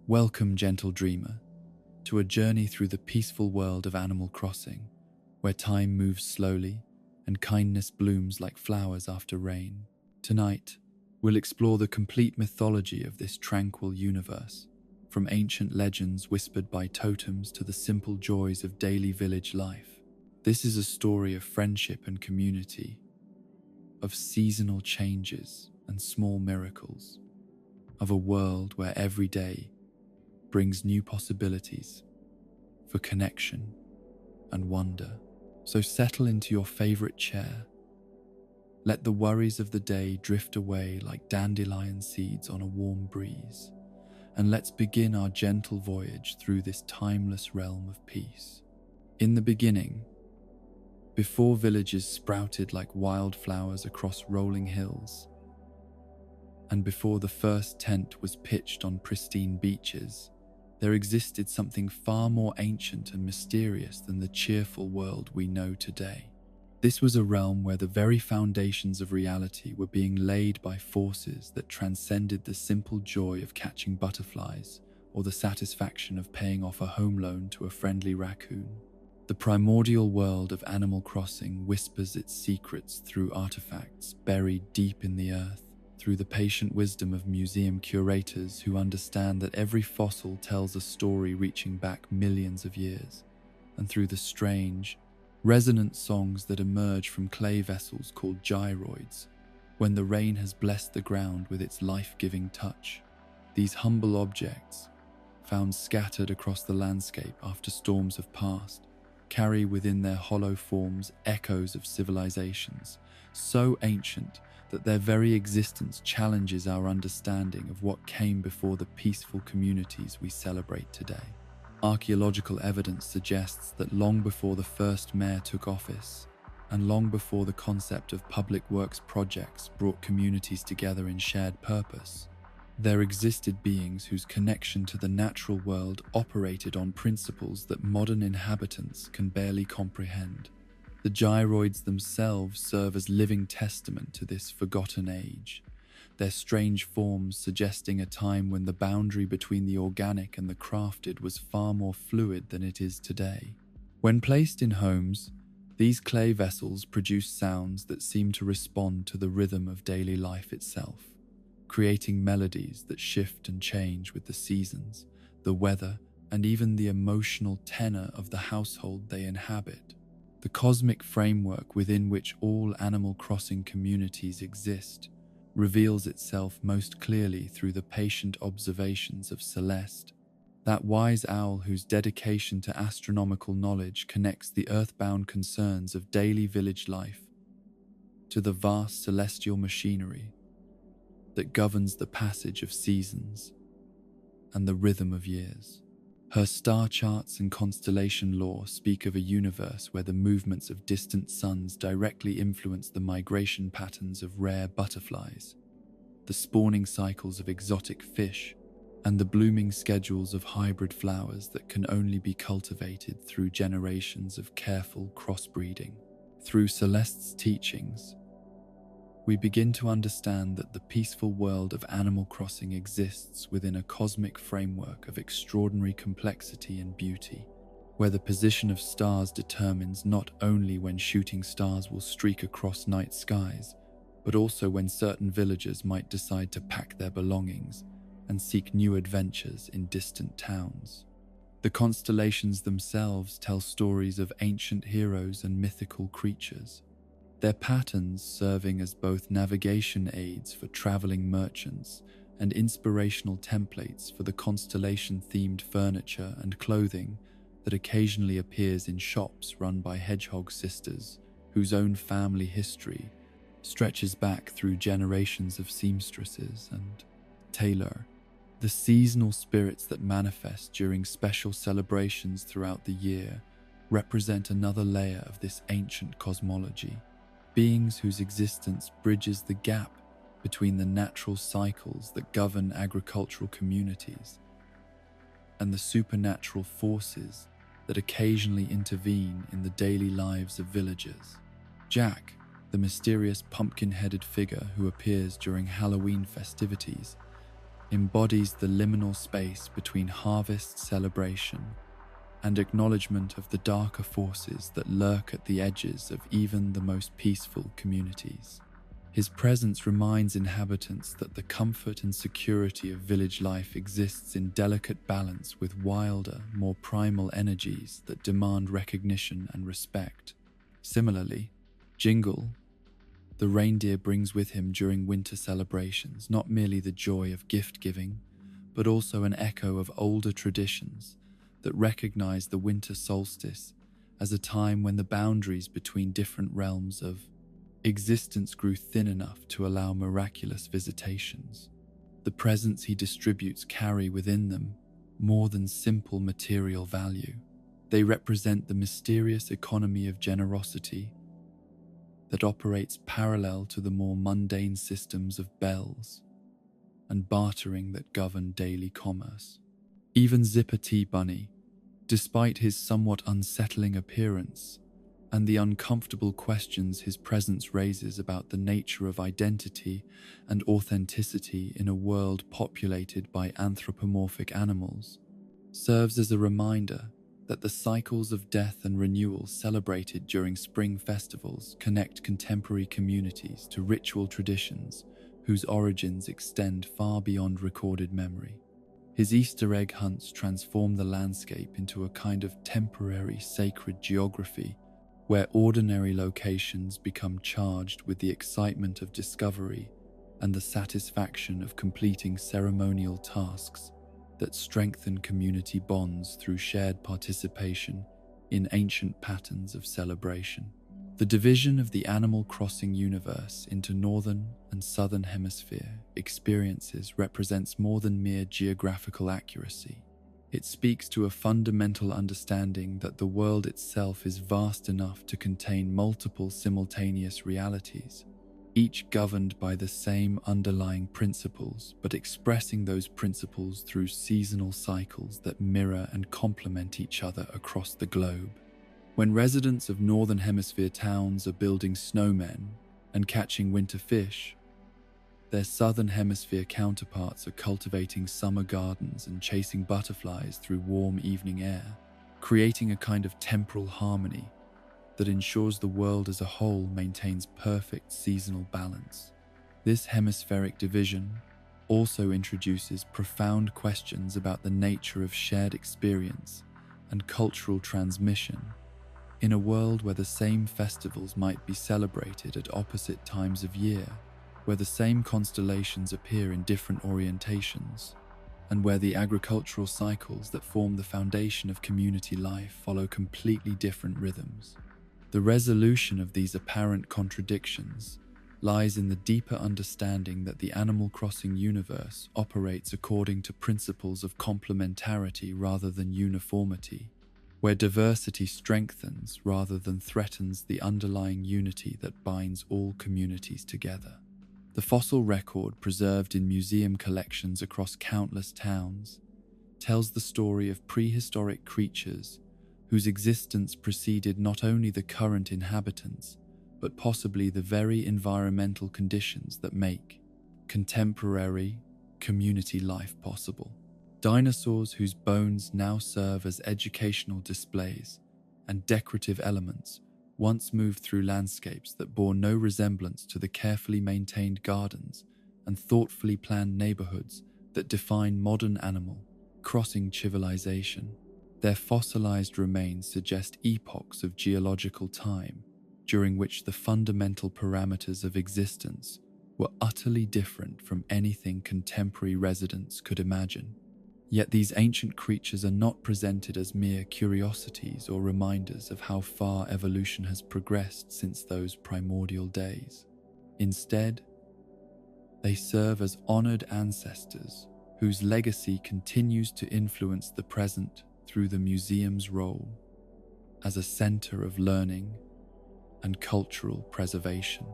Welcome, gentle dreamer, to a journey through the peaceful world of Animal Crossing, where time moves slowly and kindness blooms like flowers after rain. Tonight, we'll explore the complete mythology of this tranquil universe, from ancient legends whispered by totems to the simple joys of daily village life. This is a story of friendship and community, of seasonal changes and small miracles, of a world where every day brings new possibilities for connection and wonder. So settle into your favorite chair. Let the worries of the day drift away like dandelion seeds on a warm breeze. And let's begin our gentle voyage through this timeless realm of peace. In the beginning, before villages sprouted like wildflowers across rolling hills, and before the first tent was pitched on pristine beaches, there existed something far more ancient and mysterious than the cheerful world we know today. This was a realm where the very foundations of reality were being laid by forces that transcended the simple joy of catching butterflies or the satisfaction of paying off a home loan to a friendly raccoon. The primordial world of Animal Crossing whispers its secrets through artifacts buried deep in the earth, through the patient wisdom of museum curators who understand that every fossil tells a story reaching back millions of years, and through the strange, resonant songs that emerge from clay vessels called gyroids when the rain has blessed the ground with its life-giving touch. These humble objects, found scattered across the landscape after storms have passed, carry within their hollow forms echoes of civilizations so ancient that their very existence challenges our understanding of what came before the peaceful communities we celebrate today. Archaeological evidence suggests that long before the first mayor took office, and long before the concept of public works projects brought communities together in shared purpose, there existed beings whose connection to the natural world operated on principles that modern inhabitants can barely comprehend. The gyroids themselves serve as living testament to this forgotten age, their strange forms suggesting a time when the boundary between the organic and the crafted was far more fluid than it is today. When placed in homes, these clay vessels produce sounds that seem to respond to the rhythm of daily life itself, creating melodies that shift and change with the seasons, the weather, and even the emotional tenor of the household they inhabit. The cosmic framework within which all Animal Crossing communities exist reveals itself most clearly through the patient observations of Celeste, that wise owl whose dedication to astronomical knowledge connects the earthbound concerns of daily village life to the vast celestial machinery that governs the passage of seasons and the rhythm of years. Her star charts and constellation lore speak of a universe where the movements of distant suns directly influence the migration patterns of rare butterflies, the spawning cycles of exotic fish, and the blooming schedules of hybrid flowers that can only be cultivated through generations of careful crossbreeding. Through Celeste's teachings, we begin to understand that the peaceful world of Animal Crossing exists within a cosmic framework of extraordinary complexity and beauty, where the position of stars determines not only when shooting stars will streak across night skies, but also when certain villagers might decide to pack their belongings and seek new adventures in distant towns. The constellations themselves tell stories of ancient heroes and mythical creatures, their patterns serving as both navigation aids for traveling merchants and inspirational templates for the constellation-themed furniture and clothing that occasionally appears in shops run by Hedgehog sisters, whose own family history stretches back through generations of seamstresses and tailor. The seasonal spirits that manifest during special celebrations throughout the year represent another layer of this ancient cosmology. Beings whose existence bridges the gap between the natural cycles that govern agricultural communities and the supernatural forces that occasionally intervene in the daily lives of villagers. Jack, the mysterious pumpkin-headed figure who appears during Halloween festivities, embodies the liminal space between harvest celebration and acknowledgement of the darker forces that lurk at the edges of even the most peaceful communities. His presence reminds inhabitants that the comfort and security of village life exists in delicate balance with wilder, more primal energies that demand recognition and respect. Similarly, Jingle, the reindeer, brings with him during winter celebrations not merely the joy of gift-giving, but also an echo of older traditions that recognize the winter solstice as a time when the boundaries between different realms of existence grew thin enough to allow miraculous visitations. The presents he distributes carry within them more than simple material value. They represent the mysterious economy of generosity that operates parallel to the more mundane systems of bells and bartering that govern daily commerce. Even Zipper T. Bunny, despite his somewhat unsettling appearance and the uncomfortable questions his presence raises about the nature of identity and authenticity in a world populated by anthropomorphic animals, serves as a reminder that the cycles of death and renewal celebrated during spring festivals connect contemporary communities to ritual traditions whose origins extend far beyond recorded memory. His Easter egg hunts transform the landscape into a kind of temporary sacred geography where ordinary locations become charged with the excitement of discovery and the satisfaction of completing ceremonial tasks that strengthen community bonds through shared participation in ancient patterns of celebration. The division of the Animal Crossing universe into Northern and Southern Hemisphere experiences represents more than mere geographical accuracy. It speaks to a fundamental understanding that the world itself is vast enough to contain multiple simultaneous realities, each governed by the same underlying principles, but expressing those principles through seasonal cycles that mirror and complement each other across the globe. When residents of Northern Hemisphere towns are building snowmen and catching winter fish, their Southern Hemisphere counterparts are cultivating summer gardens and chasing butterflies through warm evening air, creating a kind of temporal harmony that ensures the world as a whole maintains perfect seasonal balance. This hemispheric division also introduces profound questions about the nature of shared experience and cultural transmission. In a world where the same festivals might be celebrated at opposite times of year, where the same constellations appear in different orientations, and where the agricultural cycles that form the foundation of community life follow completely different rhythms. The resolution of these apparent contradictions lies in the deeper understanding that the Animal Crossing universe operates according to principles of complementarity rather than uniformity, where diversity strengthens rather than threatens the underlying unity that binds all communities together. The fossil record preserved in museum collections across countless towns tells the story of prehistoric creatures whose existence preceded not only the current inhabitants, but possibly the very environmental conditions that make contemporary community life possible. Dinosaurs whose bones now serve as educational displays and decorative elements once moved through landscapes that bore no resemblance to the carefully maintained gardens and thoughtfully planned neighborhoods that define modern Animal Crossing civilization. Their fossilized remains suggest epochs of geological time during which the fundamental parameters of existence were utterly different from anything contemporary residents could imagine. Yet these ancient creatures are not presented as mere curiosities or reminders of how far evolution has progressed since those primordial days. Instead, they serve as honored ancestors whose legacy continues to influence the present through the museum's role as a center of learning and cultural preservation.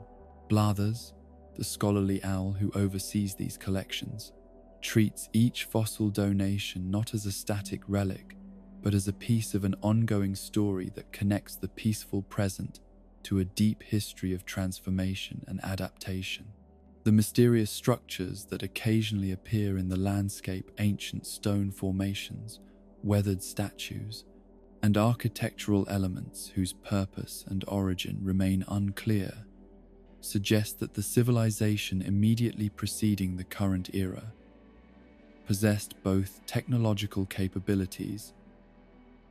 Blathers, the scholarly owl who oversees these collections, treats each fossil donation not as a static relic, but as a piece of an ongoing story that connects the peaceful present to a deep history of transformation and adaptation. The mysterious structures that occasionally appear in the landscape, ancient stone formations, weathered statues, and architectural elements whose purpose and origin remain unclear, suggest that the civilization immediately preceding the current era possessed both technological capabilities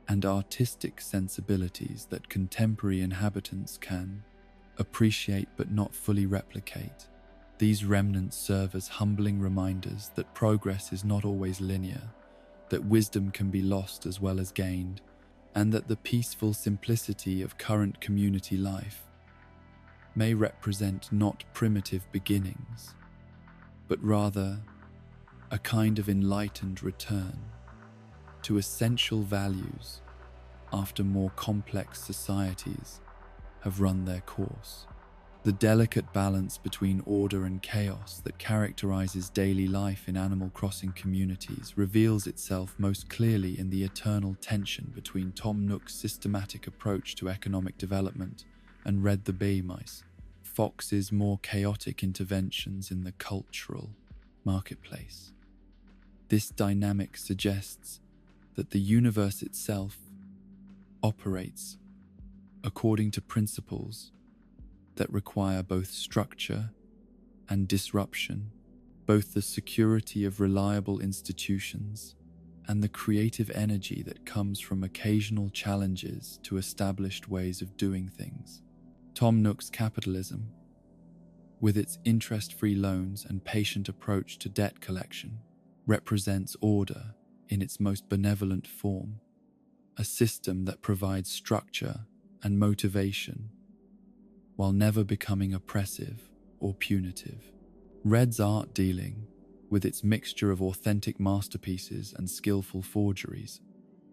and artistic sensibilities that contemporary inhabitants can appreciate but not fully replicate. These remnants serve as humbling reminders that progress is not always linear, that wisdom can be lost as well as gained, and that the peaceful simplicity of current community life may represent not primitive beginnings, but rather a kind of enlightened return to essential values after more complex societies have run their course. The delicate balance between order and chaos that characterizes daily life in Animal Crossing communities reveals itself most clearly in the eternal tension between Tom Nook's systematic approach to economic development and Red the Bay Mice, Fox's more chaotic interventions in the cultural marketplace. This dynamic suggests that the universe itself operates according to principles that require both structure and disruption, both the security of reliable institutions and the creative energy that comes from occasional challenges to established ways of doing things. Tom Nook's capitalism, with its interest-free loans and patient approach to debt collection, represents order in its most benevolent form, a system that provides structure and motivation while never becoming oppressive or punitive. Red's art dealing, with its mixture of authentic masterpieces and skillful forgeries,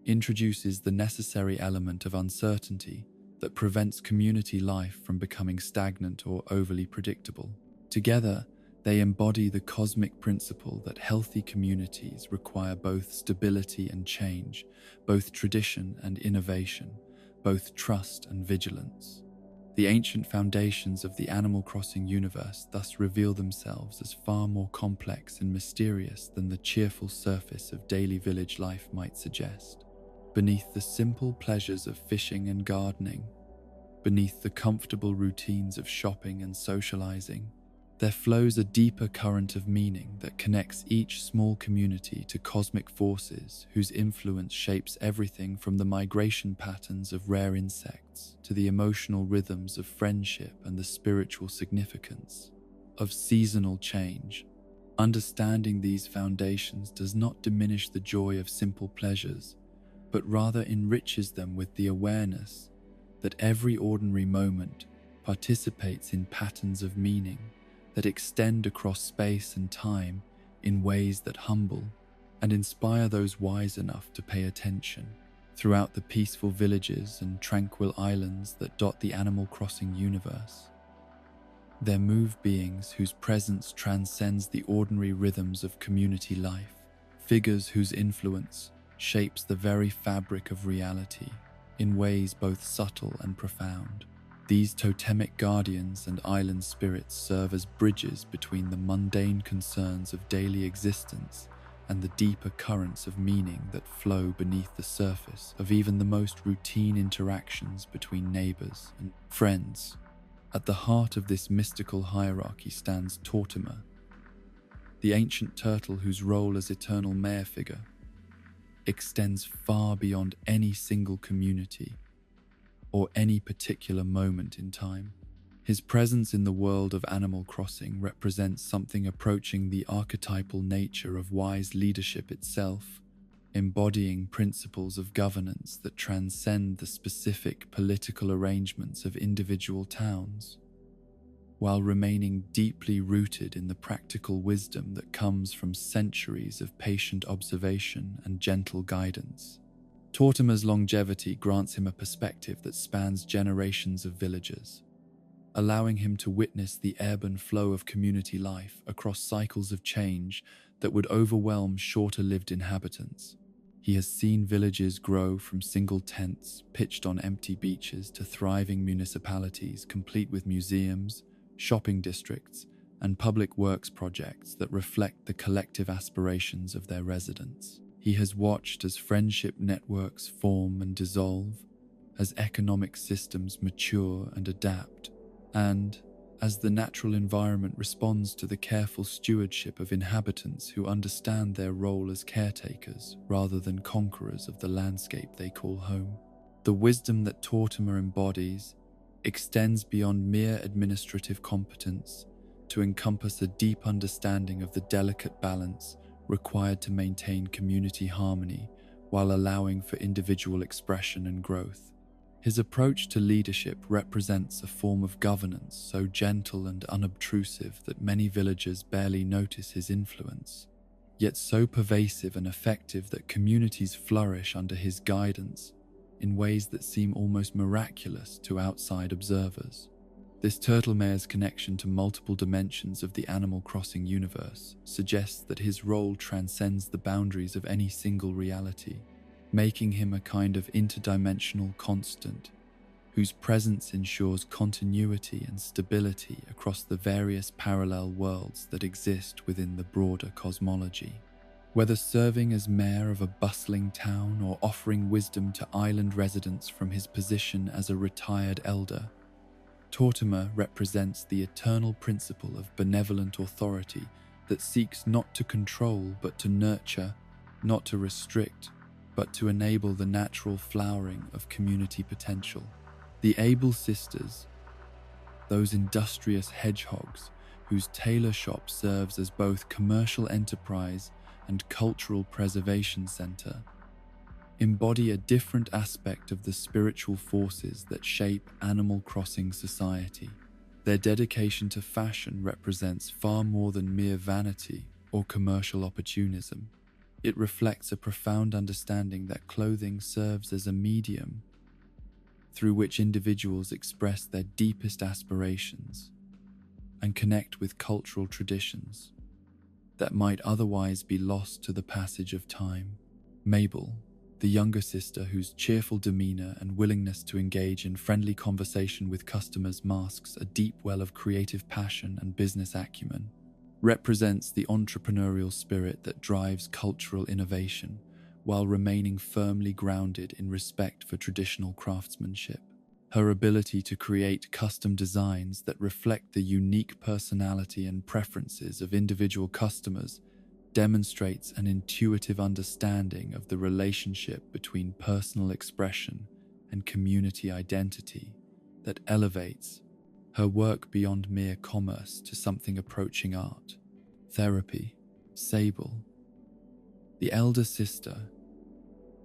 introduces the necessary element of uncertainty that prevents community life from becoming stagnant or overly predictable. Together, they embody the cosmic principle that healthy communities require both stability and change, both tradition and innovation, both trust and vigilance. The ancient foundations of the Animal Crossing universe thus reveal themselves as far more complex and mysterious than the cheerful surface of daily village life might suggest. Beneath the simple pleasures of fishing and gardening, beneath the comfortable routines of shopping and socializing, there flows a deeper current of meaning that connects each small community to cosmic forces whose influence shapes everything from the migration patterns of rare insects to the emotional rhythms of friendship and the spiritual significance of seasonal change. Understanding these foundations does not diminish the joy of simple pleasures, but rather enriches them with the awareness that every ordinary moment participates in patterns of meaning that extend across space and time in ways that humble and inspire those wise enough to pay attention. Throughout the peaceful villages and tranquil islands that dot the Animal Crossing universe, there move beings whose presence transcends the ordinary rhythms of community life, figures whose influence shapes the very fabric of reality in ways both subtle and profound. These totemic guardians and island spirits serve as bridges between the mundane concerns of daily existence and the deeper currents of meaning that flow beneath the surface of even the most routine interactions between neighbors and friends. At the heart of this mystical hierarchy stands Tortimer, the ancient turtle whose role as eternal mayor figure extends far beyond any single community or any particular moment in time. His presence in the world of Animal Crossing represents something approaching the archetypal nature of wise leadership itself, embodying principles of governance that transcend the specific political arrangements of individual towns, while remaining deeply rooted in the practical wisdom that comes from centuries of patient observation and gentle guidance. Tortimer's longevity grants him a perspective that spans generations of villagers, allowing him to witness the ebb and flow of community life across cycles of change that would overwhelm shorter-lived inhabitants. He has seen villages grow from single tents pitched on empty beaches to thriving municipalities complete with museums, shopping districts, and public works projects that reflect the collective aspirations of their residents. He has watched as friendship networks form and dissolve, as economic systems mature and adapt, and as the natural environment responds to the careful stewardship of inhabitants who understand their role as caretakers rather than conquerors of the landscape they call home. The wisdom that Tortimer embodies extends beyond mere administrative competence to encompass a deep understanding of the delicate balance required to maintain community harmony while allowing for individual expression and growth. His approach to leadership represents a form of governance so gentle and unobtrusive that many villagers barely notice his influence, yet so pervasive and effective that communities flourish under his guidance in ways that seem almost miraculous to outside observers. This Turtlemare's connection to multiple dimensions of the Animal Crossing universe suggests that his role transcends the boundaries of any single reality, making him a kind of interdimensional constant whose presence ensures continuity and stability across the various parallel worlds that exist within the broader cosmology. Whether serving as mayor of a bustling town or offering wisdom to island residents from his position as a retired elder, Tortimer represents the eternal principle of benevolent authority that seeks not to control but to nurture, not to restrict, but to enable the natural flowering of community potential. The Able Sisters, those industrious hedgehogs whose tailor shop serves as both commercial enterprise and cultural preservation center, embody a different aspect of the spiritual forces that shape Animal Crossing society. Their dedication to fashion represents far more than mere vanity or commercial opportunism. It reflects a profound understanding that clothing serves as a medium through which individuals express their deepest aspirations and connect with cultural traditions that might otherwise be lost to the passage of time. Mabel, the younger sister whose cheerful demeanor and willingness to engage in friendly conversation with customers masks a deep well of creative passion and business acumen, represents the entrepreneurial spirit that drives cultural innovation while remaining firmly grounded in respect for traditional craftsmanship. Her ability to create custom designs that reflect the unique personality and preferences of individual customers demonstrates an intuitive understanding of the relationship between personal expression and community identity that elevates her work beyond mere commerce to something approaching art. Therapy. Sable, the elder sister,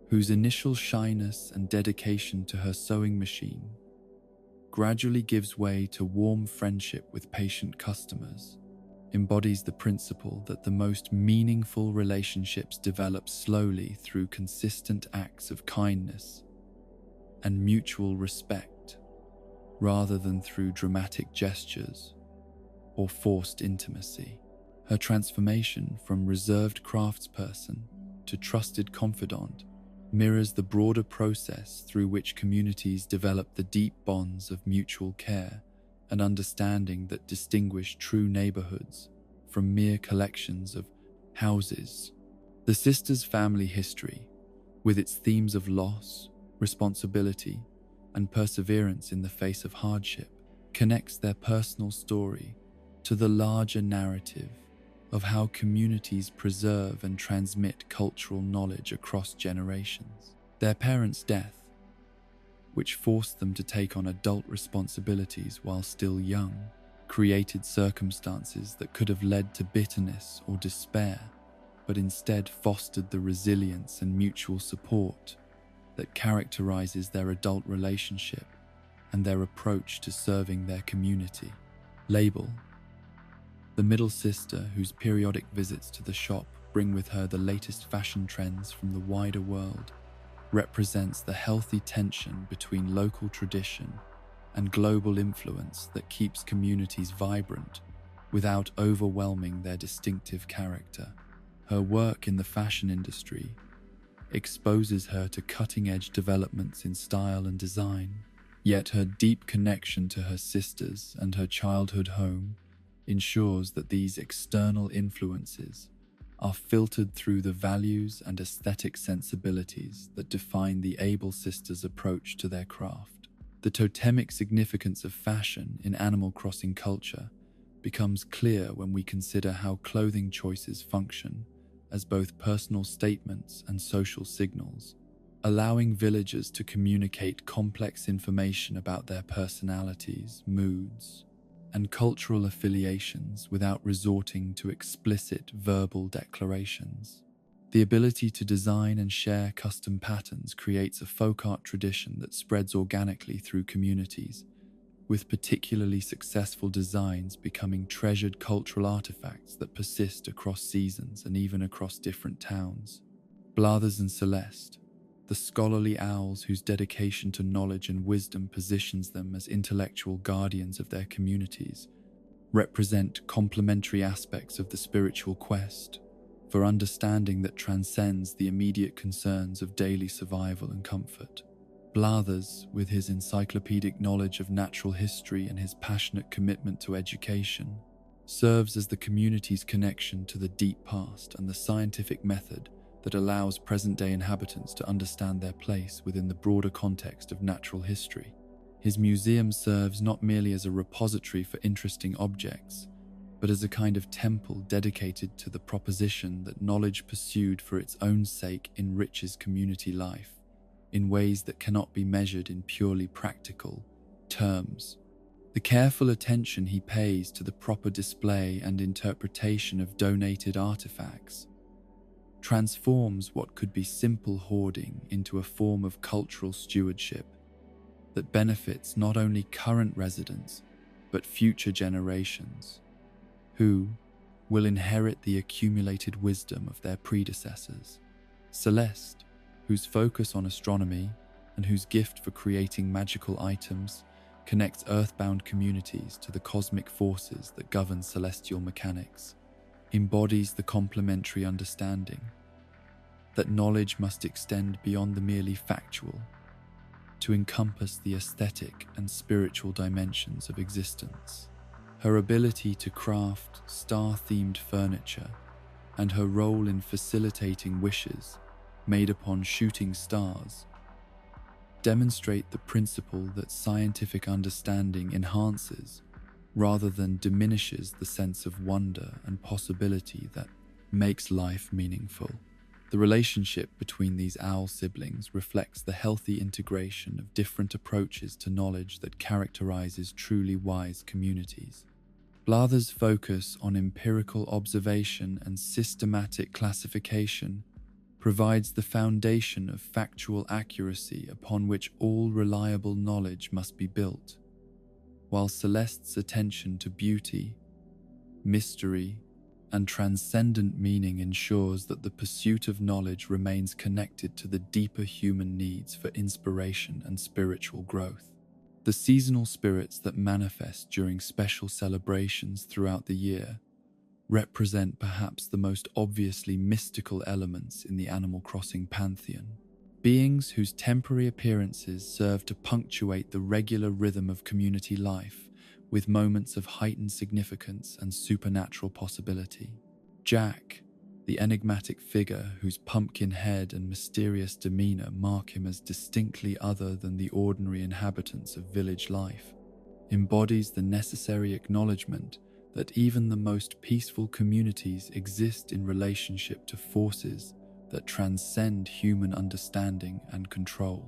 whose initial shyness and dedication to her sewing machine gradually gives way to warm friendship with patient customers, embodies the principle that the most meaningful relationships develop slowly through consistent acts of kindness and mutual respect, rather than through dramatic gestures or forced intimacy. Her transformation from reserved craftsperson to trusted confidant mirrors the broader process through which communities develop the deep bonds of mutual care and understanding that distinguish true neighborhoods from mere collections of houses. The sisters' family history, with its themes of loss, responsibility, and perseverance in the face of hardship, connects their personal story to the larger narrative of how communities preserve and transmit cultural knowledge across generations. Their parents' death, which forced them to take on adult responsibilities while still young, created circumstances that could have led to bitterness or despair, but instead fostered the resilience and mutual support that characterizes their adult relationship and their approach to serving their community. Label, the middle sister whose periodic visits to the shop bring with her the latest fashion trends from the wider world, represents the healthy tension between local tradition and global influence that keeps communities vibrant without overwhelming their distinctive character. Her work in the fashion industry exposes her to cutting-edge developments in style and design, yet her deep connection to her sisters and her childhood home ensures that these external influences are filtered through the values and aesthetic sensibilities that define the Able Sisters' approach to their craft. The totemic significance of fashion in Animal Crossing culture becomes clear when we consider how clothing choices function as both personal statements and social signals, allowing villagers to communicate complex information about their personalities, moods, and cultural affiliations without resorting to explicit verbal declarations. The ability to design and share custom patterns creates a folk art tradition that spreads organically through communities, with particularly successful designs becoming treasured cultural artifacts that persist across seasons and even across different towns. Blathers and Celeste, the scholarly owls whose dedication to knowledge and wisdom positions them as intellectual guardians of their communities, represent complementary aspects of the spiritual quest for understanding that transcends the immediate concerns of daily survival and comfort. Blathers, with his encyclopedic knowledge of natural history and his passionate commitment to education, serves as the community's connection to the deep past and the scientific method that allows present-day inhabitants to understand their place within the broader context of natural history. His museum serves not merely as a repository for interesting objects, but as a kind of temple dedicated to the proposition that knowledge pursued for its own sake enriches community life in ways that cannot be measured in purely practical terms. The careful attention he pays to the proper display and interpretation of donated artifacts transforms what could be simple hoarding into a form of cultural stewardship that benefits not only current residents but future generations, who will inherit the accumulated wisdom of their predecessors. Celeste, whose focus on astronomy and whose gift for creating magical items connects earthbound communities to the cosmic forces that govern celestial mechanics, embodies the complementary understanding that knowledge must extend beyond the merely factual to encompass the aesthetic and spiritual dimensions of existence. Her ability to craft star-themed furniture and her role in facilitating wishes made upon shooting stars demonstrate the principle that scientific understanding enhances rather than diminishes the sense of wonder and possibility that makes life meaningful. The relationship between these owl siblings reflects the healthy integration of different approaches to knowledge that characterizes truly wise communities. Blather's focus on empirical observation and systematic classification provides the foundation of factual accuracy upon which all reliable knowledge must be built, while Celeste's attention to beauty, mystery, and transcendent meaning ensures that the pursuit of knowledge remains connected to the deeper human needs for inspiration and spiritual growth. The seasonal spirits that manifest during special celebrations throughout the year represent perhaps the most obviously mystical elements in the Animal Crossing pantheon. Beings whose temporary appearances serve to punctuate the regular rhythm of community life with moments of heightened significance and supernatural possibility. Jack, the enigmatic figure whose pumpkin head and mysterious demeanor mark him as distinctly other than the ordinary inhabitants of village life, embodies the necessary acknowledgement that even the most peaceful communities exist in relationship to forces that transcend human understanding and control.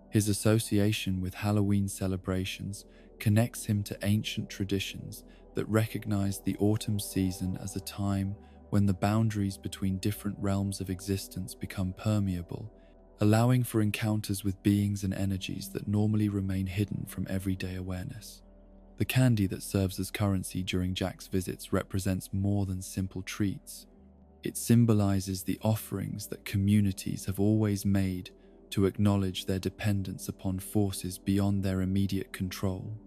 His association with Halloween celebrations connects him to ancient traditions that recognize the autumn season as a time when the boundaries between different realms of existence become permeable, allowing for encounters with beings and energies that normally remain hidden from everyday awareness. The candy that serves as currency during Jack's visits represents more than simple treats. It symbolizes the offerings that communities have always made to acknowledge their dependence upon forces beyond their immediate control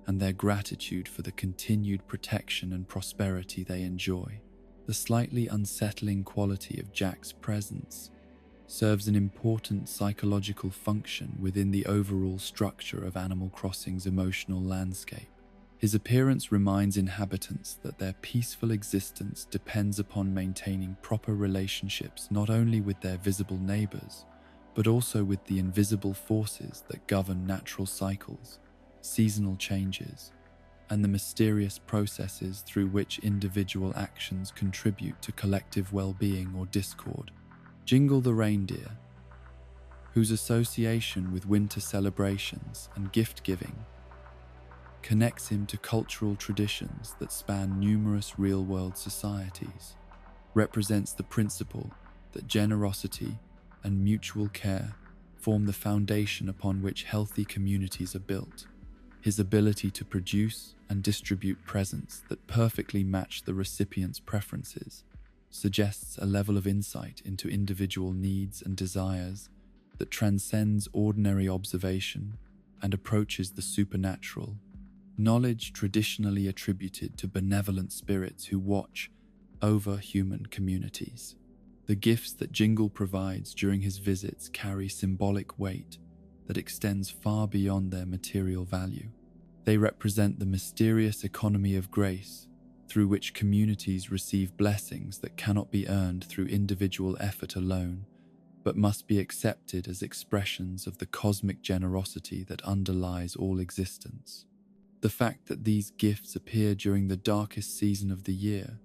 and their gratitude for the continued protection and prosperity they enjoy. The slightly unsettling quality of Jack's presence serves an important psychological function within the overall structure of Animal Crossing's emotional landscape. His appearance reminds inhabitants that their peaceful existence depends upon maintaining proper relationships not only with their visible neighbors, but also with the invisible forces that govern natural cycles, seasonal changes, and the mysterious processes through which individual actions contribute to collective well-being or discord. Jingle the Reindeer, whose association with winter celebrations and gift-giving connects him to cultural traditions that span numerous real-world societies, represents the principle that generosity and mutual care form the foundation upon which healthy communities are built. His ability to produce and distribute presents that perfectly match the recipient's preferences suggests a level of insight into individual needs and desires that transcends ordinary observation and approaches the supernatural, knowledge traditionally attributed to benevolent spirits who watch over human communities. The gifts that Jingle provides during his visits carry symbolic weight that extends far beyond their material value. They represent the mysterious economy of grace through which communities receive blessings that cannot be earned through individual effort alone, but must be accepted as expressions of the cosmic generosity that underlies all existence. The fact that these gifts appear during the darkest season of the year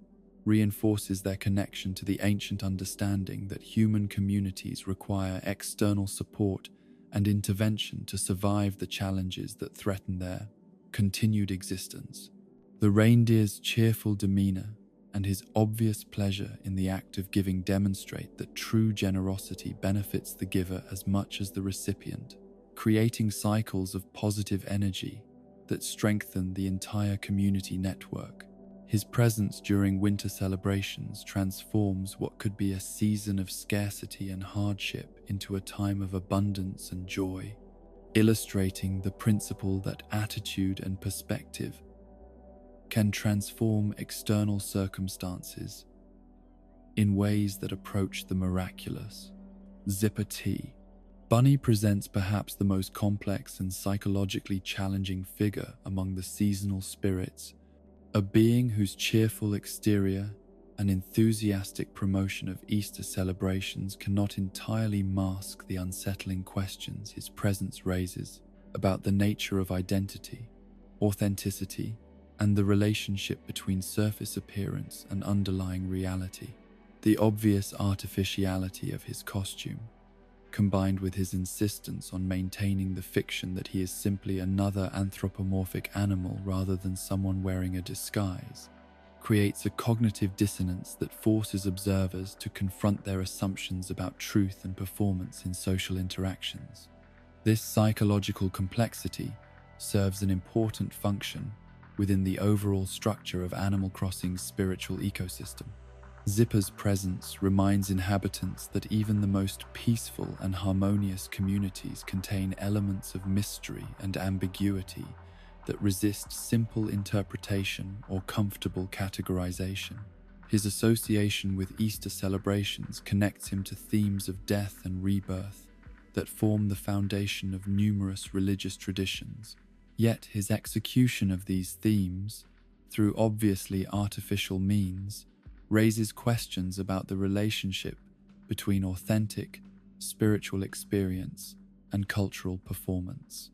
reinforces their connection to the ancient understanding that human communities require external support and intervention to survive the challenges that threaten their continued existence. The reindeer's cheerful demeanor and his obvious pleasure in the act of giving demonstrate that true generosity benefits the giver as much as the recipient, creating cycles of positive energy that strengthen the entire community network. His presence during winter celebrations transforms what could be a season of scarcity and hardship into a time of abundance and joy, illustrating the principle that attitude and perspective can transform external circumstances in ways that approach the miraculous. Zipper T. Bunny presents perhaps the most complex and psychologically challenging figure among the seasonal spirits, a being whose cheerful exterior and enthusiastic promotion of Easter celebrations cannot entirely mask the unsettling questions his presence raises about the nature of identity, authenticity, and the relationship between surface appearance and underlying reality. The obvious artificiality of his costume, combined with his insistence on maintaining the fiction that he is simply another anthropomorphic animal rather than someone wearing a disguise, creates a cognitive dissonance that forces observers to confront their assumptions about truth and performance in social interactions. This psychological complexity serves an important function within the overall structure of Animal Crossing's spiritual ecosystem. Zipper's presence reminds inhabitants that even the most peaceful and harmonious communities contain elements of mystery and ambiguity that resist simple interpretation or comfortable categorization. His association with Easter celebrations connects him to themes of death and rebirth that form the foundation of numerous religious traditions. Yet his execution of these themes, through obviously artificial means, raises questions about the relationship between authentic, spiritual experience and cultural performance.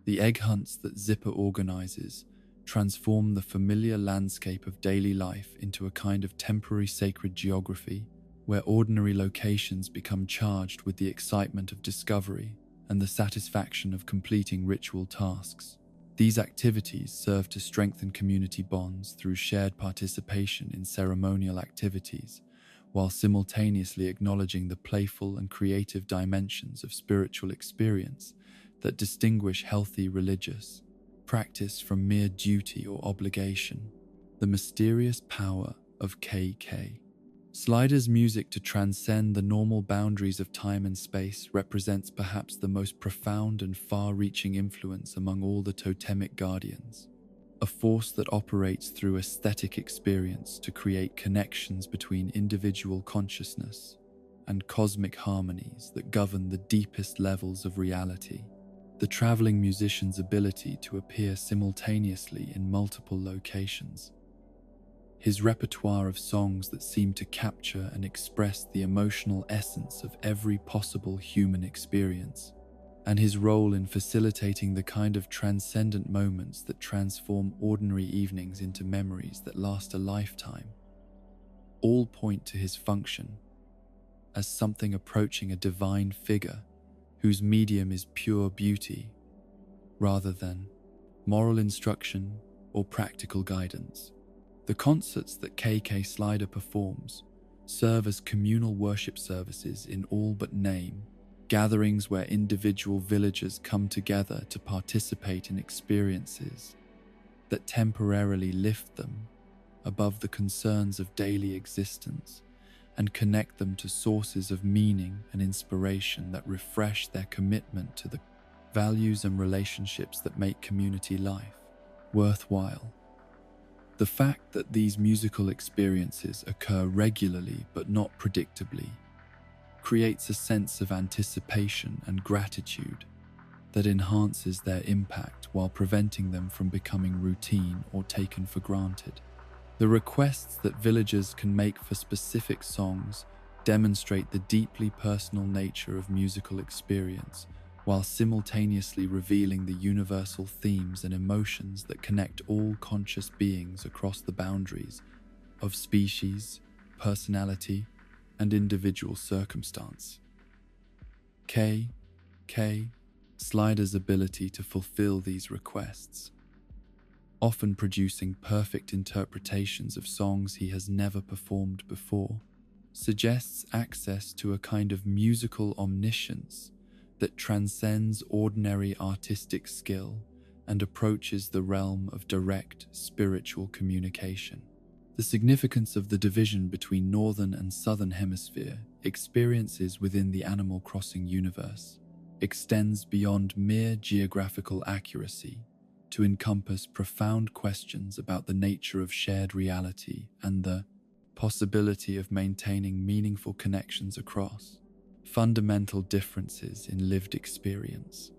The egg hunts that Zipper organizes transform the familiar landscape of daily life into a kind of temporary sacred geography where ordinary locations become charged with the excitement of discovery and the satisfaction of completing ritual tasks. These activities serve to strengthen community bonds through shared participation in ceremonial activities, while simultaneously acknowledging the playful and creative dimensions of spiritual experience that distinguish healthy religious practice from mere duty or obligation. The mysterious power of KK. Slider's music to transcend the normal boundaries of time and space represents perhaps the most profound and far-reaching influence among all the totemic guardians, a force that operates through aesthetic experience to create connections between individual consciousness and cosmic harmonies that govern the deepest levels of reality. the traveling musician's ability to appear simultaneously in multiple locations, his repertoire of songs that seem to capture and express the emotional essence of every possible human experience, and his role in facilitating the kind of transcendent moments that transform ordinary evenings into memories that last a lifetime, all point to his function as something approaching a divine figure whose medium is pure beauty rather than moral instruction or practical guidance. The concerts that KK Slider performs serve as communal worship services in all but name, gatherings where individual villagers come together to participate in experiences that temporarily lift them above the concerns of daily existence and connect them to sources of meaning and inspiration that refresh their commitment to the values and relationships that make community life worthwhile. The fact that these musical experiences occur regularly but not predictably creates a sense of anticipation and gratitude that enhances their impact while preventing them from becoming routine or taken for granted. The requests that villagers can make for specific songs demonstrate the deeply personal nature of musical experience, while simultaneously revealing the universal themes and emotions that connect all conscious beings across the boundaries of species, personality, and individual circumstance. KK Slider's ability to fulfill these requests, often producing perfect interpretations of songs he has never performed before, suggests access to a kind of musical omniscience that transcends ordinary artistic skill and approaches the realm of direct spiritual communication. The significance of the division between Northern and Southern Hemisphere experiences within the Animal Crossing universe extends beyond mere geographical accuracy to encompass profound questions about the nature of shared reality and the possibility of maintaining meaningful connections across fundamental differences in lived experience.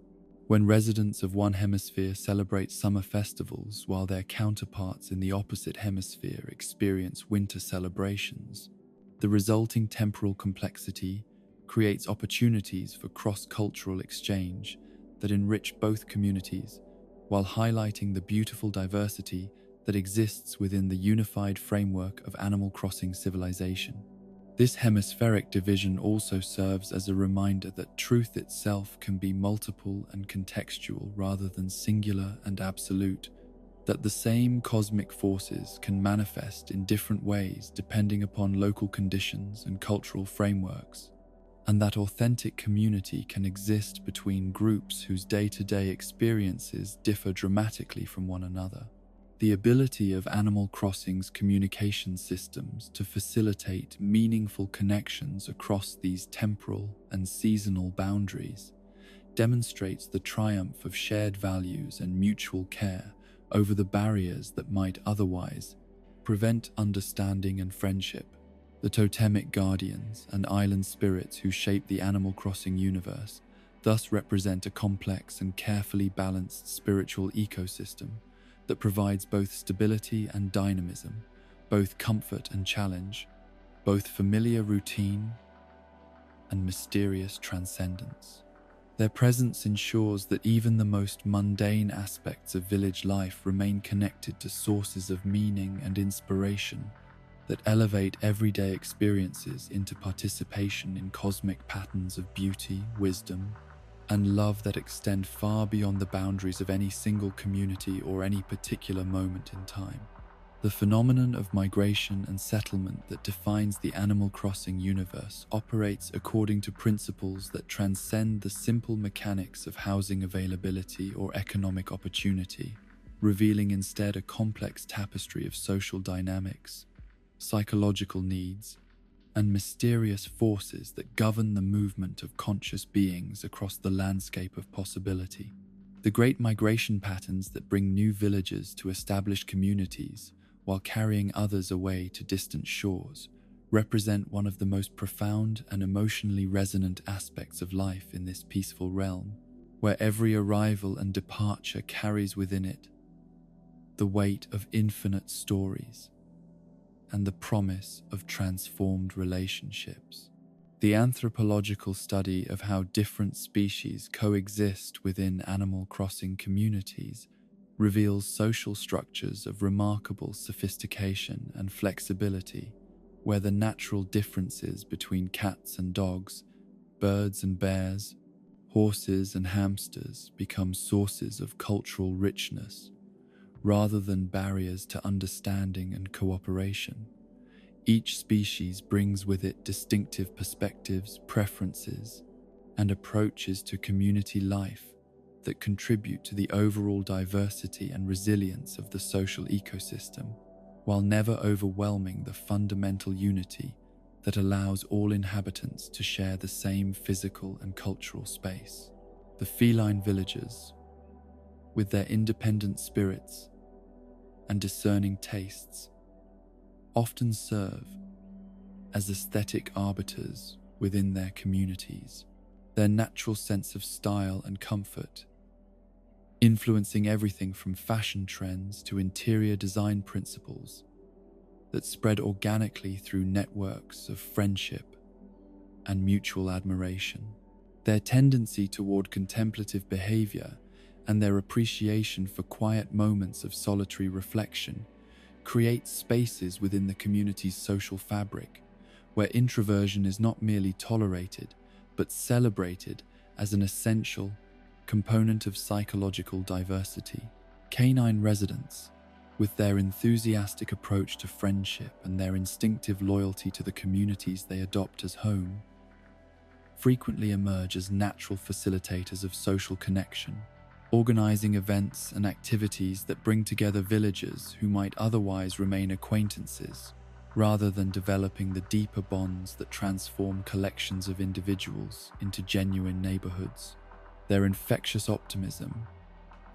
When residents of one hemisphere celebrate summer festivals while their counterparts in the opposite hemisphere experience winter celebrations, the resulting temporal complexity creates opportunities for cross-cultural exchange that enrich both communities while highlighting the beautiful diversity that exists within the unified framework of Animal Crossing civilization. This hemispheric division also serves as a reminder that truth itself can be multiple and contextual rather than singular and absolute, that the same cosmic forces can manifest in different ways depending upon local conditions and cultural frameworks, and that authentic community can exist between groups whose day-to-day experiences differ dramatically from one another. The ability of Animal Crossing's communication systems to facilitate meaningful connections across these temporal and seasonal boundaries demonstrates the triumph of shared values and mutual care over the barriers that might otherwise prevent understanding and friendship. The totemic guardians and island spirits who shape the Animal Crossing universe thus represent a complex and carefully balanced spiritual ecosystem that provides both stability and dynamism, both comfort and challenge, both familiar routine and mysterious transcendence. Their presence ensures that even the most mundane aspects of village life remain connected to sources of meaning and inspiration that elevate everyday experiences into participation in cosmic patterns of beauty, wisdom, and love that extend far beyond the boundaries of any single community or any particular moment in time. The phenomenon of migration and settlement that defines the Animal Crossing universe operates according to principles that transcend the simple mechanics of housing availability or economic opportunity, revealing instead a complex tapestry of social dynamics, psychological needs, and mysterious forces that govern the movement of conscious beings across the landscape of possibility. The great migration patterns that bring new villagers to established communities while carrying others away to distant shores represent one of the most profound and emotionally resonant aspects of life in this peaceful realm. where every arrival and departure carries within it the weight of infinite stories and the promise of transformed relationships. The anthropological study of how different species coexist within Animal Crossing communities reveals social structures of remarkable sophistication and flexibility, where the natural differences between cats and dogs, birds and bears, horses and hamsters become sources of cultural richness rather than barriers to understanding and cooperation. Each species brings with it distinctive perspectives, preferences, and approaches to community life that contribute to the overall diversity and resilience of the social ecosystem, while never overwhelming the fundamental unity that allows all inhabitants to share the same physical and cultural space. The feline villagers, with their independent spirits and discerning tastes, often serve as aesthetic arbiters within their communities, their natural sense of style and comfort influencing everything from fashion trends to interior design principles that spread organically through networks of friendship and mutual admiration. Their tendency toward contemplative behavior and their appreciation for quiet moments of solitary reflection create spaces within the community's social fabric where introversion is not merely tolerated but celebrated as an essential component of psychological diversity. Canine residents, with their enthusiastic approach to friendship and their instinctive loyalty to the communities they adopt as home, frequently emerge as natural facilitators of social connection, organizing events and activities that bring together villagers who might otherwise remain acquaintances, rather than developing the deeper bonds that transform collections of individuals into genuine neighborhoods. Their infectious optimism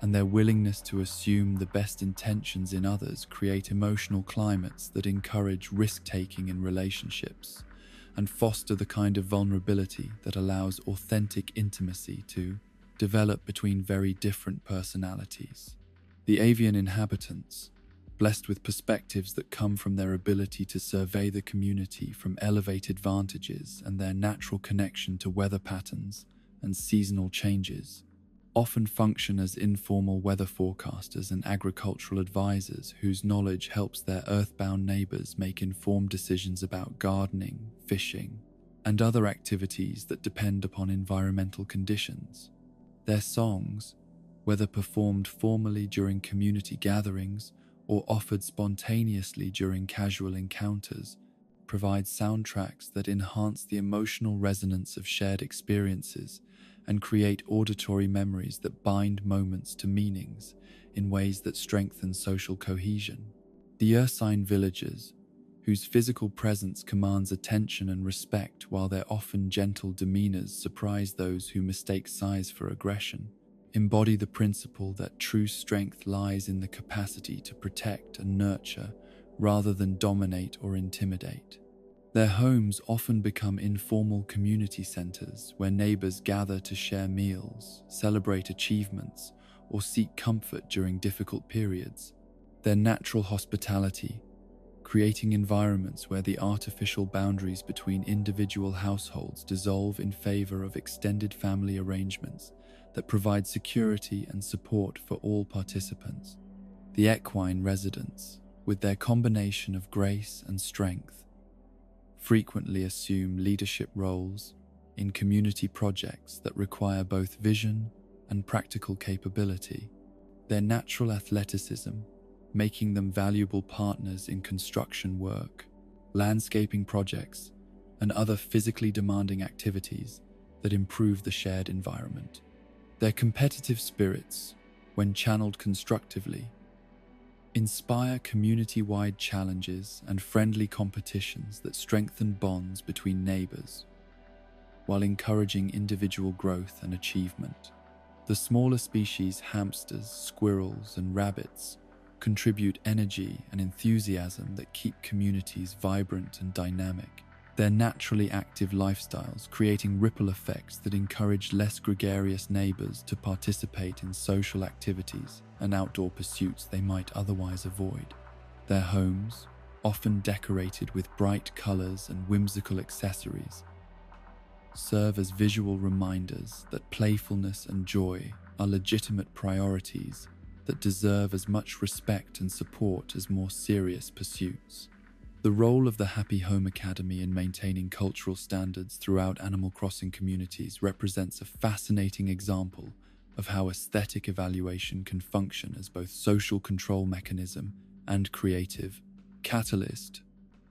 and their willingness to assume the best intentions in others create emotional climates that encourage risk-taking in relationships and foster the kind of vulnerability that allows authentic intimacy to develop between very different personalities. The avian inhabitants, blessed with perspectives that come from their ability to survey the community from elevated vantages and their natural connection to weather patterns and seasonal changes, often function as informal weather forecasters and agricultural advisors whose knowledge helps their earthbound neighbors make informed decisions about gardening, fishing, and other activities that depend upon environmental conditions. Their songs, whether performed formally during community gatherings or offered spontaneously during casual encounters, provide soundtracks that enhance the emotional resonance of shared experiences and create auditory memories that bind moments to meanings in ways that strengthen social cohesion. The ursine villagers, whose physical presence commands attention and respect while their often gentle demeanors surprise those who mistake size for aggression, embody the principle that true strength lies in the capacity to protect and nurture rather than dominate or intimidate. Their homes often become informal community centers where neighbors gather to share meals, celebrate achievements, or seek comfort during difficult periods. Their natural hospitality, creating environments where the artificial boundaries between individual households dissolve in favor of extended family arrangements that provide security and support for all participants. The equine residents, with their combination of grace and strength, frequently assume leadership roles in community projects that require both vision and practical capability. Their natural athleticism, making them valuable partners in construction work, landscaping projects, and other physically demanding activities that improve the shared environment. Their competitive spirits, when channeled constructively, inspire community-wide challenges and friendly competitions that strengthen bonds between neighbors, while encouraging individual growth and achievement. The smaller species, hamsters, squirrels, and rabbits, contribute energy and enthusiasm that keep communities vibrant and dynamic, their naturally active lifestyles creating ripple effects that encourage less gregarious neighbors to participate in social activities and outdoor pursuits they might otherwise avoid. Their homes, often decorated with bright colors and whimsical accessories, serve as visual reminders that playfulness and joy are legitimate priorities that deserve as much respect and support as more serious pursuits. The role of the Happy Home Academy in maintaining cultural standards throughout Animal Crossing communities represents a fascinating example of how aesthetic evaluation can function as both social control mechanism and creative catalyst,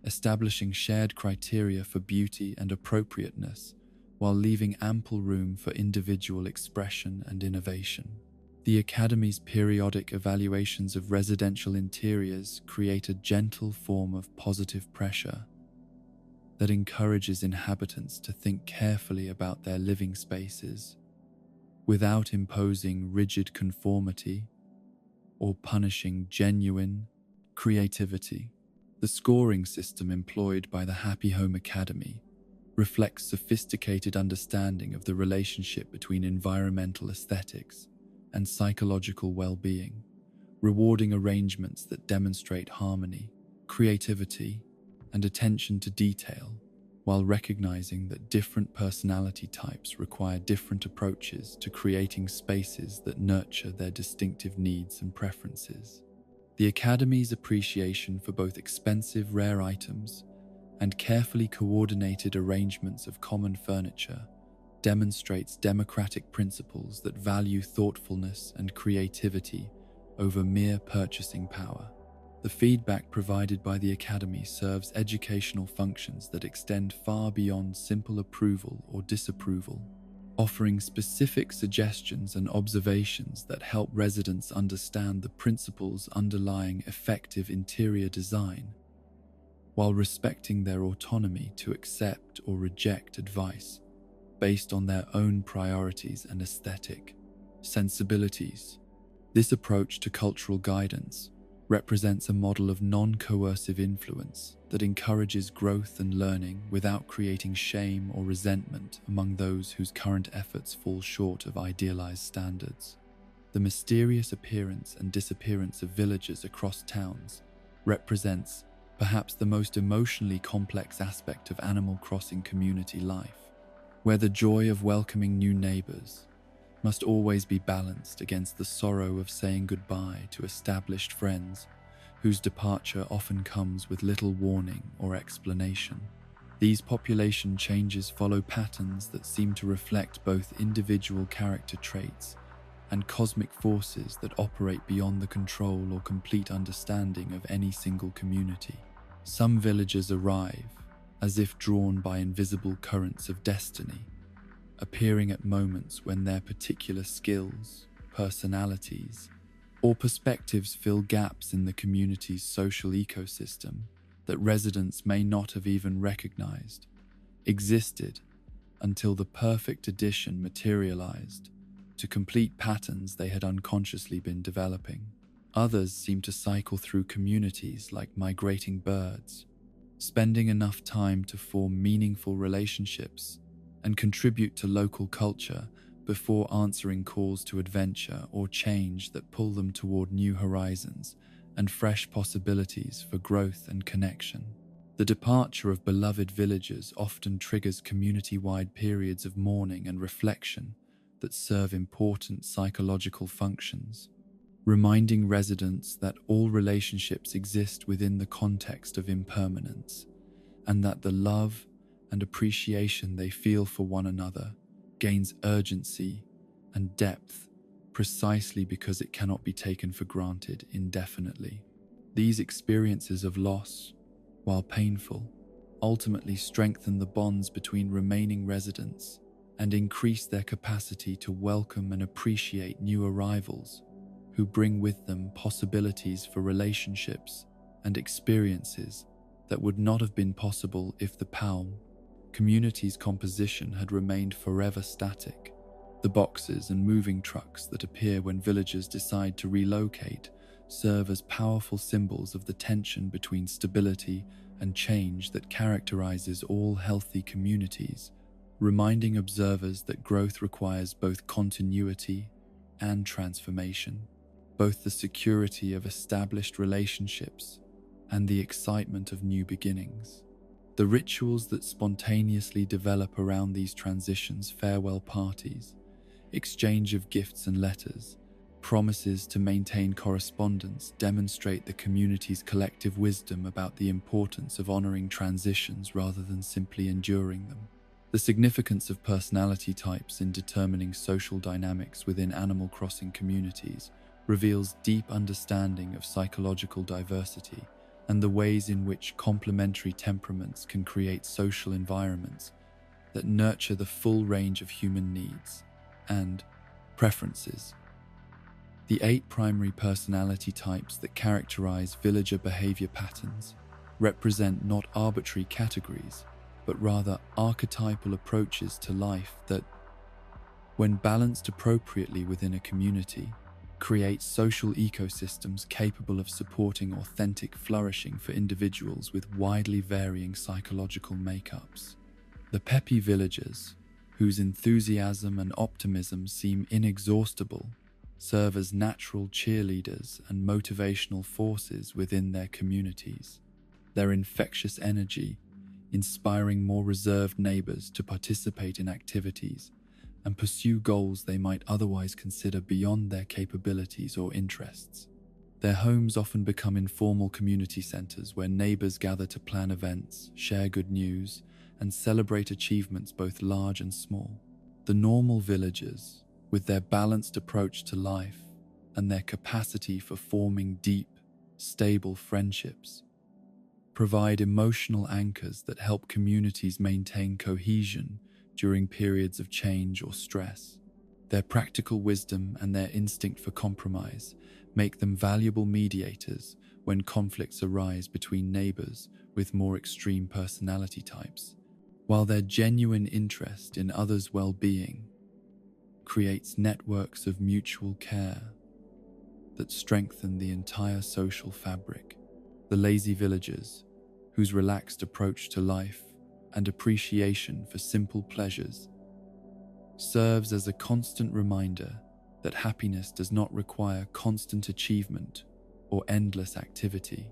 establishing shared criteria for beauty and appropriateness while leaving ample room for individual expression and innovation. The Academy's periodic evaluations of residential interiors create a gentle form of positive pressure that encourages inhabitants to think carefully about their living spaces without imposing rigid conformity or punishing genuine creativity. The scoring system employed by the Happy Home Academy reflects sophisticated understanding of the relationship between environmental aesthetics and psychological well-being, rewarding arrangements that demonstrate harmony, creativity, and attention to detail, while recognizing that different personality types require different approaches to creating spaces that nurture their distinctive needs and preferences. The Academy's appreciation for both expensive rare items and carefully coordinated arrangements of common furniture demonstrates democratic principles that value thoughtfulness and creativity over mere purchasing power. The feedback provided by the Academy serves educational functions that extend far beyond simple approval or disapproval, offering specific suggestions and observations that help residents understand the principles underlying effective interior design, while respecting their autonomy to accept or reject advice based on their own priorities and aesthetic sensibilities. This approach to cultural guidance represents a model of non-coercive influence that encourages growth and learning without creating shame or resentment among those whose current efforts fall short of idealized standards. The mysterious appearance and disappearance of villagers across towns represents perhaps the most emotionally complex aspect of Animal Crossing community life, where the joy of welcoming new neighbors must always be balanced against the sorrow of saying goodbye to established friends whose departure often comes with little warning or explanation. These population changes follow patterns that seem to reflect both individual character traits and cosmic forces that operate beyond the control or complete understanding of any single community. Some villagers arrive as if drawn by invisible currents of destiny, appearing at moments when their particular skills, personalities, or perspectives fill gaps in the community's social ecosystem that residents may not have even recognized existed until the perfect addition materialized to complete patterns they had unconsciously been developing. Others seem to cycle through communities like migrating birds, spending enough time to form meaningful relationships and contribute to local culture before answering calls to adventure or change that pull them toward new horizons and fresh possibilities for growth and connection. The departure of beloved villagers often triggers community-wide periods of mourning and reflection that serve important psychological functions, reminding residents that all relationships exist within the context of impermanence, and that the love and appreciation they feel for one another gains urgency and depth precisely because it cannot be taken for granted indefinitely. These experiences of loss, while painful, ultimately strengthen the bonds between remaining residents and increase their capacity to welcome and appreciate new arrivals who bring with them possibilities for relationships and experiences that would not have been possible if the Palm community's composition had remained forever static. The boxes and moving trucks that appear when villagers decide to relocate serve as powerful symbols of the tension between stability and change that characterizes all healthy communities, reminding observers that growth requires both continuity and transformation, both the security of established relationships and the excitement of new beginnings. The rituals that spontaneously develop around these transitions, farewell parties, exchange of gifts and letters, promises to maintain correspondence, demonstrate the community's collective wisdom about the importance of honoring transitions rather than simply enduring them. The significance of personality types in determining social dynamics within Animal Crossing communities reveals deep understanding of psychological diversity and the ways in which complementary temperaments can create social environments that nurture the full range of human needs and preferences. The 8 primary personality types that characterize villager behavior patterns represent not arbitrary categories, but rather archetypal approaches to life that, when balanced appropriately within a community, create social ecosystems capable of supporting authentic flourishing for individuals with widely varying psychological makeups. The peppy villagers, whose enthusiasm and optimism seem inexhaustible, serve as natural cheerleaders and motivational forces within their communities. Their infectious energy, inspiring more reserved neighbors to participate in activities and pursue goals they might otherwise consider beyond their capabilities or interests. Their homes often become informal community centers where neighbors gather to plan events, share good news, and celebrate achievements both large and small. The normal villagers, with their balanced approach to life and their capacity for forming deep, stable friendships, provide emotional anchors that help communities maintain cohesion during periods of change or stress. Their practical wisdom and their instinct for compromise make them valuable mediators when conflicts arise between neighbors with more extreme personality types, while their genuine interest in others' well-being creates networks of mutual care that strengthen the entire social fabric. The lazy villagers, whose relaxed approach to life and appreciation for simple pleasures serves as a constant reminder that happiness does not require constant achievement or endless activity,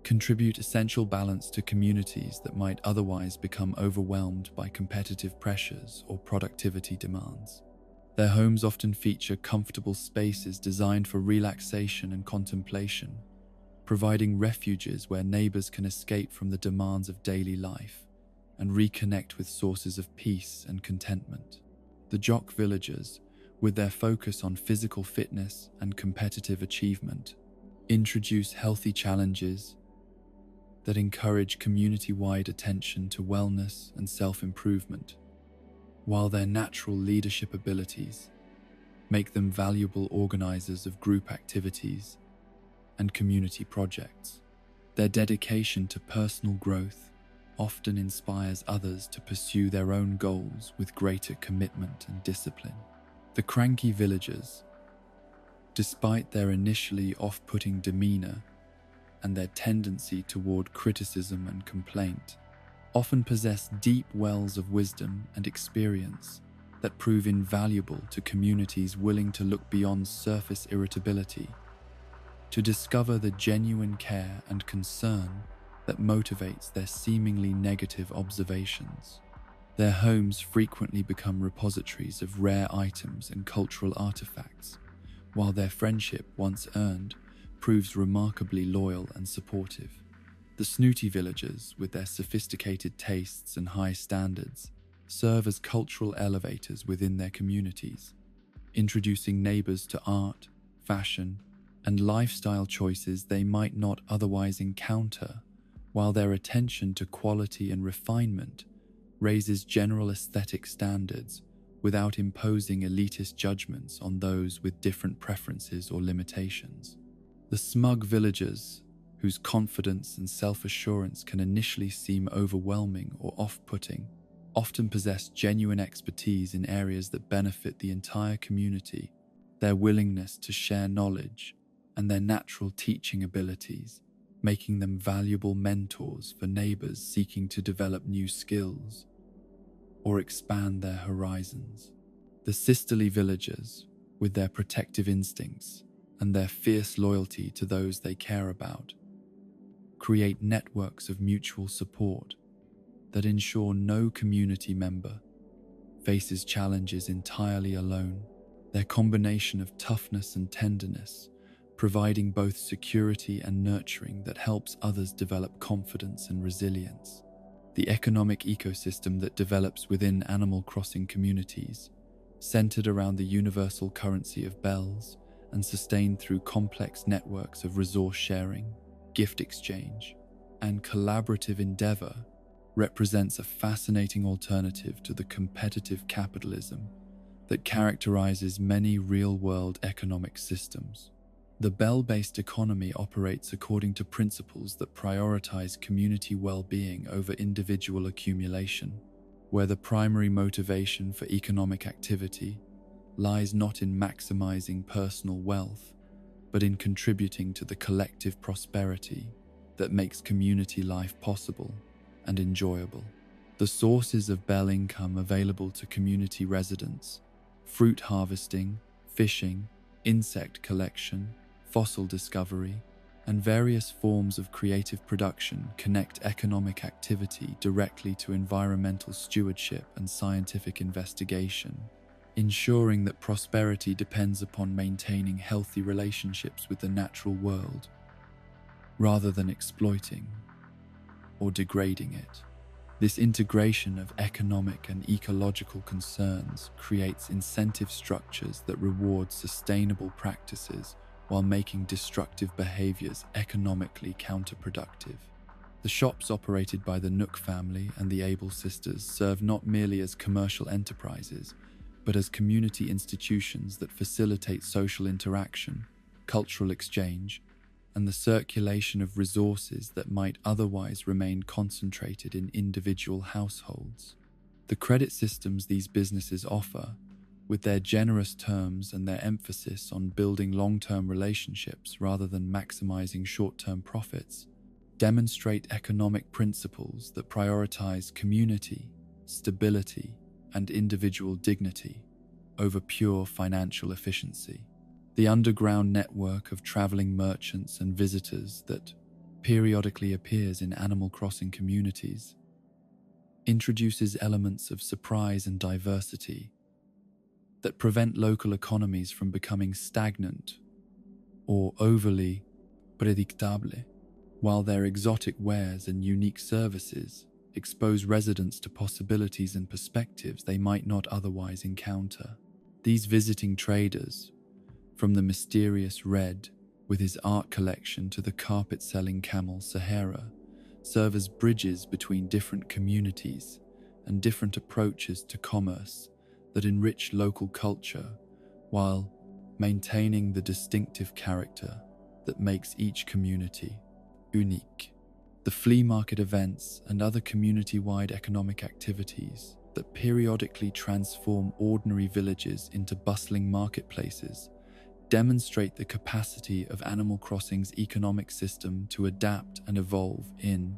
contribute essential balance to communities that might otherwise become overwhelmed by competitive pressures or productivity demands. Their homes often feature comfortable spaces designed for relaxation and contemplation, providing refuges where neighbors can escape from the demands of daily life and reconnect with sources of peace and contentment. The jock villagers, with their focus on physical fitness and competitive achievement, introduce healthy challenges that encourage community-wide attention to wellness and self-improvement, while their natural leadership abilities make them valuable organizers of group activities and community projects. Their dedication to personal growth often inspires others to pursue their own goals with greater commitment and discipline. The cranky villagers, despite their initially off-putting demeanor and their tendency toward criticism and complaint, often possess deep wells of wisdom and experience that prove invaluable to communities willing to look beyond surface irritability to discover the genuine care and concern that motivates their seemingly negative observations. Their homes frequently become repositories of rare items and cultural artifacts, while their friendship, once earned, proves remarkably loyal and supportive. The snooty villagers, with their sophisticated tastes and high standards, serve as cultural elevators within their communities, introducing neighbors to art, fashion, and lifestyle choices they might not otherwise encounter, while their attention to quality and refinement raises general aesthetic standards without imposing elitist judgments on those with different preferences or limitations. The smug villagers, whose confidence and self-assurance can initially seem overwhelming or off-putting, often possess genuine expertise in areas that benefit the entire community. Their willingness to share knowledge and their natural teaching abilities making them valuable mentors for neighbors seeking to develop new skills or expand their horizons. The sisterly villagers, with their protective instincts and their fierce loyalty to those they care about, create networks of mutual support that ensure no community member faces challenges entirely alone. Their combination of toughness and tenderness, providing both security and nurturing that helps others develop confidence and resilience. The economic ecosystem that develops within Animal Crossing communities, centered around the universal currency of bells and sustained through complex networks of resource sharing, gift exchange, and collaborative endeavor, represents a fascinating alternative to the competitive capitalism that characterizes many real-world economic systems. The bell-based economy operates according to principles that prioritize community well-being over individual accumulation, where the primary motivation for economic activity lies not in maximizing personal wealth, but in contributing to the collective prosperity that makes community life possible and enjoyable. The sources of bell income available to community residents: fruit harvesting, fishing, insect collection, fossil discovery, and various forms of creative production, connect economic activity directly to environmental stewardship and scientific investigation, ensuring that prosperity depends upon maintaining healthy relationships with the natural world, rather than exploiting or degrading it. This integration of economic and ecological concerns creates incentive structures that reward sustainable practices while making destructive behaviors economically counterproductive. The shops operated by the Nook family and the Able sisters serve not merely as commercial enterprises, but as community institutions that facilitate social interaction, cultural exchange, and the circulation of resources that might otherwise remain concentrated in individual households. The credit systems these businesses offer, with their generous terms and their emphasis on building long-term relationships rather than maximizing short-term profits, demonstrate economic principles that prioritize community, stability, and individual dignity over pure financial efficiency. The underground network of traveling merchants and visitors that periodically appears in Animal Crossing communities introduces elements of surprise and diversity that prevent local economies from becoming stagnant or overly predictable, while their exotic wares and unique services expose residents to possibilities and perspectives they might not otherwise encounter. These visiting traders, from the mysterious Red with his art collection to the carpet-selling camel Sahara, serve as bridges between different communities and different approaches to commerce that enrich local culture while maintaining the distinctive character that makes each community unique. The flea market events and other community-wide economic activities that periodically transform ordinary villages into bustling marketplaces demonstrate the capacity of Animal Crossing's economic system to adapt and evolve in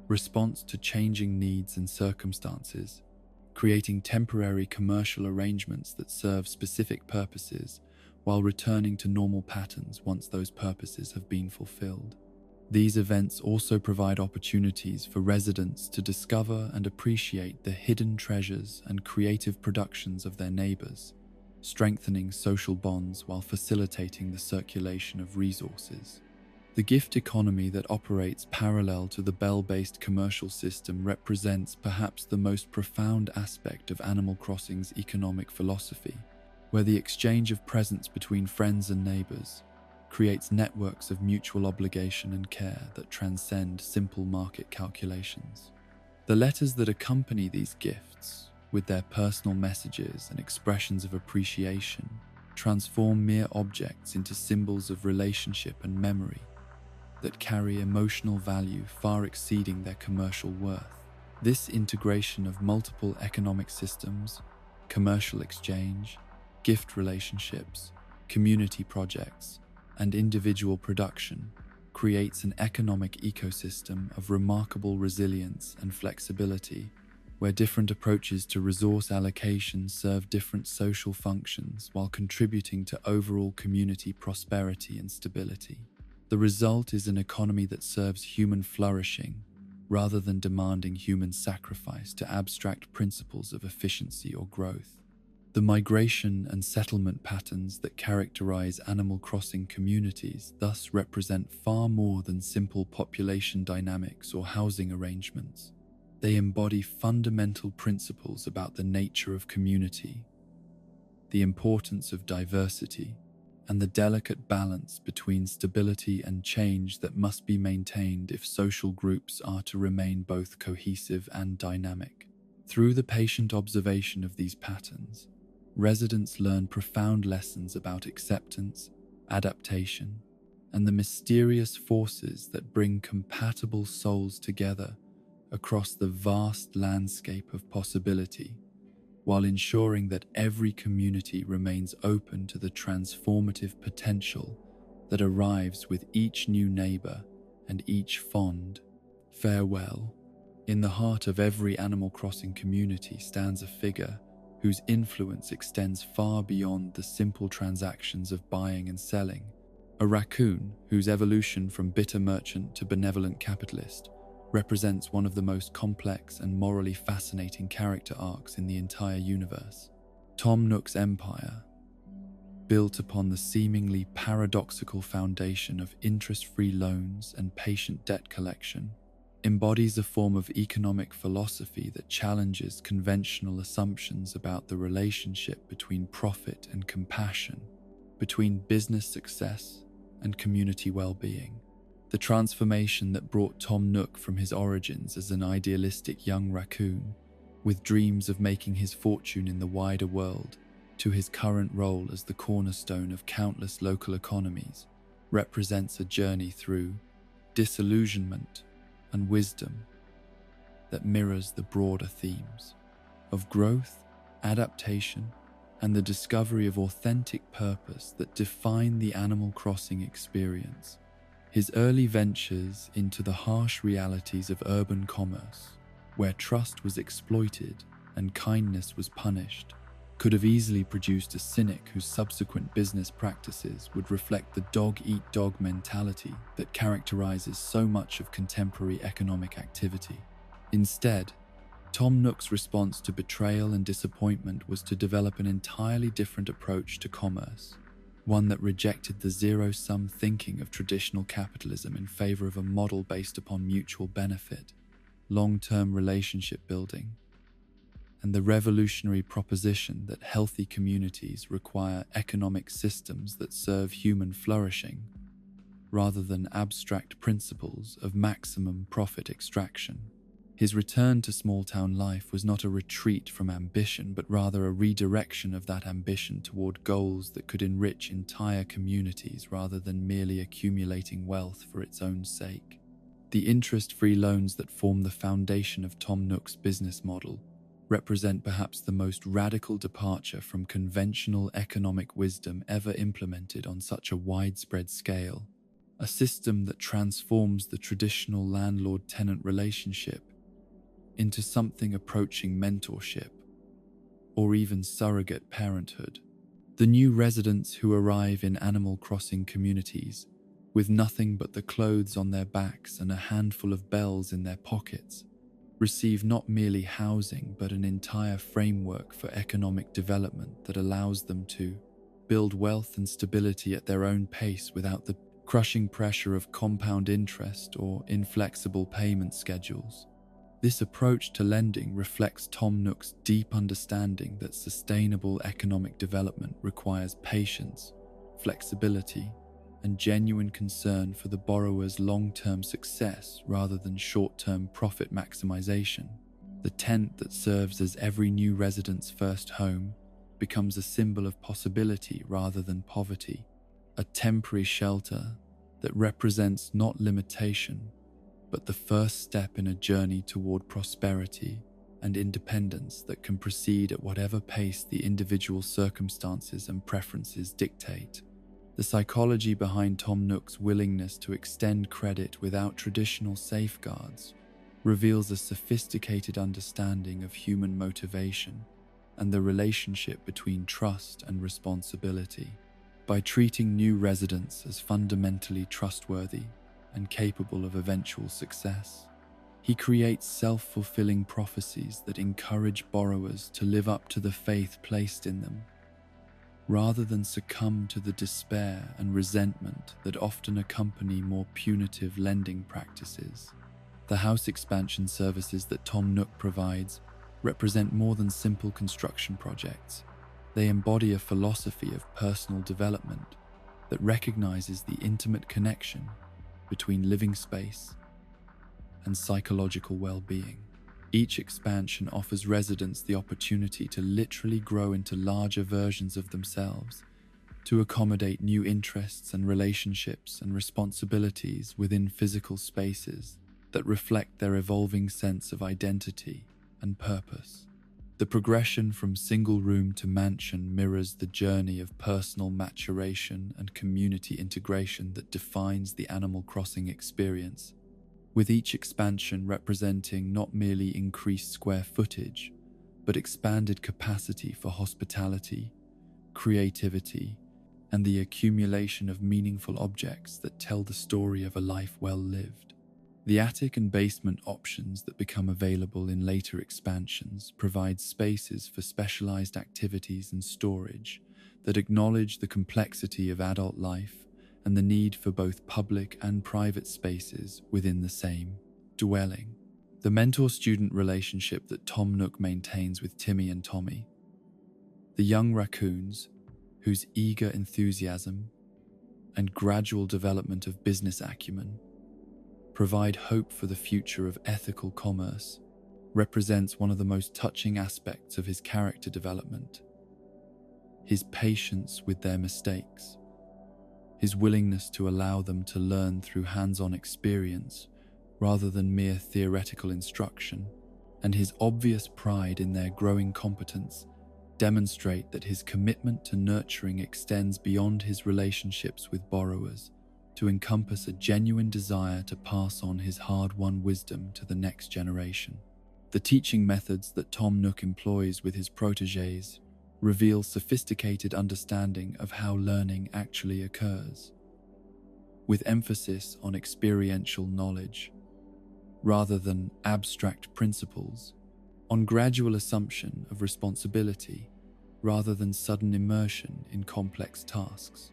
response to changing needs and circumstances, creating temporary commercial arrangements that serve specific purposes while returning to normal patterns once those purposes have been fulfilled. These events also provide opportunities for residents to discover and appreciate the hidden treasures and creative productions of their neighbors, strengthening social bonds while facilitating the circulation of resources. The gift economy that operates parallel to the bell-based commercial system represents perhaps the most profound aspect of Animal Crossing's economic philosophy, where the exchange of presents between friends and neighbors creates networks of mutual obligation and care that transcend simple market calculations. The letters that accompany these gifts, with their personal messages and expressions of appreciation, transform mere objects into symbols of relationship and memory that carry emotional value far exceeding their commercial worth. This integration of multiple economic systems, commercial exchange, gift relationships, community projects, and individual production creates an economic ecosystem of remarkable resilience and flexibility, where different approaches to resource allocation serve different social functions while contributing to overall community prosperity and stability. The result is an economy that serves human flourishing rather than demanding human sacrifice to abstract principles of efficiency or growth. The migration and settlement patterns that characterize Animal Crossing communities thus represent far more than simple population dynamics or housing arrangements. They embody fundamental principles about the nature of community, the importance of diversity, and the delicate balance between stability and change that must be maintained if social groups are to remain both cohesive and dynamic. Through the patient observation of these patterns, residents learn profound lessons about acceptance, adaptation, and the mysterious forces that bring compatible souls together across the vast landscape of possibility, while ensuring that every community remains open to the transformative potential that arrives with each new neighbor and each fond farewell. In the heart of every Animal Crossing community stands a figure whose influence extends far beyond the simple transactions of buying and selling, a raccoon whose evolution from bitter merchant to benevolent capitalist represents one of the most complex and morally fascinating character arcs in the entire universe. Tom Nook's empire, built upon the seemingly paradoxical foundation of interest-free loans and patient debt collection, embodies a form of economic philosophy that challenges conventional assumptions about the relationship between profit and compassion, between business success and community well-being. The transformation that brought Tom Nook from his origins as an idealistic young raccoon, with dreams of making his fortune in the wider world, to his current role as the cornerstone of countless local economies, represents a journey through disillusionment and wisdom that mirrors the broader themes of growth, adaptation, and the discovery of authentic purpose that define the Animal Crossing experience. His early ventures into the harsh realities of urban commerce, where trust was exploited and kindness was punished, could have easily produced a cynic whose subsequent business practices would reflect the dog-eat-dog mentality that characterizes so much of contemporary economic activity. Instead, Tom Nook's response to betrayal and disappointment was to develop an entirely different approach to commerce, one that rejected the zero-sum thinking of traditional capitalism in favor of a model based upon mutual benefit, long-term relationship building, and the revolutionary proposition that healthy communities require economic systems that serve human flourishing, rather than abstract principles of maximum profit extraction. His return to small-town life was not a retreat from ambition, but rather a redirection of that ambition toward goals that could enrich entire communities rather than merely accumulating wealth for its own sake. The interest-free loans that form the foundation of Tom Nook's business model represent perhaps the most radical departure from conventional economic wisdom ever implemented on such a widespread scale, a system that transforms the traditional landlord-tenant relationship into something approaching mentorship, or even surrogate parenthood. The new residents who arrive in Animal Crossing communities, with nothing but the clothes on their backs and a handful of bells in their pockets, receive not merely housing but an entire framework for economic development that allows them to build wealth and stability at their own pace without the crushing pressure of compound interest or inflexible payment schedules. This approach to lending reflects Tom Nook's deep understanding that sustainable economic development requires patience, flexibility, and genuine concern for the borrower's long-term success rather than short-term profit maximization. The tent that serves as every new resident's first home becomes a symbol of possibility rather than poverty, a temporary shelter that represents not limitation, but the first step in a journey toward prosperity and independence that can proceed at whatever pace the individual circumstances and preferences dictate. The psychology behind Tom Nook's willingness to extend credit without traditional safeguards reveals a sophisticated understanding of human motivation and the relationship between trust and responsibility. By treating new residents as fundamentally trustworthy and capable of eventual success, he creates self-fulfilling prophecies that encourage borrowers to live up to the faith placed in them, rather than succumb to the despair and resentment that often accompany more punitive lending practices. The house expansion services that Tom Nook provides represent more than simple construction projects. They embody a philosophy of personal development that recognizes the intimate connection between living space and psychological well-being. Each expansion offers residents the opportunity to literally grow into larger versions of themselves, to accommodate new interests and relationships and responsibilities within physical spaces that reflect their evolving sense of identity and purpose. The progression from single room to mansion mirrors the journey of personal maturation and community integration that defines the Animal Crossing experience, with each expansion representing not merely increased square footage, but expanded capacity for hospitality, creativity, and the accumulation of meaningful objects that tell the story of a life well lived. The attic and basement options that become available in later expansions provide spaces for specialized activities and storage that acknowledge the complexity of adult life and the need for both public and private spaces within the same dwelling. The mentor-student relationship that Tom Nook maintains with Timmy and Tommy, the young raccoons whose eager enthusiasm and gradual development of business acumen provide hope for the future of ethical commerce, represents one of the most touching aspects of his character development. His patience with their mistakes, his willingness to allow them to learn through hands-on experience rather than mere theoretical instruction, and his obvious pride in their growing competence demonstrate that his commitment to nurturing extends beyond his relationships with borrowers to encompass a genuine desire to pass on his hard-won wisdom to the next generation. The teaching methods that Tom Nook employs with his protégés reveal sophisticated understanding of how learning actually occurs, with emphasis on experiential knowledge, rather than abstract principles, on gradual assumption of responsibility, rather than sudden immersion in complex tasks,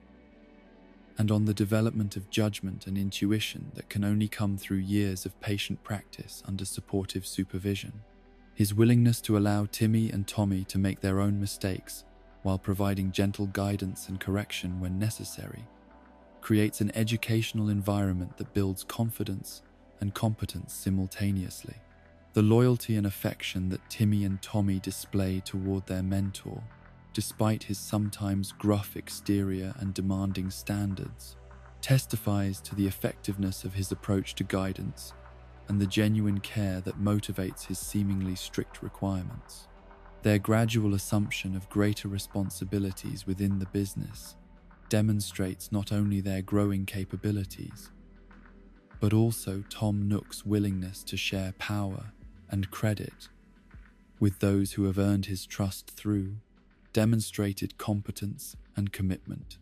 and on the development of judgment and intuition that can only come through years of patient practice under supportive supervision. His willingness to allow Timmy and Tommy to make their own mistakes while providing gentle guidance and correction when necessary creates an educational environment that builds confidence and competence simultaneously. The loyalty and affection that Timmy and Tommy display toward their mentor, despite his sometimes gruff exterior and demanding standards, testifies to the effectiveness of his approach to guidance and the genuine care that motivates his seemingly strict requirements. Their gradual assumption of greater responsibilities within the business demonstrates not only their growing capabilities, but also Tom Nook's willingness to share power and credit with those who have earned his trust through demonstrated competence and commitment.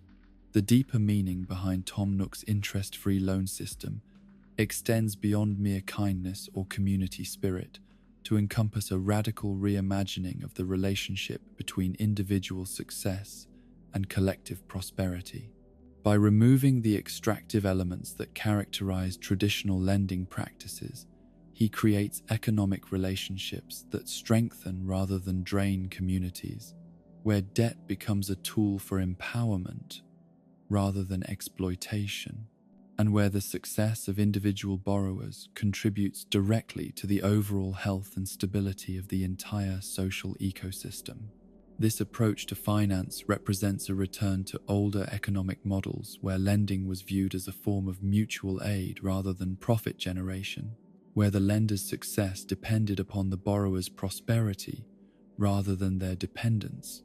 The deeper meaning behind Tom Nook's interest-free loan system extends beyond mere kindness or community spirit to encompass a radical reimagining of the relationship between individual success and collective prosperity. By removing the extractive elements that characterize traditional lending practices, he creates economic relationships that strengthen rather than drain communities, where debt becomes a tool for empowerment rather than exploitation, and where the success of individual borrowers contributes directly to the overall health and stability of the entire social ecosystem. This approach to finance represents a return to older economic models where lending was viewed as a form of mutual aid rather than profit generation, where the lender's success depended upon the borrower's prosperity rather than their dependence,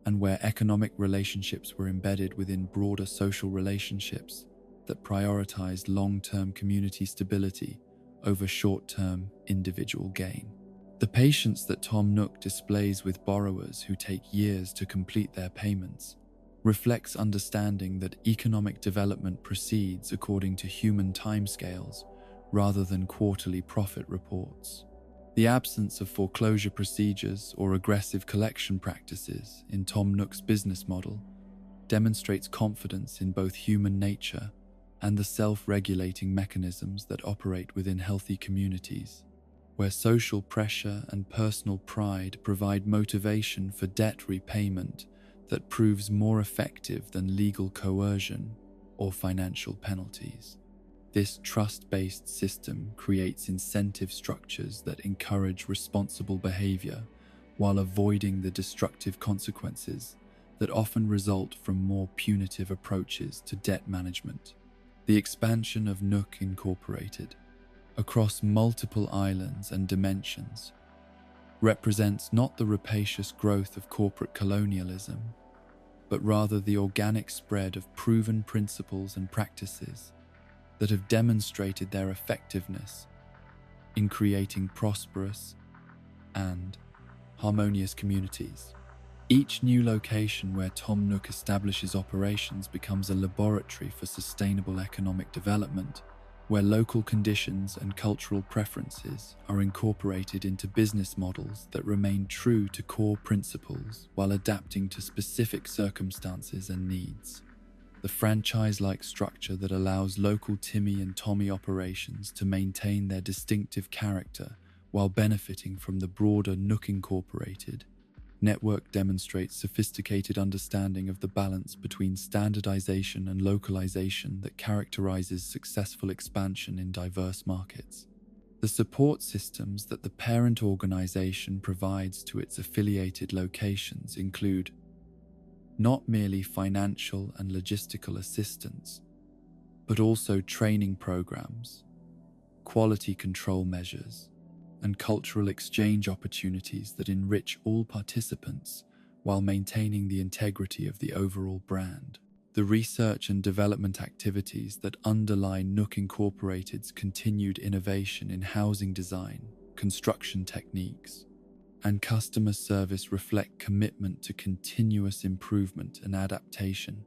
and where economic relationships were embedded within broader social relationships that prioritized long-term community stability over short-term individual gain. The patience that Tom Nook displays with borrowers who take years to complete their payments reflects understanding that economic development proceeds according to human timescales rather than quarterly profit reports. The absence of foreclosure procedures or aggressive collection practices in Tom Nook's business model demonstrates confidence in both human nature and the self-regulating mechanisms that operate within healthy communities, where social pressure and personal pride provide motivation for debt repayment that proves more effective than legal coercion or financial penalties. This trust-based system creates incentive structures that encourage responsible behavior while avoiding the destructive consequences that often result from more punitive approaches to debt management. The expansion of Nook Incorporated across multiple islands and dimensions represents not the rapacious growth of corporate colonialism, but rather the organic spread of proven principles and practices that have demonstrated their effectiveness in creating prosperous and harmonious communities. Each new location where Tom Nook establishes operations becomes a laboratory for sustainable economic development, where local conditions and cultural preferences are incorporated into business models that remain true to core principles while adapting to specific circumstances and needs. The franchise-like structure that allows local Timmy and Tommy operations to maintain their distinctive character while benefiting from the broader Nook Incorporated network demonstrates sophisticated understanding of the balance between standardization and localization that characterizes successful expansion in diverse markets. The support systems that the parent organization provides to its affiliated locations include not merely financial and logistical assistance, but also training programs, quality control measures, and cultural exchange opportunities that enrich all participants while maintaining the integrity of the overall brand. The research and development activities that underlie Nook Incorporated's continued innovation in housing design, construction techniques, and customer service reflect commitment to continuous improvement and adaptation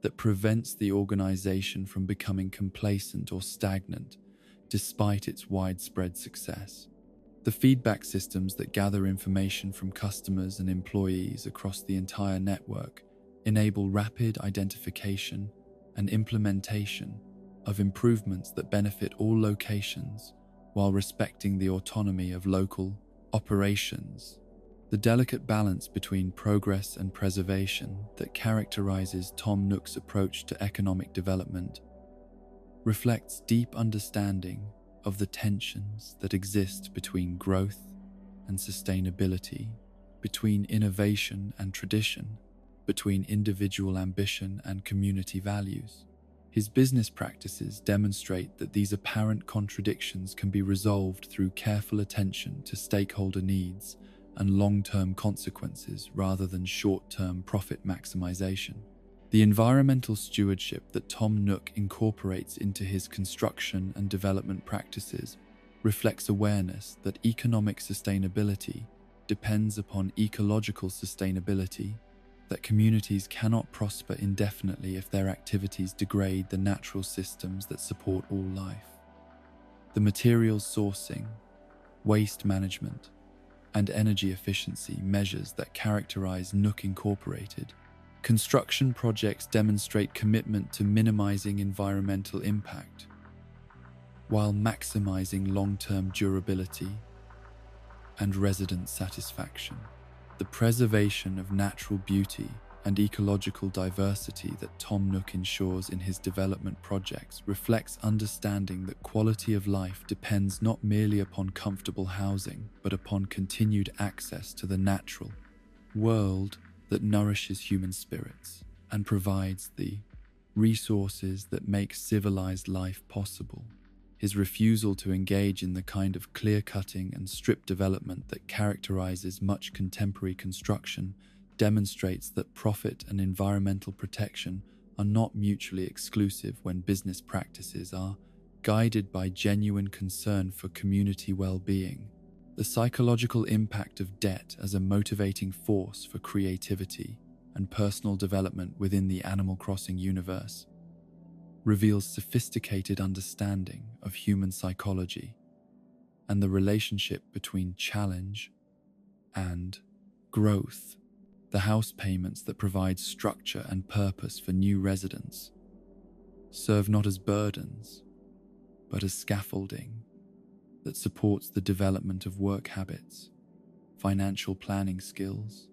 that prevents the organization from becoming complacent or stagnant despite its widespread success. The feedback systems that gather information from customers and employees across the entire network enable rapid identification and implementation of improvements that benefit all locations while respecting the autonomy of local operations. The delicate balance between progress and preservation that characterizes Tom Nook's approach to economic development reflects deep understanding of the tensions that exist between growth and sustainability, between innovation and tradition, between individual ambition and community values. His business practices demonstrate that these apparent contradictions can be resolved through careful attention to stakeholder needs and long-term consequences rather than short-term profit maximization. The environmental stewardship that Tom Nook incorporates into his construction and development practices reflects awareness that economic sustainability depends upon ecological sustainability, that communities cannot prosper indefinitely if their activities degrade the natural systems that support all life. The materials sourcing, waste management, and energy efficiency measures that characterize Nook Incorporated. Construction projects demonstrate commitment to minimizing environmental impact while maximizing long-term durability and resident satisfaction. The preservation of natural beauty and ecological diversity that Tom Nook ensures in his development projects reflects understanding that quality of life depends not merely upon comfortable housing, but upon continued access to the natural world that nourishes human spirits and provides the resources that make civilized life possible. His refusal to engage in the kind of clear-cutting and strip development that characterizes much contemporary construction demonstrates that profit and environmental protection are not mutually exclusive when business practices are guided by genuine concern for community well-being. The psychological impact of debt as a motivating force for creativity and personal development within the Animal Crossing universe reveals sophisticated understanding of human psychology and the relationship between challenge and growth. The house payments that provide structure and purpose for new residents serve not as burdens, but as scaffolding that supports the development of work habits, financial planning skills,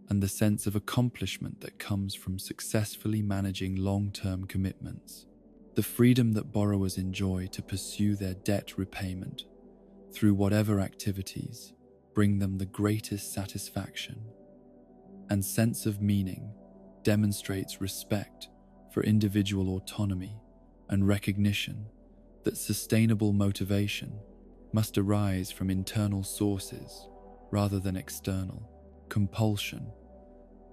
and the sense of accomplishment that comes from successfully managing long-term commitments. The freedom that borrowers enjoy to pursue their debt repayment through whatever activities bring them the greatest satisfaction and sense of meaning demonstrates respect for individual autonomy and recognition that sustainable motivation must arise from internal sources rather than external compulsion.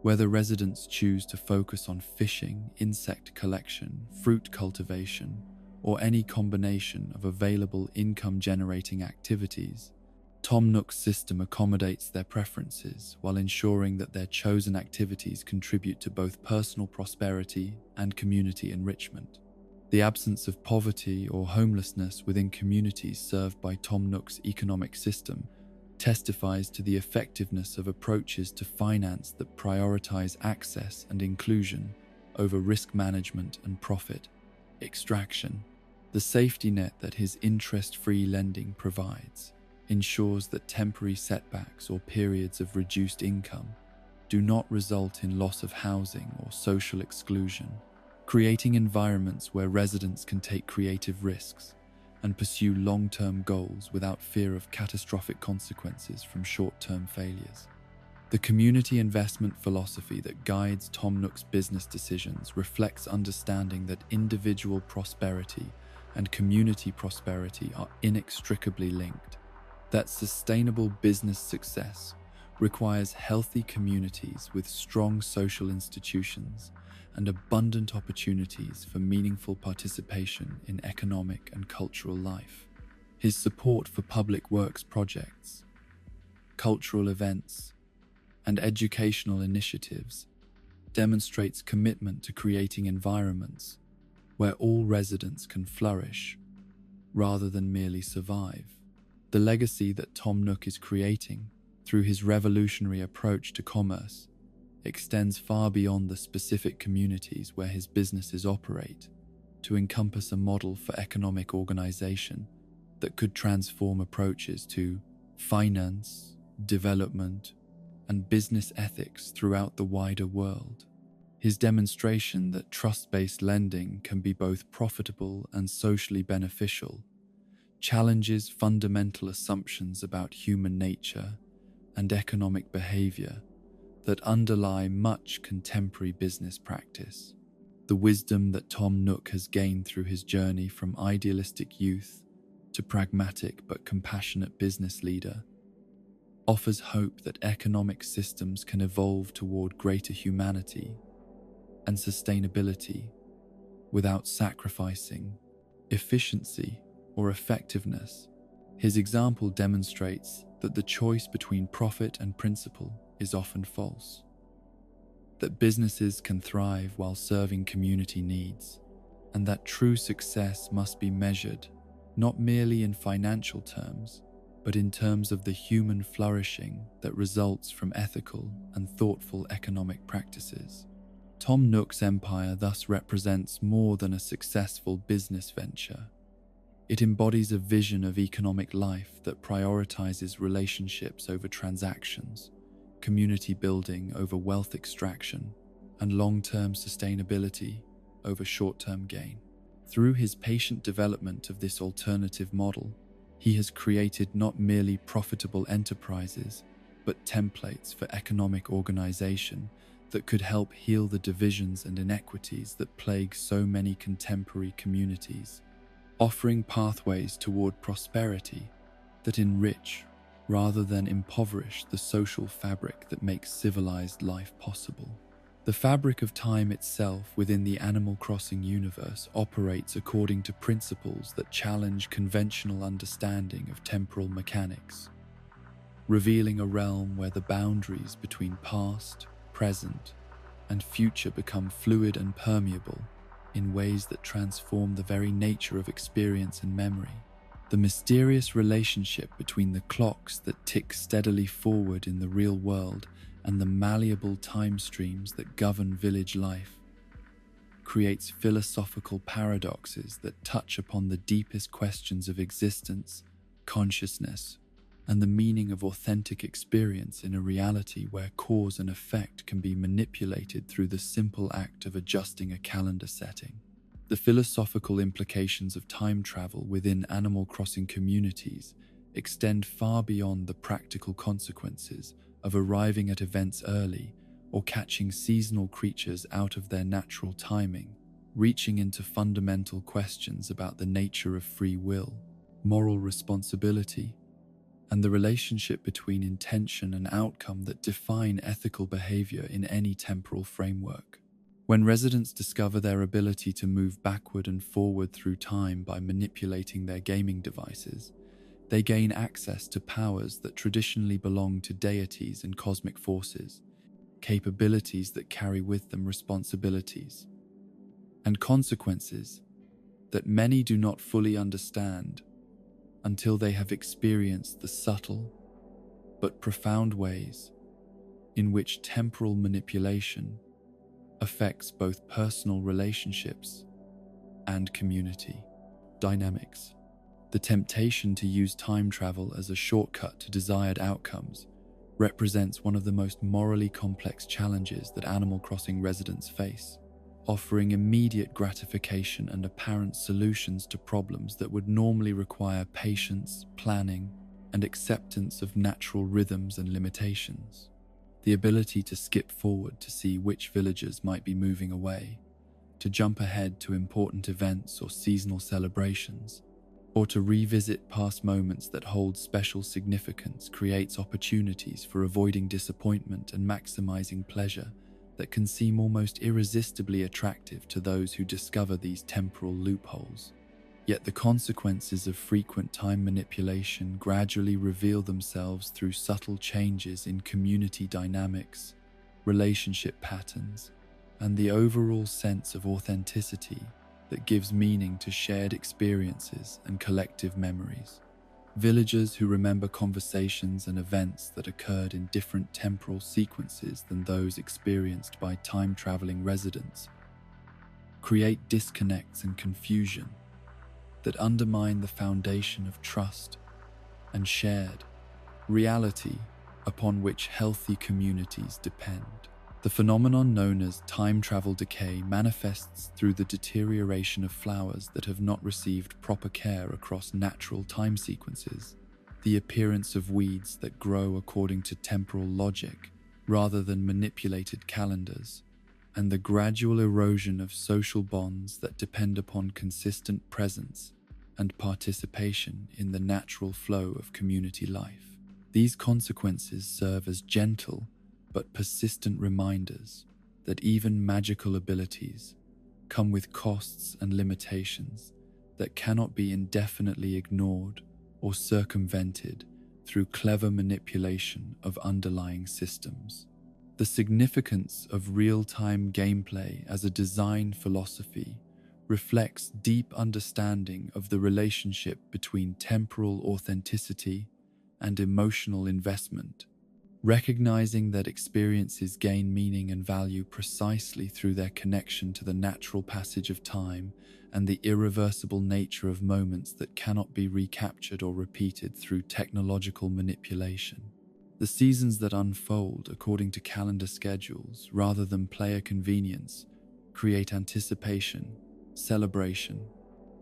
Whether residents choose to focus on fishing, insect collection, fruit cultivation, or any combination of available income-generating activities, Tom Nook's system accommodates their preferences while ensuring that their chosen activities contribute to both personal prosperity and community enrichment. The absence of poverty or homelessness within communities served by Tom Nook's economic system testifies to the effectiveness of approaches to finance that prioritize access and inclusion over risk management and profit extraction. The safety net that his interest-free lending provides ensures that temporary setbacks or periods of reduced income do not result in loss of housing or social exclusion, creating environments where residents can take creative risks and pursue long-term goals without fear of catastrophic consequences from short-term failures. The community investment philosophy that guides Tom Nook's business decisions reflects understanding that individual prosperity and community prosperity are inextricably linked, that sustainable business success requires healthy communities with strong social institutions and abundant opportunities for meaningful participation in economic and cultural life. His support for public works projects, cultural events, and educational initiatives demonstrates commitment to creating environments where all residents can flourish rather than merely survive. The legacy that Tom Nook is creating through his revolutionary approach to commerce extends far beyond the specific communities where his businesses operate to encompass a model for economic organization that could transform approaches to finance, development, and business ethics throughout the wider world. His demonstration that trust-based lending can be both profitable and socially beneficial challenges fundamental assumptions about human nature and economic behavior that underlie much contemporary business practice. The wisdom that Tom Nook has gained through his journey from idealistic youth to pragmatic but compassionate business leader offers hope that economic systems can evolve toward greater humanity and sustainability without sacrificing efficiency or effectiveness. His example demonstrates that the choice between profit and principle is often false, that businesses can thrive while serving community needs, and that true success must be measured not merely in financial terms, but in terms of the human flourishing that results from ethical and thoughtful economic practices. Tom Nook's empire thus represents more than a successful business venture. It embodies a vision of economic life that prioritizes relationships over transactions, community building over wealth extraction, and long-term sustainability over short-term gain. Through his patient development of this alternative model, he has created not merely profitable enterprises, but templates for economic organization that could help heal the divisions and inequities that plague so many contemporary communities, offering pathways toward prosperity that enrich rather than impoverish the social fabric that makes civilized life possible. The fabric of time itself within the Animal Crossing universe operates according to principles that challenge conventional understanding of temporal mechanics, revealing a realm where the boundaries between past, present, and future become fluid and permeable in ways that transform the very nature of experience and memory. The mysterious relationship between the clocks that tick steadily forward in the real world and the malleable time streams that govern village life creates philosophical paradoxes that touch upon the deepest questions of existence, consciousness, and the meaning of authentic experience in a reality where cause and effect can be manipulated through the simple act of adjusting a calendar setting. The philosophical implications of time travel within Animal Crossing communities extend far beyond the practical consequences of arriving at events early or catching seasonal creatures out of their natural timing, reaching into fundamental questions about the nature of free will, moral responsibility, and the relationship between intention and outcome that define ethical behavior in any temporal framework. When residents discover their ability to move backward and forward through time by manipulating their gaming devices, they gain access to powers that traditionally belong to deities and cosmic forces, capabilities that carry with them responsibilities and consequences that many do not fully understand until they have experienced the subtle but profound ways in which temporal manipulation affects both personal relationships and community dynamics. The temptation to use time travel as a shortcut to desired outcomes represents one of the most morally complex challenges that Animal Crossing residents face, offering immediate gratification and apparent solutions to problems that would normally require patience, planning, and acceptance of natural rhythms and limitations. The ability to skip forward to see which villagers might be moving away, to jump ahead to important events or seasonal celebrations, or to revisit past moments that hold special significance creates opportunities for avoiding disappointment and maximizing pleasure that can seem almost irresistibly attractive to those who discover these temporal loopholes. Yet the consequences of frequent time manipulation gradually reveal themselves through subtle changes in community dynamics, relationship patterns, and the overall sense of authenticity that gives meaning to shared experiences and collective memories. Villagers who remember conversations and events that occurred in different temporal sequences than those experienced by time-traveling residents create disconnects and confusion that undermine the foundation of trust and shared reality upon which healthy communities depend. The phenomenon known as time travel decay manifests through the deterioration of flowers that have not received proper care across natural time sequences, the appearance of weeds that grow according to temporal logic rather than manipulated calendars, and the gradual erosion of social bonds that depend upon consistent presence and participation in the natural flow of community life. These consequences serve as gentle but persistent reminders that even magical abilities come with costs and limitations that cannot be indefinitely ignored or circumvented through clever manipulation of underlying systems. The significance of real-time gameplay as a design philosophy reflects deep understanding of the relationship between temporal authenticity and emotional investment, recognizing that experiences gain meaning and value precisely through their connection to the natural passage of time and the irreversible nature of moments that cannot be recaptured or repeated through technological manipulation. The seasons that unfold according to calendar schedules rather than player convenience create anticipation, celebration,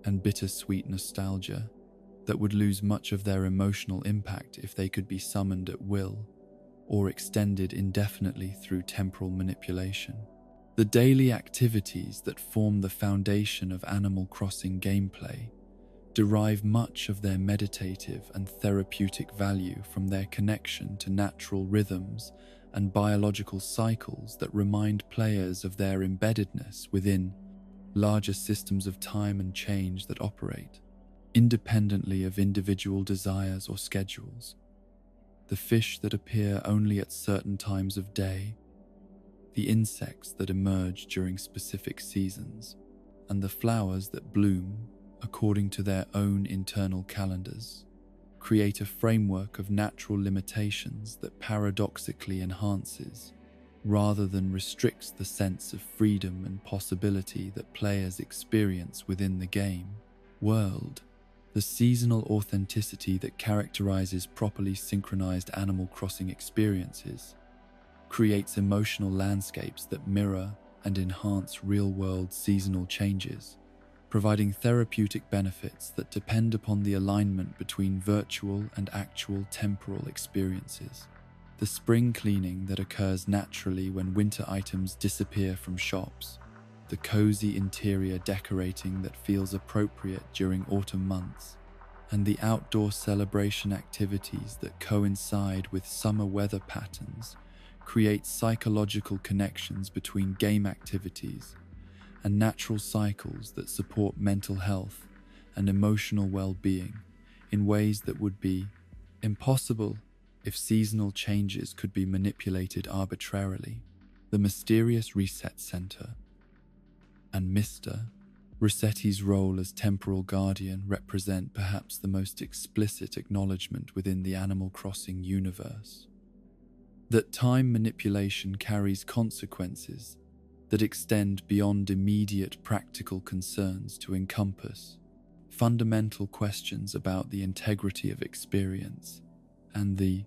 and bittersweet nostalgia that would lose much of their emotional impact if they could be summoned at will or extended indefinitely through temporal manipulation. The daily activities that form the foundation of Animal Crossing gameplay derive much of their meditative and therapeutic value from their connection to natural rhythms and biological cycles that remind players of their embeddedness within larger systems of time and change that operate independently of individual desires or schedules. The fish that appear only at certain times of day, the insects that emerge during specific seasons, and the flowers that bloom according to their own internal calendars, create a framework of natural limitations that paradoxically enhances, rather than restricts, the sense of freedom and possibility that players experience within the game world. The seasonal authenticity that characterizes properly synchronized Animal Crossing experiences creates emotional landscapes that mirror and enhance real-world seasonal changes, providing therapeutic benefits that depend upon the alignment between virtual and actual temporal experiences. The spring cleaning that occurs naturally when winter items disappear from shops, the cozy interior decorating that feels appropriate during autumn months, and the outdoor celebration activities that coincide with summer weather patterns create psychological connections between game activities and natural cycles that support mental health and emotional well-being in ways that would be impossible if seasonal changes could be manipulated arbitrarily. The mysterious Reset Center and Mr. Resetti's role as temporal guardian represent perhaps the most explicit acknowledgement within the Animal Crossing universe that time manipulation carries consequences that extend beyond immediate practical concerns to encompass fundamental questions about the integrity of experience and the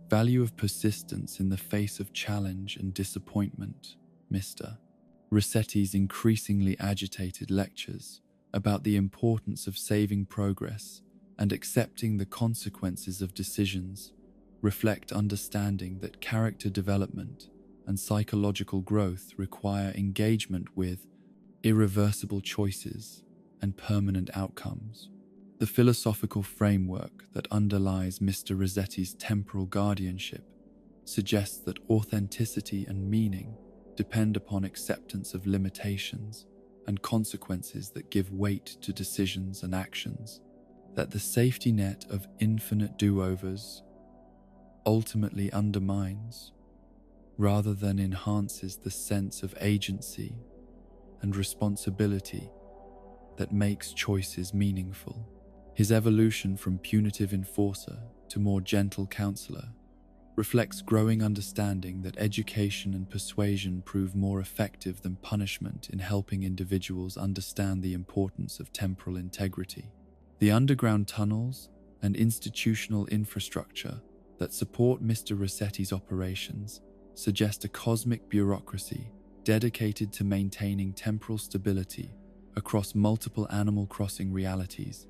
value of persistence in the face of challenge and disappointment. Mr. Resetti's increasingly agitated lectures about the importance of saving progress and accepting the consequences of decisions reflect understanding that character development and psychological growth require engagement with irreversible choices and permanent outcomes. The philosophical framework that underlies Mr. Resetti's temporal guardianship suggests that authenticity and meaning depend upon acceptance of limitations and consequences that give weight to decisions and actions, that the safety net of infinite do-overs ultimately undermines, rather than enhances, the sense of agency and responsibility that makes choices meaningful. His evolution from punitive enforcer to more gentle counselor reflects growing understanding that education and persuasion prove more effective than punishment in helping individuals understand the importance of temporal integrity. The underground tunnels and institutional infrastructure that support Mr. Resetti's operations suggest a cosmic bureaucracy dedicated to maintaining temporal stability across multiple Animal Crossing realities,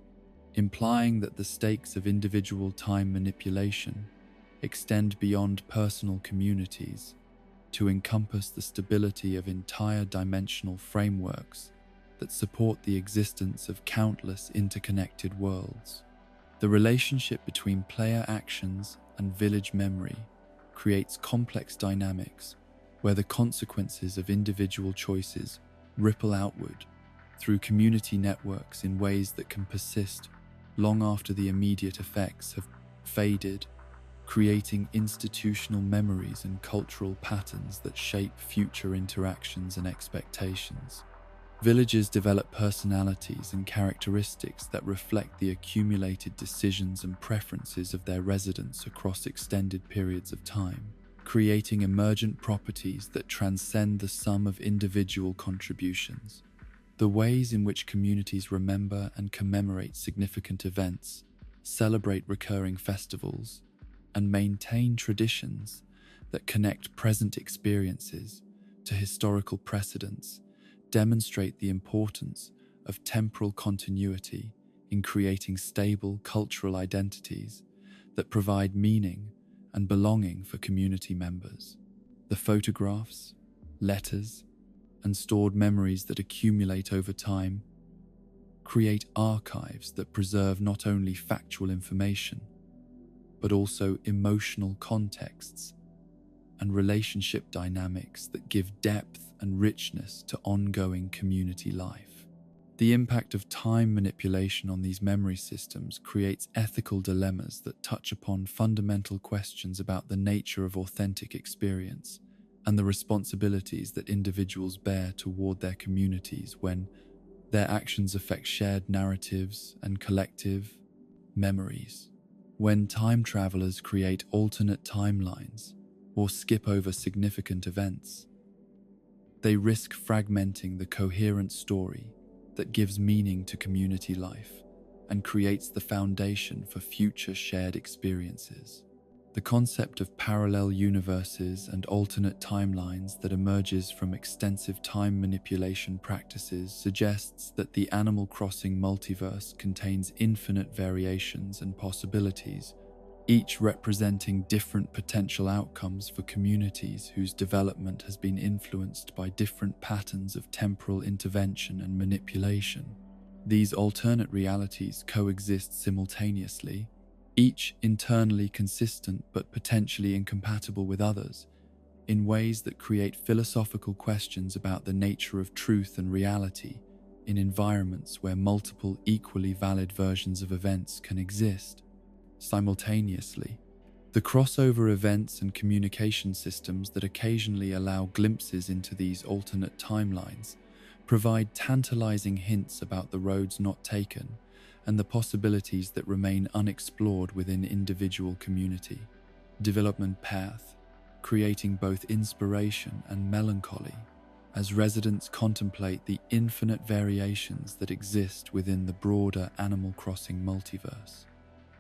implying that the stakes of individual time manipulation extend beyond personal communities to encompass the stability of entire dimensional frameworks that support the existence of countless interconnected worlds. The relationship between player actions and village memory creates complex dynamics where the consequences of individual choices ripple outward through community networks in ways that can persist long after the immediate effects have faded, creating institutional memories and cultural patterns that shape future interactions and expectations. Villages develop personalities and characteristics that reflect the accumulated decisions and preferences of their residents across extended periods of time, creating emergent properties that transcend the sum of individual contributions. The ways in which communities remember and commemorate significant events, celebrate recurring festivals, and maintain traditions that connect present experiences to historical precedents demonstrate the importance of temporal continuity in creating stable cultural identities that provide meaning and belonging for community members. The photographs, letters, and stored memories that accumulate over time create archives that preserve not only factual information, but also emotional contexts and relationship dynamics that give depth and richness to ongoing community life. The impact of time manipulation on these memory systems creates ethical dilemmas that touch upon fundamental questions about the nature of authentic experience and the responsibilities that individuals bear toward their communities when their actions affect shared narratives and collective memories. When time travelers create alternate timelines or skip over significant events, they risk fragmenting the coherent story that gives meaning to community life and creates the foundation for future shared experiences. The concept of parallel universes and alternate timelines that emerges from extensive time manipulation practices suggests that the Animal Crossing multiverse contains infinite variations and possibilities, each representing different potential outcomes for communities whose development has been influenced by different patterns of temporal intervention and manipulation. These alternate realities coexist simultaneously, each internally consistent but potentially incompatible with others, in ways that create philosophical questions about the nature of truth and reality in environments where multiple equally valid versions of events can exist simultaneously. The crossover events and communication systems that occasionally allow glimpses into these alternate timelines provide tantalizing hints about the roads not taken and the possibilities that remain unexplored within individual community development path, creating both inspiration and melancholy as residents contemplate the infinite variations that exist within the broader Animal Crossing multiverse.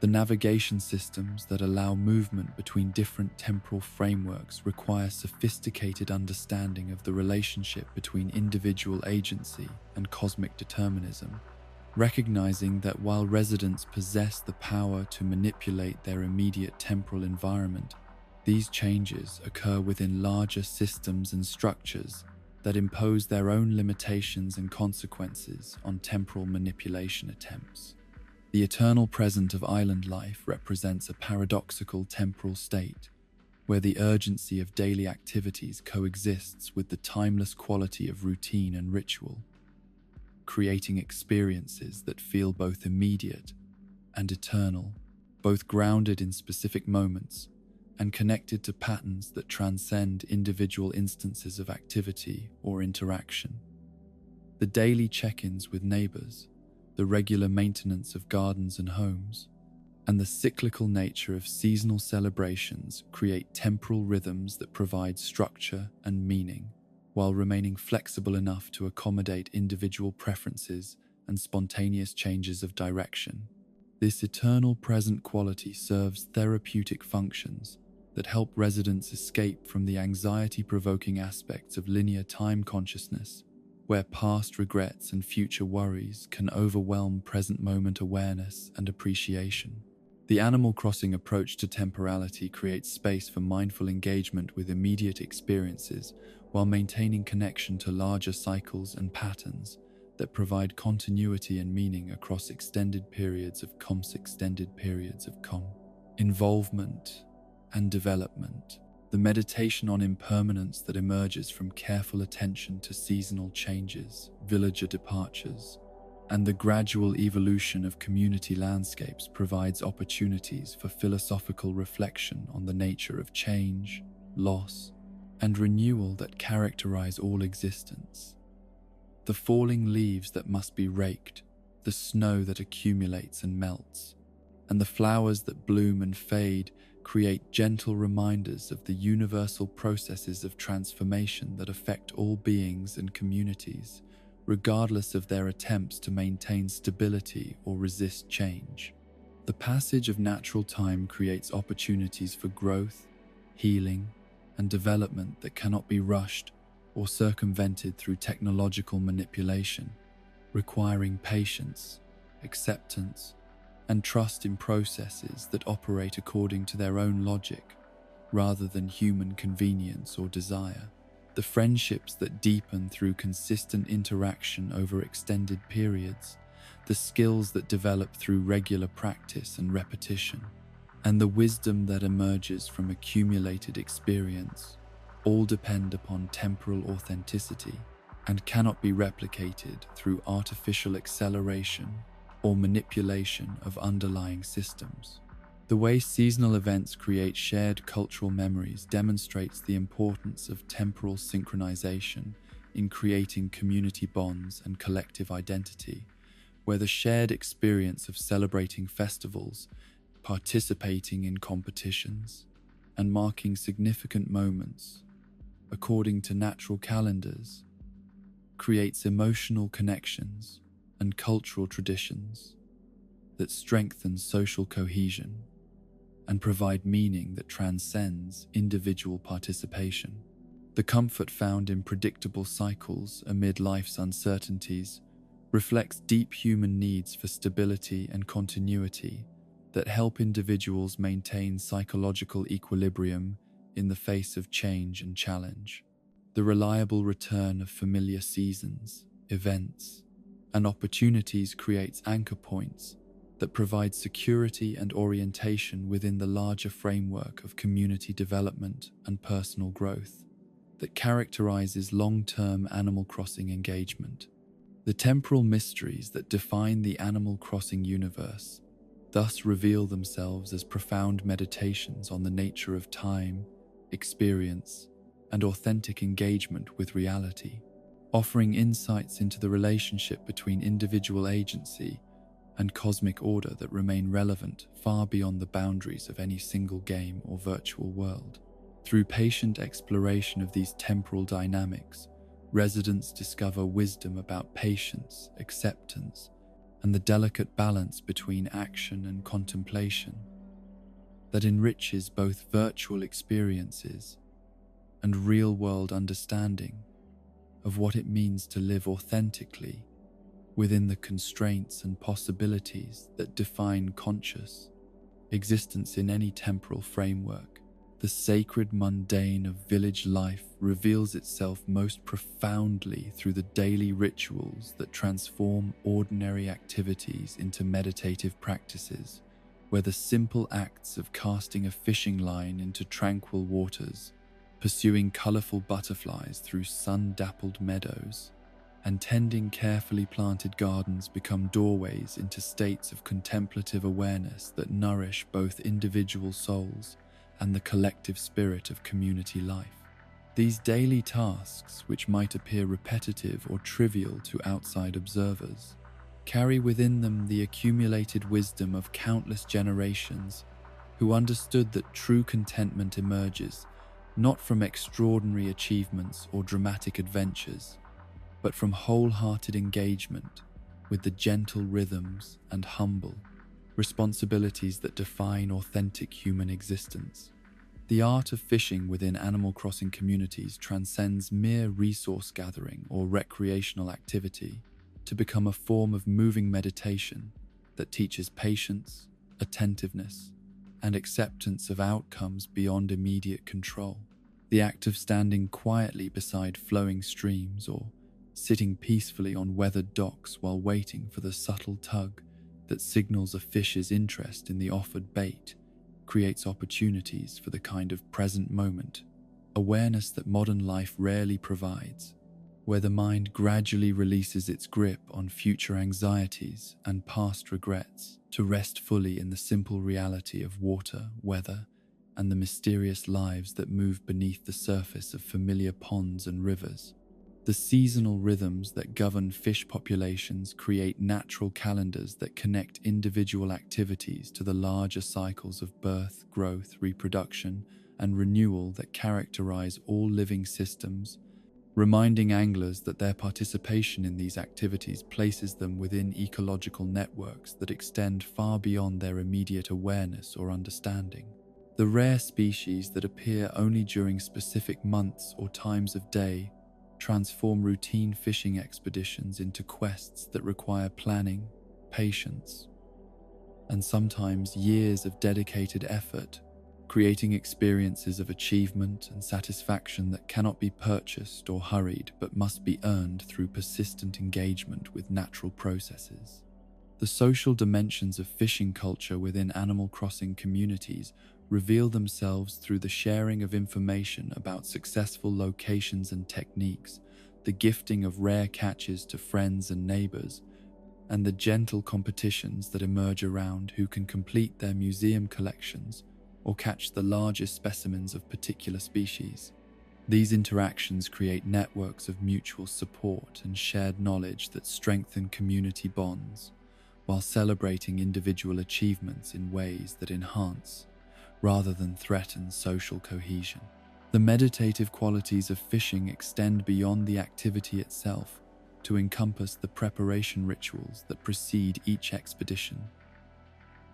The navigation systems that allow movement between different temporal frameworks require sophisticated understanding of the relationship between individual agency and cosmic determinism, recognizing that while residents possess the power to manipulate their immediate temporal environment, these changes occur within larger systems and structures that impose their own limitations and consequences on temporal manipulation attempts. The eternal present of island life represents a paradoxical temporal state, where the urgency of daily activities coexists with the timeless quality of routine and ritual, creating experiences that feel both immediate and eternal, both grounded in specific moments and connected to patterns that transcend individual instances of activity or interaction. The daily check-ins with neighbors, the regular maintenance of gardens and homes, and the cyclical nature of seasonal celebrations create temporal rhythms that provide structure and meaning, while remaining flexible enough to accommodate individual preferences and spontaneous changes of direction. This eternal present quality serves therapeutic functions that help residents escape from the anxiety-provoking aspects of linear time consciousness, where past regrets and future worries can overwhelm present moment awareness and appreciation. The Animal Crossing approach to temporality creates space for mindful engagement with immediate experiences while maintaining connection to larger cycles and patterns that provide continuity and meaning across extended periods of involvement and development. The meditation on impermanence that emerges from careful attention to seasonal changes, villager departures, and the gradual evolution of community landscapes provides opportunities for philosophical reflection on the nature of change, loss, and renewal that characterize all existence. The falling leaves that must be raked, the snow that accumulates and melts, and the flowers that bloom and fade create gentle reminders of the universal processes of transformation that affect all beings and communities, regardless of their attempts to maintain stability or resist change. The passage of natural time creates opportunities for growth, healing, and development that cannot be rushed or circumvented through technological manipulation, requiring patience, acceptance, and trust in processes that operate according to their own logic, rather than human convenience or desire. The friendships that deepen through consistent interaction over extended periods, the skills that develop through regular practice and repetition, and the wisdom that emerges from accumulated experience all depend upon temporal authenticity and cannot be replicated through artificial acceleration or manipulation of underlying systems. The way seasonal events create shared cultural memories demonstrates the importance of temporal synchronization in creating community bonds and collective identity, where the shared experience of celebrating festivals, participating in competitions, and marking significant moments, according to natural calendars, creates emotional connections and cultural traditions that strengthen social cohesion and provide meaning that transcends individual participation. The comfort found in predictable cycles amid life's uncertainties reflects deep human needs for stability and continuity that help individuals maintain psychological equilibrium in the face of change and challenge. The reliable return of familiar seasons, events, and opportunities creates anchor points that provide security and orientation within the larger framework of community development and personal growth that characterizes long-term Animal Crossing engagement. The temporal mysteries that define the Animal Crossing universe thus reveal themselves as profound meditations on the nature of time, experience, and authentic engagement with reality, offering insights into the relationship between individual agency and cosmic order that remain relevant far beyond the boundaries of any single game or virtual world. Through patient exploration of these temporal dynamics, residents discover wisdom about patience, acceptance, and the delicate balance between action and contemplation that enriches both virtual experiences and real-world understanding of what it means to live authentically within the constraints and possibilities that define conscious existence in any temporal framework. The sacred mundane of village life reveals itself most profoundly through the daily rituals that transform ordinary activities into meditative practices, where the simple acts of casting a fishing line into tranquil waters, pursuing colorful butterflies through sun-dappled meadows, and tending carefully planted gardens become doorways into states of contemplative awareness that nourish both individual souls and the collective spirit of community life. These daily tasks, which might appear repetitive or trivial to outside observers, carry within them the accumulated wisdom of countless generations who understood that true contentment emerges not from extraordinary achievements or dramatic adventures, but from wholehearted engagement with the gentle rhythms and humble responsibilities that define authentic human existence. The art of fishing within Animal Crossing communities transcends mere resource gathering or recreational activity to become a form of moving meditation that teaches patience, attentiveness, and acceptance of outcomes beyond immediate control. The act of standing quietly beside flowing streams or sitting peacefully on weathered docks while waiting for the subtle tug that signals a fish's interest in the offered bait creates opportunities for the kind of present moment awareness that modern life rarely provides, where the mind gradually releases its grip on future anxieties and past regrets to rest fully in the simple reality of water, weather, and the mysterious lives that move beneath the surface of familiar ponds and rivers. The seasonal rhythms that govern fish populations create natural calendars that connect individual activities to the larger cycles of birth, growth, reproduction, and renewal that characterize all living systems, reminding anglers that their participation in these activities places them within ecological networks that extend far beyond their immediate awareness or understanding. The rare species that appear only during specific months or times of day transform routine fishing expeditions into quests that require planning, patience, and sometimes years of dedicated effort, creating experiences of achievement and satisfaction that cannot be purchased or hurried but must be earned through persistent engagement with natural processes. The social dimensions of fishing culture within Animal Crossing communities reveal themselves through the sharing of information about successful locations and techniques, the gifting of rare catches to friends and neighbors, and the gentle competitions that emerge around who can complete their museum collections or catch the largest specimens of particular species. These interactions create networks of mutual support and shared knowledge that strengthen community bonds, while celebrating individual achievements in ways that enhance, rather than threaten, social cohesion. The meditative qualities of fishing extend beyond the activity itself to encompass the preparation rituals that precede each expedition.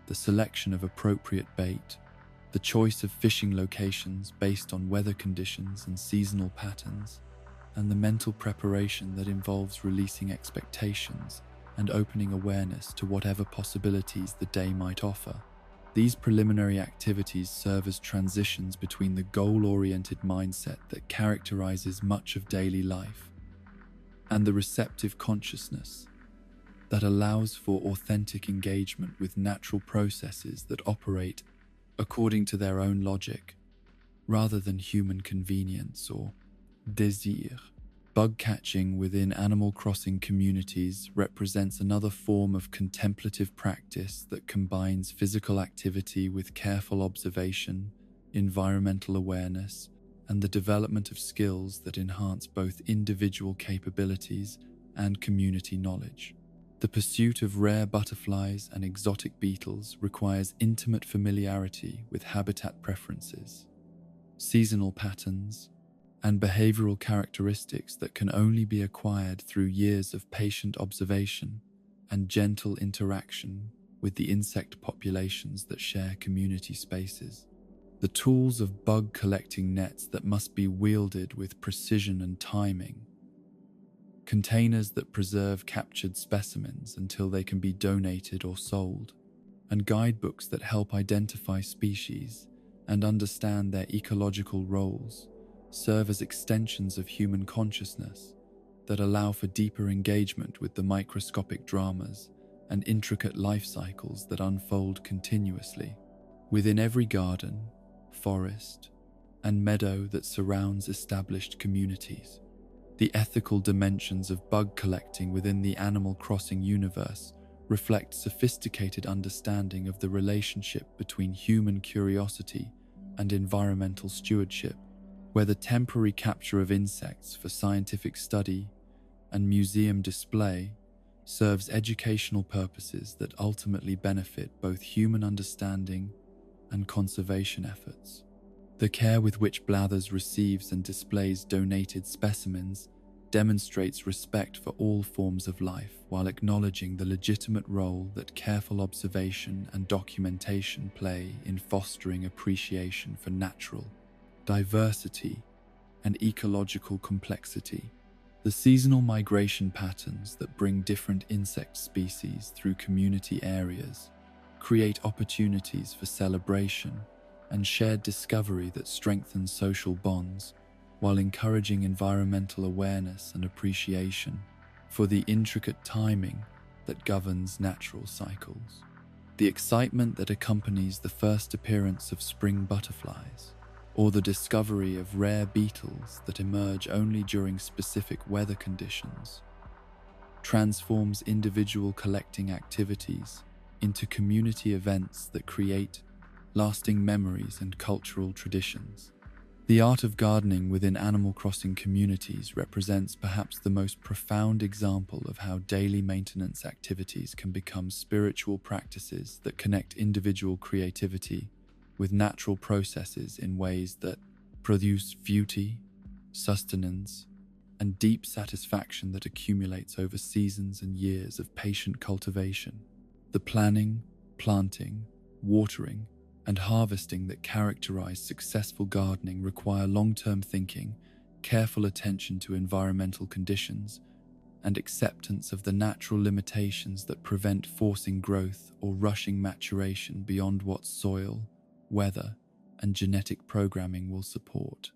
The selection of appropriate bait, the choice of fishing locations based on weather conditions and seasonal patterns, and the mental preparation that involves releasing expectations and opening awareness to whatever possibilities the day might offer. These preliminary activities serve as transitions between the goal-oriented mindset that characterizes much of daily life and the receptive consciousness that allows for authentic engagement with natural processes that operate according to their own logic, rather than human convenience or désir. Bug catching within Animal Crossing communities represents another form of contemplative practice that combines physical activity with careful observation, environmental awareness, and the development of skills that enhance both individual capabilities and community knowledge. The pursuit of rare butterflies and exotic beetles requires intimate familiarity with habitat preferences, seasonal patterns, and behavioral characteristics that can only be acquired through years of patient observation and gentle interaction with the insect populations that share community spaces. The tools of bug collecting nets that must be wielded with precision and timing, containers that preserve captured specimens until they can be donated or sold, and guidebooks that help identify species and understand their ecological roles serve as extensions of human consciousness that allow for deeper engagement with the microscopic dramas and intricate life cycles that unfold continuously within every garden, forest, and meadow that surrounds established communities. The ethical dimensions of bug collecting within the Animal Crossing universe reflect sophisticated understanding of the relationship between human curiosity and environmental stewardship, where the temporary capture of insects for scientific study and museum display serves educational purposes that ultimately benefit both human understanding and conservation efforts. The care with which Blathers receives and displays donated specimens demonstrates respect for all forms of life while acknowledging the legitimate role that careful observation and documentation play in fostering appreciation for natural diversity and ecological complexity. The seasonal migration patterns that bring different insect species through community areas create opportunities for celebration and shared discovery that strengthen social bonds while encouraging environmental awareness and appreciation for the intricate timing that governs natural cycles. The excitement that accompanies the first appearance of spring butterflies, or the discovery of rare beetles that emerge only during specific weather conditions, transforms individual collecting activities into community events that create lasting memories and cultural traditions. The art of gardening within Animal Crossing communities represents perhaps the most profound example of how daily maintenance activities can become spiritual practices that connect individual creativity with natural processes in ways that produce beauty, sustenance, and deep satisfaction that accumulates over seasons and years of patient cultivation. The planning, planting, watering, and harvesting that characterize successful gardening require long-term thinking, careful attention to environmental conditions, and acceptance of the natural limitations that prevent forcing growth or rushing maturation beyond what soil, weather, and genetic programming will support.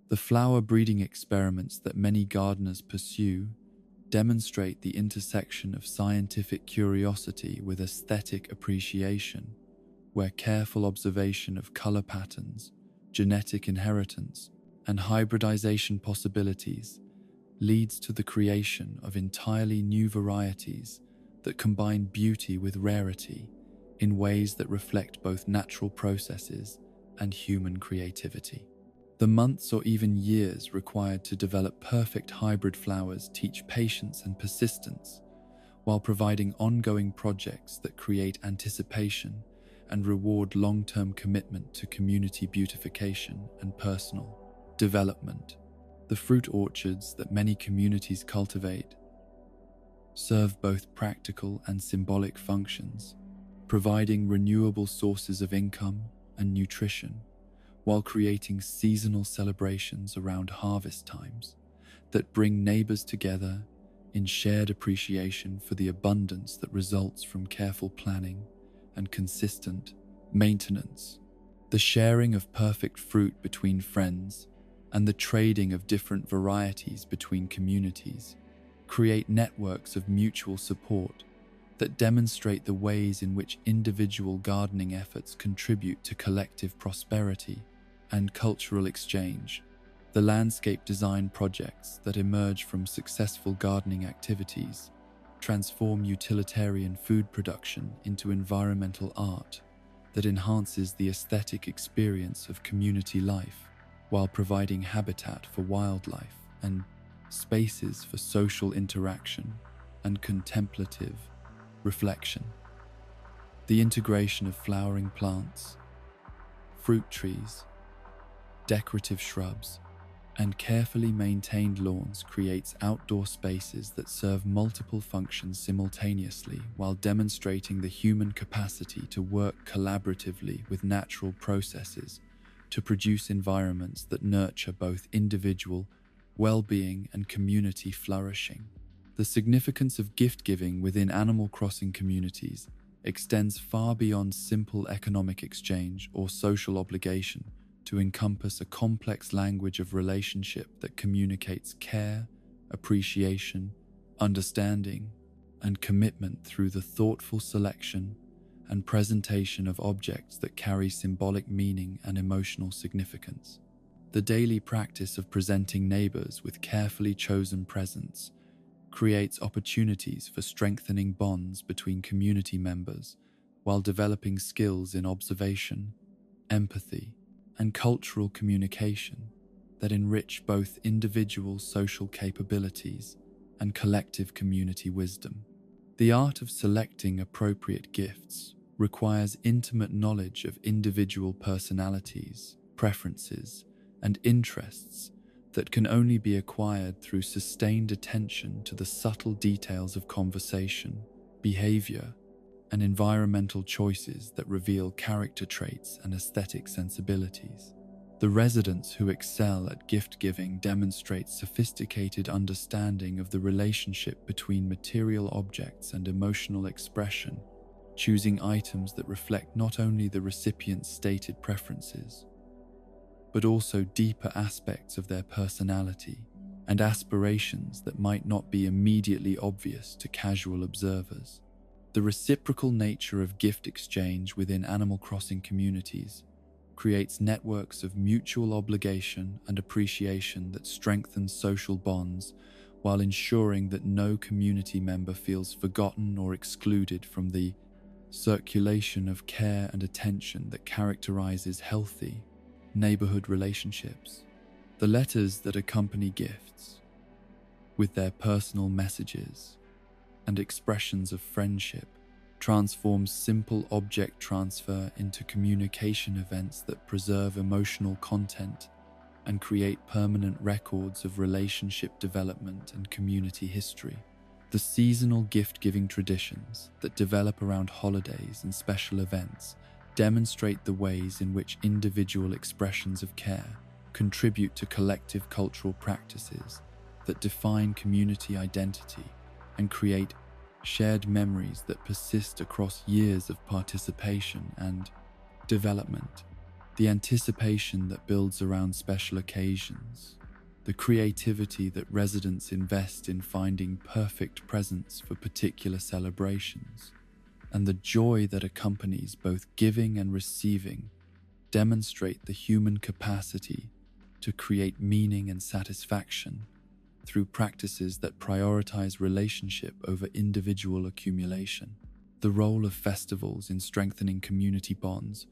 The flower breeding experiments that many gardeners pursue demonstrate the intersection of scientific curiosity with aesthetic appreciation, where careful observation of color patterns, genetic inheritance, and hybridization possibilities leads to the creation of entirely new varieties that combine beauty with rarity in ways that reflect both natural processes and human creativity. The months or even years required to develop perfect hybrid flowers teach patience and persistence, while providing ongoing projects that create anticipation and reward long-term commitment to community beautification and personal development. The fruit orchards that many communities cultivate serve both practical and symbolic functions, providing renewable sources of income and nutrition, while creating seasonal celebrations around harvest times that bring neighbors together in shared appreciation for the abundance that results from careful planning and consistent maintenance. The sharing of perfect fruit between friends and the trading of different varieties between communities create networks of mutual support that demonstrate the ways in which individual gardening efforts contribute to collective prosperity and cultural exchange. The landscape design projects that emerge from successful gardening activities transform utilitarian food production into environmental art that enhances the aesthetic experience of community life while providing habitat for wildlife and spaces for social interaction and contemplative reflection. The integration of flowering plants, fruit trees, decorative shrubs, and carefully maintained lawns creates outdoor spaces that serve multiple functions simultaneously while demonstrating the human capacity to work collaboratively with natural processes to produce environments that nurture both individual well-being and community flourishing. The significance of gift-giving within Animal Crossing communities extends far beyond simple economic exchange or social obligation to encompass a complex language of relationship that communicates care, appreciation, understanding, and commitment through the thoughtful selection and presentation of objects that carry symbolic meaning and emotional significance. The daily practice of presenting neighbors with carefully chosen presents creates opportunities for strengthening bonds between community members while developing skills in observation, empathy, and cultural communication that enrich both individual social capabilities and collective community wisdom. The art of selecting appropriate gifts requires intimate knowledge of individual personalities, preferences, and interests that can only be acquired through sustained attention to the subtle details of conversation, behavior, and environmental choices that reveal character traits and aesthetic sensibilities. The residents who excel at gift-giving demonstrate sophisticated understanding of the relationship between material objects and emotional expression, choosing items that reflect not only the recipient's stated preferences, but also deeper aspects of their personality and aspirations that might not be immediately obvious to casual observers. The reciprocal nature of gift exchange within Animal Crossing communities creates networks of mutual obligation and appreciation that strengthen social bonds while ensuring that no community member feels forgotten or excluded from the circulation of care and attention that characterizes healthy neighborhood relationships. The letters that accompany gifts, with their personal messages and expressions of friendship, transforms simple object transfer into communication events that preserve emotional content and create permanent records of relationship development and community history. The seasonal gift-giving traditions that develop around holidays and special events demonstrate the ways in which individual expressions of care contribute to collective cultural practices that define community identity and create shared memories that persist across years of participation and development. The anticipation that builds around special occasions, the creativity that residents invest in finding perfect presents for particular celebrations, and the joy that accompanies both giving and receiving demonstrate the human capacity to create meaning and satisfaction through practices that prioritize relationship over individual accumulation. The role of festivals in strengthening community bonds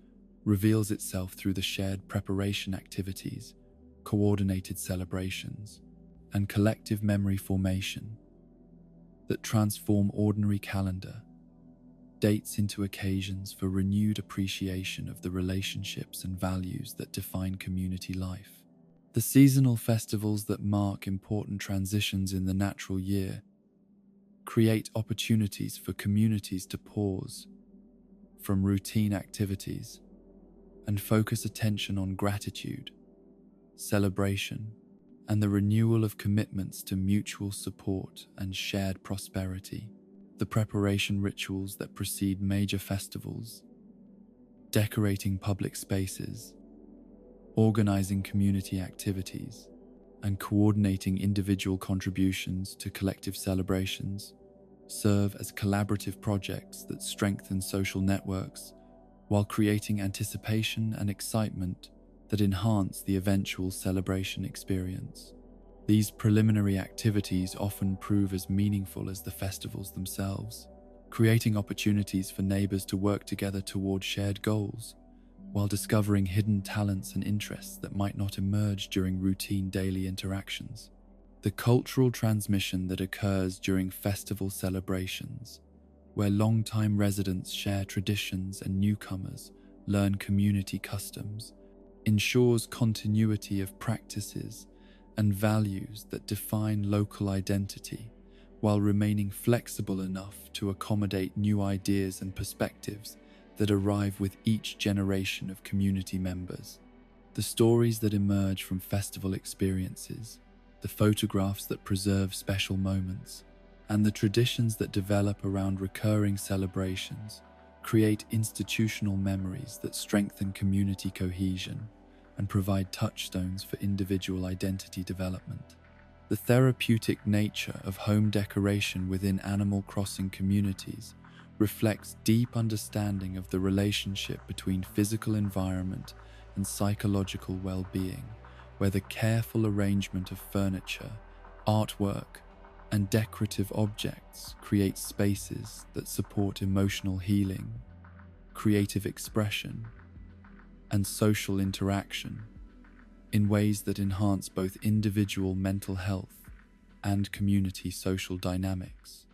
reveals itself through the shared preparation activities, coordinated celebrations, and collective memory formation that transform ordinary calendar dates into occasions for renewed appreciation of the relationships and values that define community life. The seasonal festivals that mark important transitions in the natural year create opportunities for communities to pause from routine activities and focus attention on gratitude, celebration, and the renewal of commitments to mutual support and shared prosperity. The preparation rituals that precede major festivals, decorating public spaces, organizing community activities, and coordinating individual contributions to collective celebrations serve as collaborative projects that strengthen social networks while creating anticipation and excitement that enhance the eventual celebration experience. These preliminary activities often prove as meaningful as the festivals themselves, creating opportunities for neighbors to work together toward shared goals, while discovering hidden talents and interests that might not emerge during routine daily interactions. The cultural transmission that occurs during festival celebrations, where longtime residents share traditions and newcomers learn community customs, ensures continuity of practices and values that define local identity, while remaining flexible enough to accommodate new ideas and perspectives that arrive with each generation of community members. The stories that emerge from festival experiences, the photographs that preserve special moments, and the traditions that develop around recurring celebrations create institutional memories that strengthen community cohesion and provide touchstones for individual identity development. The therapeutic nature of home decoration within Animal Crossing communities reflects deep understanding of the relationship between physical environment and psychological well-being, where the careful arrangement of furniture, artwork, and decorative objects create spaces that support emotional healing, creative expression, and social interaction in ways that enhance both individual mental health and community social dynamics.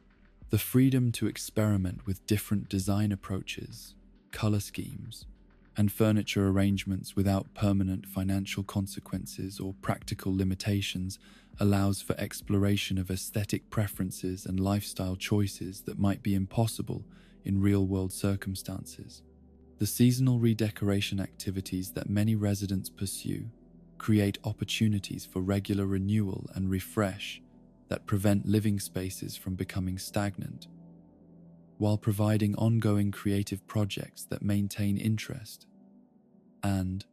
The freedom to experiment with different design approaches, color schemes, and furniture arrangements without permanent financial consequences or practical limitations allows for exploration of aesthetic preferences and lifestyle choices that might be impossible in real-world circumstances. The seasonal redecoration activities that many residents pursue create opportunities for regular renewal and refresh that prevent living spaces from becoming stagnant, while providing ongoing creative projects that maintain interest and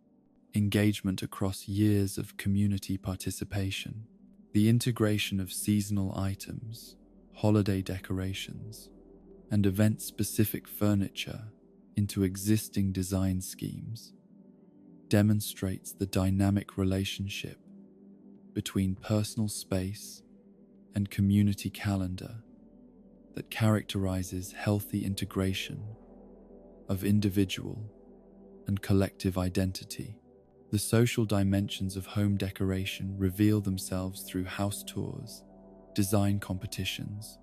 engagement across years of community participation. The integration of seasonal items, holiday decorations, and event-specific furniture into existing design schemes demonstrates the dynamic relationship between personal space and community calendar that characterizes healthy integration of individual and collective identity. The social dimensions of home decoration reveal themselves through house tours, design competitions,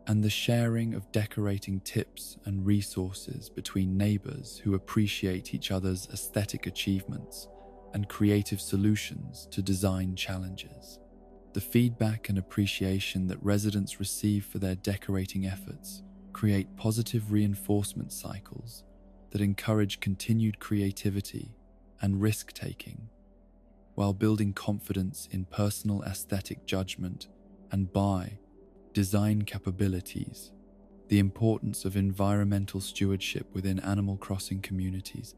and the sharing of decorating tips and resources between neighbors who appreciate each other's aesthetic achievements and creative solutions to design challenges. The feedback and appreciation that residents receive for their decorating efforts create positive reinforcement cycles that encourage continued creativity and risk-taking, while building confidence in personal aesthetic judgment and by design capabilities. The importance of environmental stewardship within Animal Crossing communities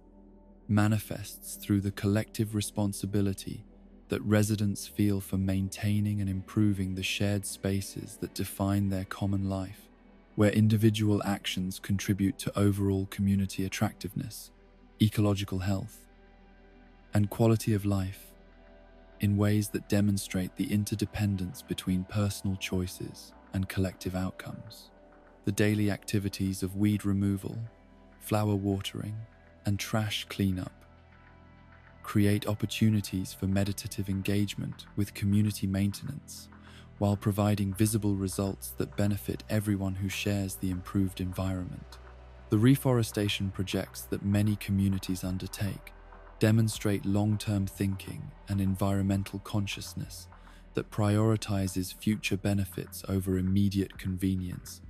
manifests through the collective responsibility that residents feel for maintaining and improving the shared spaces that define their common life, where individual actions contribute to overall community attractiveness, ecological health, and quality of life in ways that demonstrate the interdependence between personal choices and collective outcomes. The daily activities of weed removal, flower watering, and trash cleanup create opportunities for meditative engagement with community maintenance, while providing visible results that benefit everyone who shares the improved environment. The reforestation projects that many communities undertake demonstrate long-term thinking and environmental consciousness that prioritizes future benefits over immediate convenience,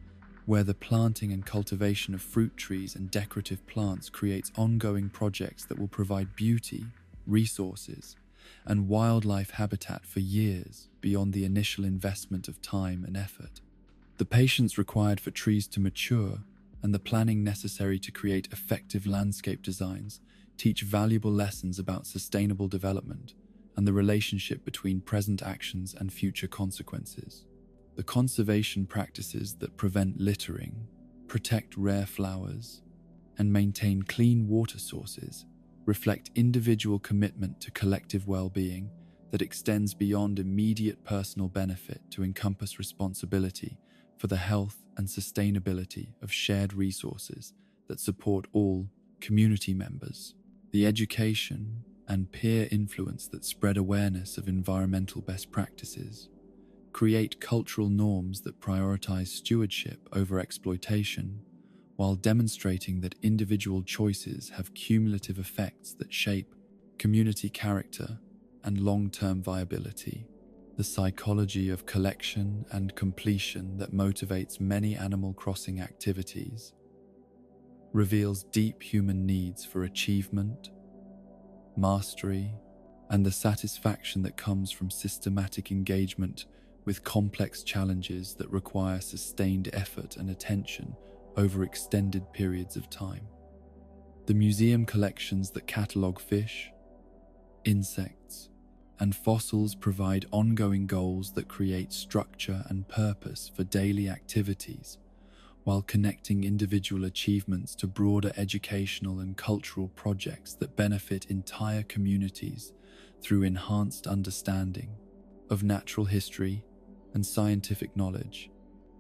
where the planting and cultivation of fruit trees and decorative plants creates ongoing projects that will provide beauty, resources, and wildlife habitat for years beyond the initial investment of time and effort. The patience required for trees to mature and the planning necessary to create effective landscape designs teach valuable lessons about sustainable development and the relationship between present actions and future consequences. The conservation practices that prevent littering, protect rare flowers, and maintain clean water sources reflect individual commitment to collective well-being that extends beyond immediate personal benefit to encompass responsibility for the health and sustainability of shared resources that support all community members. The education and peer influence that spread awareness of environmental best practices create cultural norms that prioritize stewardship over exploitation, while demonstrating that individual choices have cumulative effects that shape community character and long-term viability. The psychology of collection and completion that motivates many Animal Crossing activities reveals deep human needs for achievement, mastery, and the satisfaction that comes from systematic engagement with complex challenges that require sustained effort and attention over extended periods of time. The museum collections that catalogue fish, insects, and fossils provide ongoing goals that create structure and purpose for daily activities, while connecting individual achievements to broader educational and cultural projects that benefit entire communities through enhanced understanding of natural history and scientific knowledge.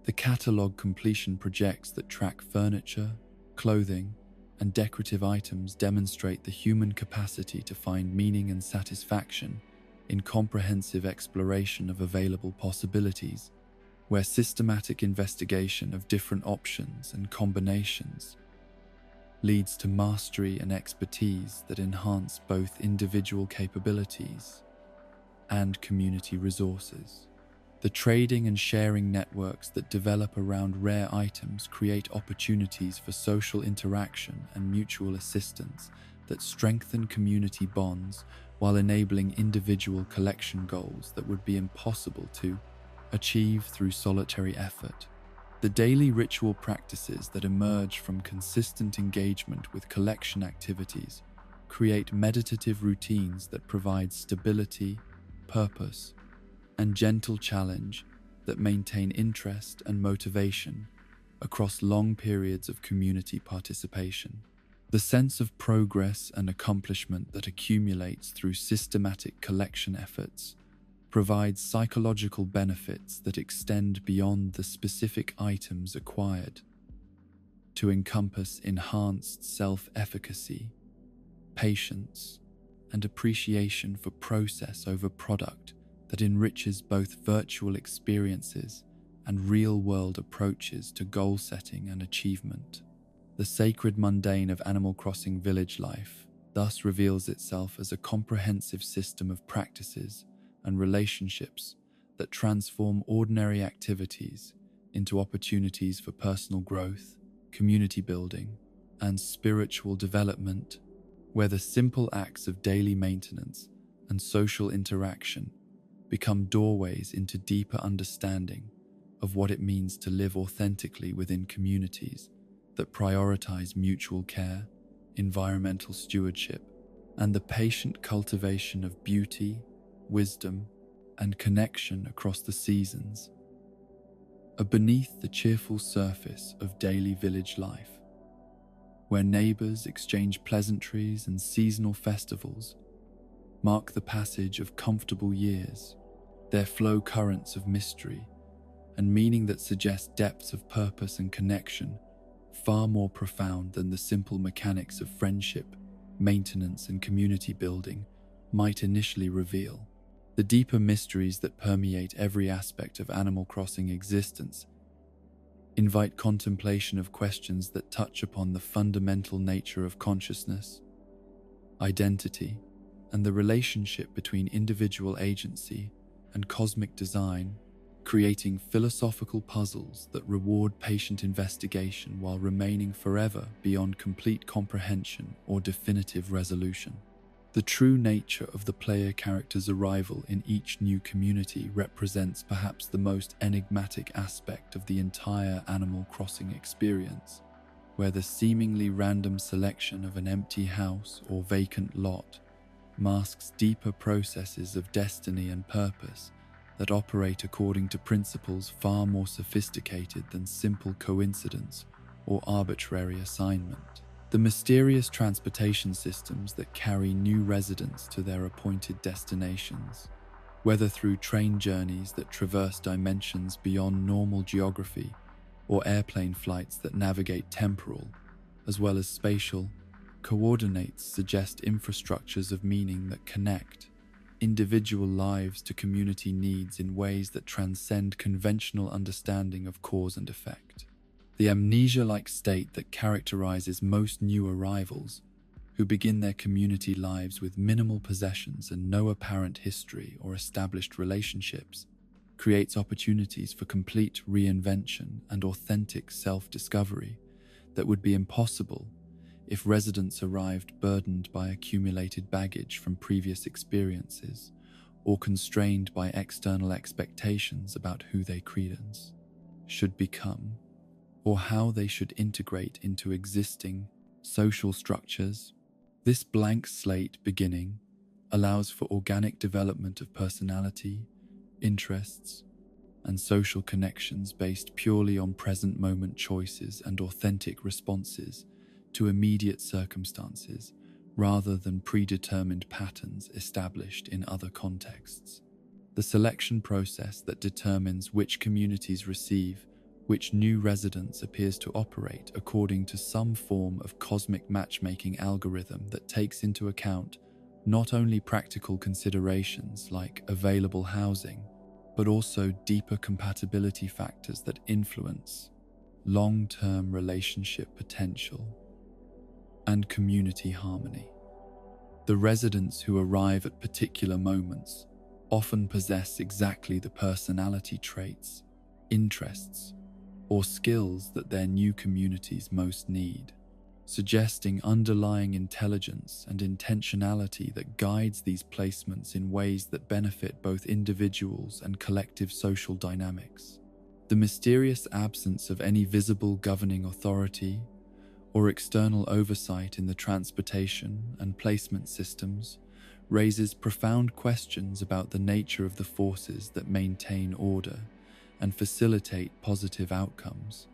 The catalogue completion projects that track furniture, clothing, and decorative items demonstrate the human capacity to find meaning and satisfaction in comprehensive exploration of available possibilities, where systematic investigation of different options and combinations leads to mastery and expertise that enhance both individual capabilities and community resources. The trading and sharing networks that develop around rare items create opportunities for social interaction and mutual assistance that strengthen community bonds while enabling individual collection goals that would be impossible to achieve through solitary effort. The daily ritual practices that emerge from consistent engagement with collection activities create meditative routines that provide stability, purpose, and gentle challenge that maintain interest and motivation across long periods of community participation. The sense of progress and accomplishment that accumulates through systematic collection efforts provides psychological benefits that extend beyond the specific items acquired to encompass enhanced self-efficacy, patience, and appreciation for process over product that enriches both virtual experiences and real-world approaches to goal setting and achievement. The sacred mundane of Animal Crossing village life thus reveals itself as a comprehensive system of practices and relationships that transform ordinary activities into opportunities for personal growth, community building, and spiritual development, where the simple acts of daily maintenance and social interaction become doorways into deeper understanding of what it means to live authentically within communities that prioritize mutual care, environmental stewardship, and the patient cultivation of beauty, wisdom, and connection across the seasons are beneath the cheerful surface of daily village life, where neighbors exchange pleasantries and seasonal festivals mark the passage of comfortable years. There flow currents of mystery and meaning that suggest depths of purpose and connection far more profound than the simple mechanics of friendship, maintenance, and community building might initially reveal. The deeper mysteries that permeate every aspect of Animal Crossing existence invite contemplation of questions that touch upon the fundamental nature of consciousness, identity, and the relationship between individual agency and cosmic design, creating philosophical puzzles that reward patient investigation while remaining forever beyond complete comprehension or definitive resolution. The true nature of the player character's arrival in each new community represents perhaps the most enigmatic aspect of the entire Animal Crossing experience, where the seemingly random selection of an empty house or vacant lot masks deeper processes of destiny and purpose that operate according to principles far more sophisticated than simple coincidence or arbitrary assignment. The mysterious transportation systems that carry new residents to their appointed destinations, whether through train journeys that traverse dimensions beyond normal geography or airplane flights that navigate temporal, as well as spatial, coordinates, suggest infrastructures of meaning that connect individual lives to community needs in ways that transcend conventional understanding of cause and effect. The amnesia-like state that characterizes most new arrivals, who begin their community lives with minimal possessions and no apparent history or established relationships, creates opportunities for complete reinvention and authentic self-discovery that would be impossible if residents arrived burdened by accumulated baggage from previous experiences or constrained by external expectations about who they credence, should become, or how they should integrate into existing social structures. This blank slate beginning allows for organic development of personality, interests, and social connections based purely on present moment choices and authentic responses to immediate circumstances rather than predetermined patterns established in other contexts. The selection process that determines which communities receive which new residents appears to operate according to some form of cosmic matchmaking algorithm that takes into account not only practical considerations like available housing, but also deeper compatibility factors that influence long-term relationship potential and community harmony. The residents who arrive at particular moments often possess exactly the personality traits, interests, or skills that their new communities most need, suggesting underlying intelligence and intentionality that guides these placements in ways that benefit both individuals and collective social dynamics. The mysterious absence of any visible governing authority or external oversight in the transportation and placement systems raises profound questions about the nature of the forces that maintain order and facilitate positive outcomes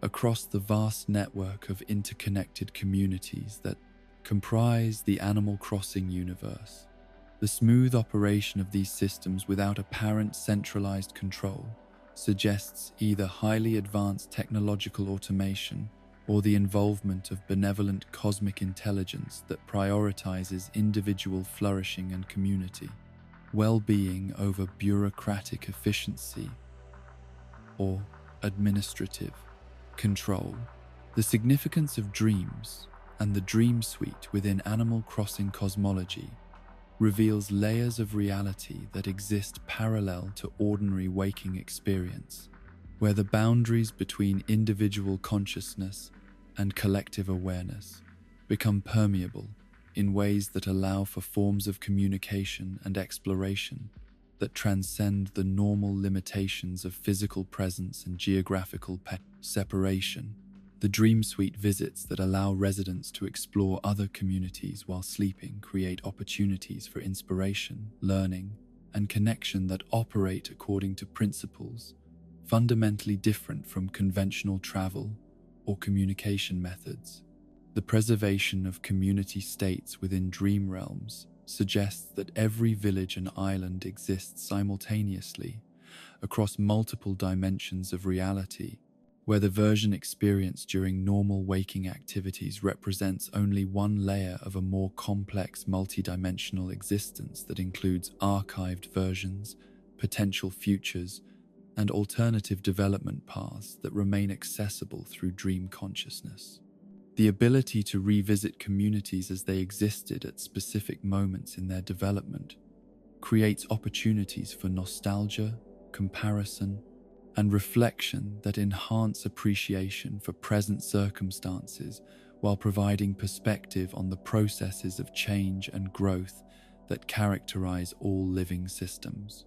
across the vast network of interconnected communities that comprise the Animal Crossing universe. The smooth operation of these systems without apparent centralized control suggests either highly advanced technological automation or the involvement of benevolent cosmic intelligence that prioritizes individual flourishing and community well-being over bureaucratic efficiency or administrative control. The significance of dreams and the dream suite within Animal Crossing cosmology reveals layers of reality that exist parallel to ordinary waking experience, where the boundaries between individual consciousness and collective awareness become permeable in ways that allow for forms of communication and exploration that transcend the normal limitations of physical presence and geographical separation. The Dream Suite visits that allow residents to explore other communities while sleeping create opportunities for inspiration, learning, and connection that operate according to principles fundamentally different from conventional travel or communication methods. The preservation of community states within dream realms suggests that every village and island exists simultaneously across multiple dimensions of reality, where the version experienced during normal waking activities represents only one layer of a more complex multidimensional existence that includes archived versions, potential futures, and alternative development paths that remain accessible through dream consciousness. The ability to revisit communities as they existed at specific moments in their development creates opportunities for nostalgia, comparison, and reflection that enhance appreciation for present circumstances while providing perspective on the processes of change and growth that characterize all living systems.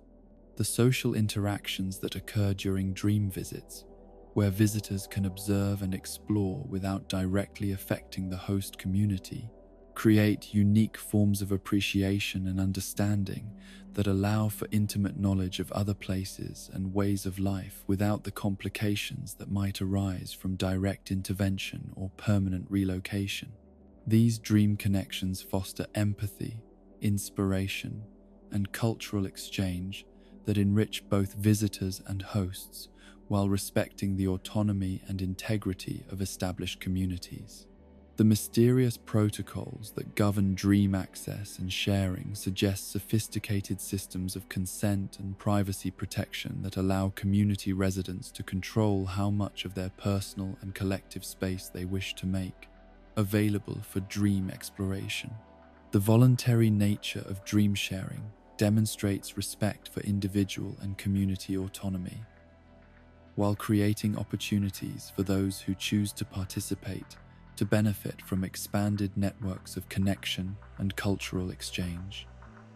The social interactions that occur during dream visits, where visitors can observe and explore without directly affecting the host community, create unique forms of appreciation and understanding that allow for intimate knowledge of other places and ways of life without the complications that might arise from direct intervention or permanent relocation. These dream connections foster empathy, inspiration, and cultural exchange that enrich both visitors and hosts while respecting the autonomy and integrity of established communities. The mysterious protocols that govern dream access and sharing suggest sophisticated systems of consent and privacy protection that allow community residents to control how much of their personal and collective space they wish to make available for dream exploration. The voluntary nature of dream sharing demonstrates respect for individual and community autonomy, while creating opportunities for those who choose to participate to benefit from expanded networks of connection and cultural exchange.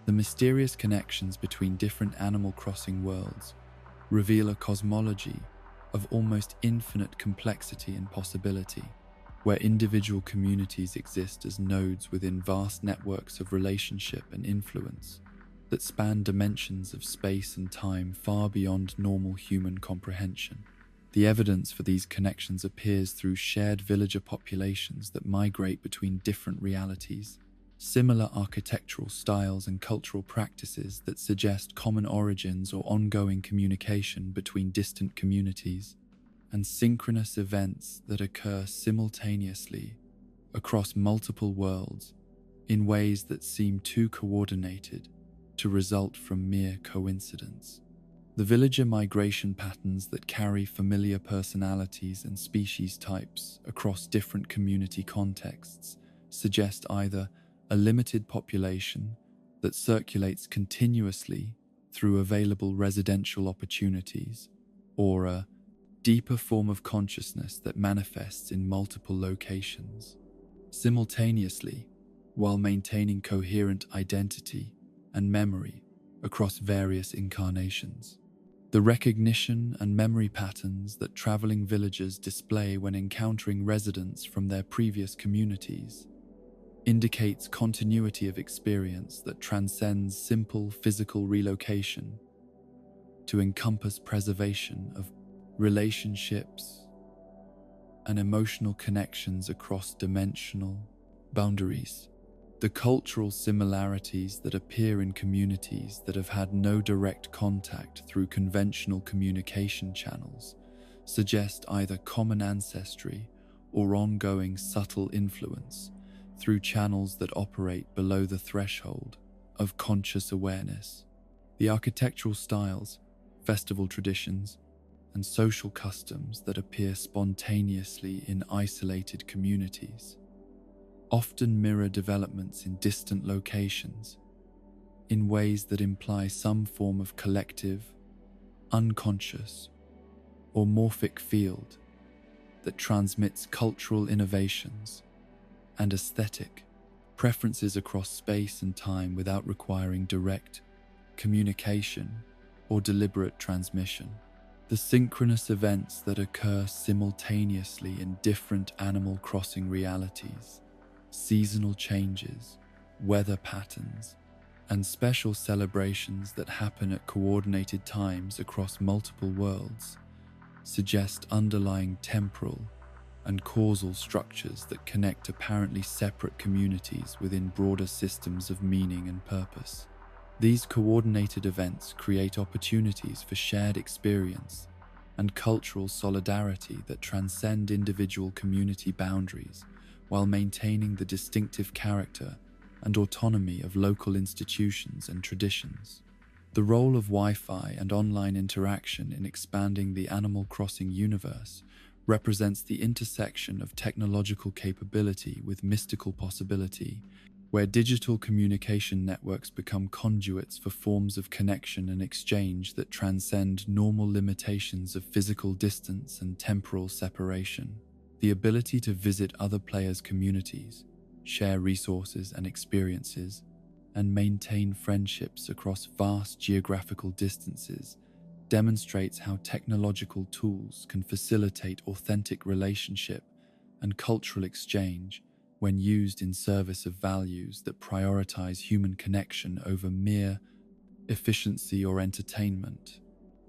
The mysterious connections between different Animal Crossing worlds reveal a cosmology of almost infinite complexity and possibility, where individual communities exist as nodes within vast networks of relationship and influence that span dimensions of space and time far beyond normal human comprehension. The evidence for these connections appears through shared villager populations that migrate between different realities, similar architectural styles and cultural practices that suggest common origins or ongoing communication between distant communities, and synchronous events that occur simultaneously across multiple worlds in ways that seem too coordinated to result from mere coincidence. The villager migration patterns that carry familiar personalities and species types across different community contexts suggest either a limited population that circulates continuously through available residential opportunities, or a deeper form of consciousness that manifests in multiple locations, simultaneously, while maintaining coherent identity and memory across various incarnations. The recognition and memory patterns that traveling villagers display when encountering residents from their previous communities indicates continuity of experience that transcends simple physical relocation to encompass preservation of relationships and emotional connections across dimensional boundaries. The cultural similarities that appear in communities that have had no direct contact through conventional communication channels suggest either common ancestry or ongoing subtle influence through channels that operate below the threshold of conscious awareness. The architectural styles, festival traditions, and social customs that appear spontaneously in isolated communities often mirror developments in distant locations in ways that imply some form of collective, unconscious, or morphic field that transmits cultural innovations and aesthetic preferences across space and time without requiring direct communication or deliberate transmission. The synchronous events that occur simultaneously in different Animal Crossing realities, seasonal changes, weather patterns, and special celebrations that happen at coordinated times across multiple worlds suggest underlying temporal and causal structures that connect apparently separate communities within broader systems of meaning and purpose. These coordinated events create opportunities for shared experience and cultural solidarity that transcend individual community boundaries while maintaining the distinctive character and autonomy of local institutions and traditions. The role of Wi-Fi and online interaction in expanding the Animal Crossing universe represents the intersection of technological capability with mystical possibility, where digital communication networks become conduits for forms of connection and exchange that transcend normal limitations of physical distance and temporal separation. The ability to visit other players' communities, share resources and experiences, and maintain friendships across vast geographical distances demonstrates how technological tools can facilitate authentic relationship and cultural exchange when used in service of values that prioritize human connection over mere efficiency or entertainment.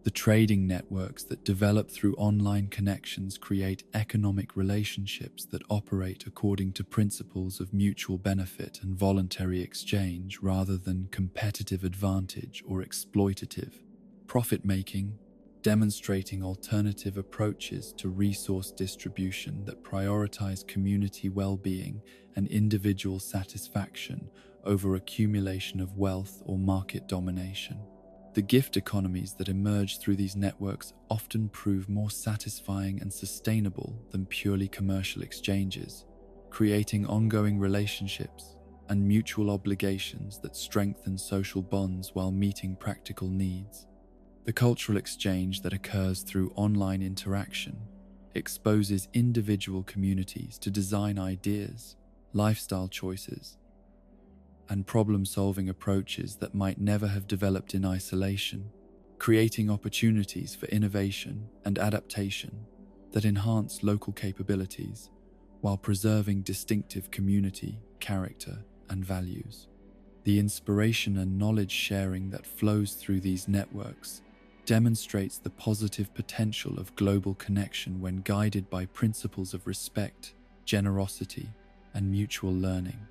The trading networks that develop through online connections create economic relationships that operate according to principles of mutual benefit and voluntary exchange rather than competitive advantage or exploitative profit-making, demonstrating alternative approaches to resource distribution that prioritize community well-being and individual satisfaction over accumulation of wealth or market domination. The gift economies that emerge through these networks often prove more satisfying and sustainable than purely commercial exchanges, creating ongoing relationships and mutual obligations that strengthen social bonds while meeting practical needs. The cultural exchange that occurs through online interaction exposes individual communities to design ideas, lifestyle choices, and problem-solving approaches that might never have developed in isolation, creating opportunities for innovation and adaptation that enhance local capabilities while preserving distinctive community, character, and values. The inspiration and knowledge sharing that flows through these networks demonstrates the positive potential of global connection when guided by principles of respect, generosity, and mutual learning.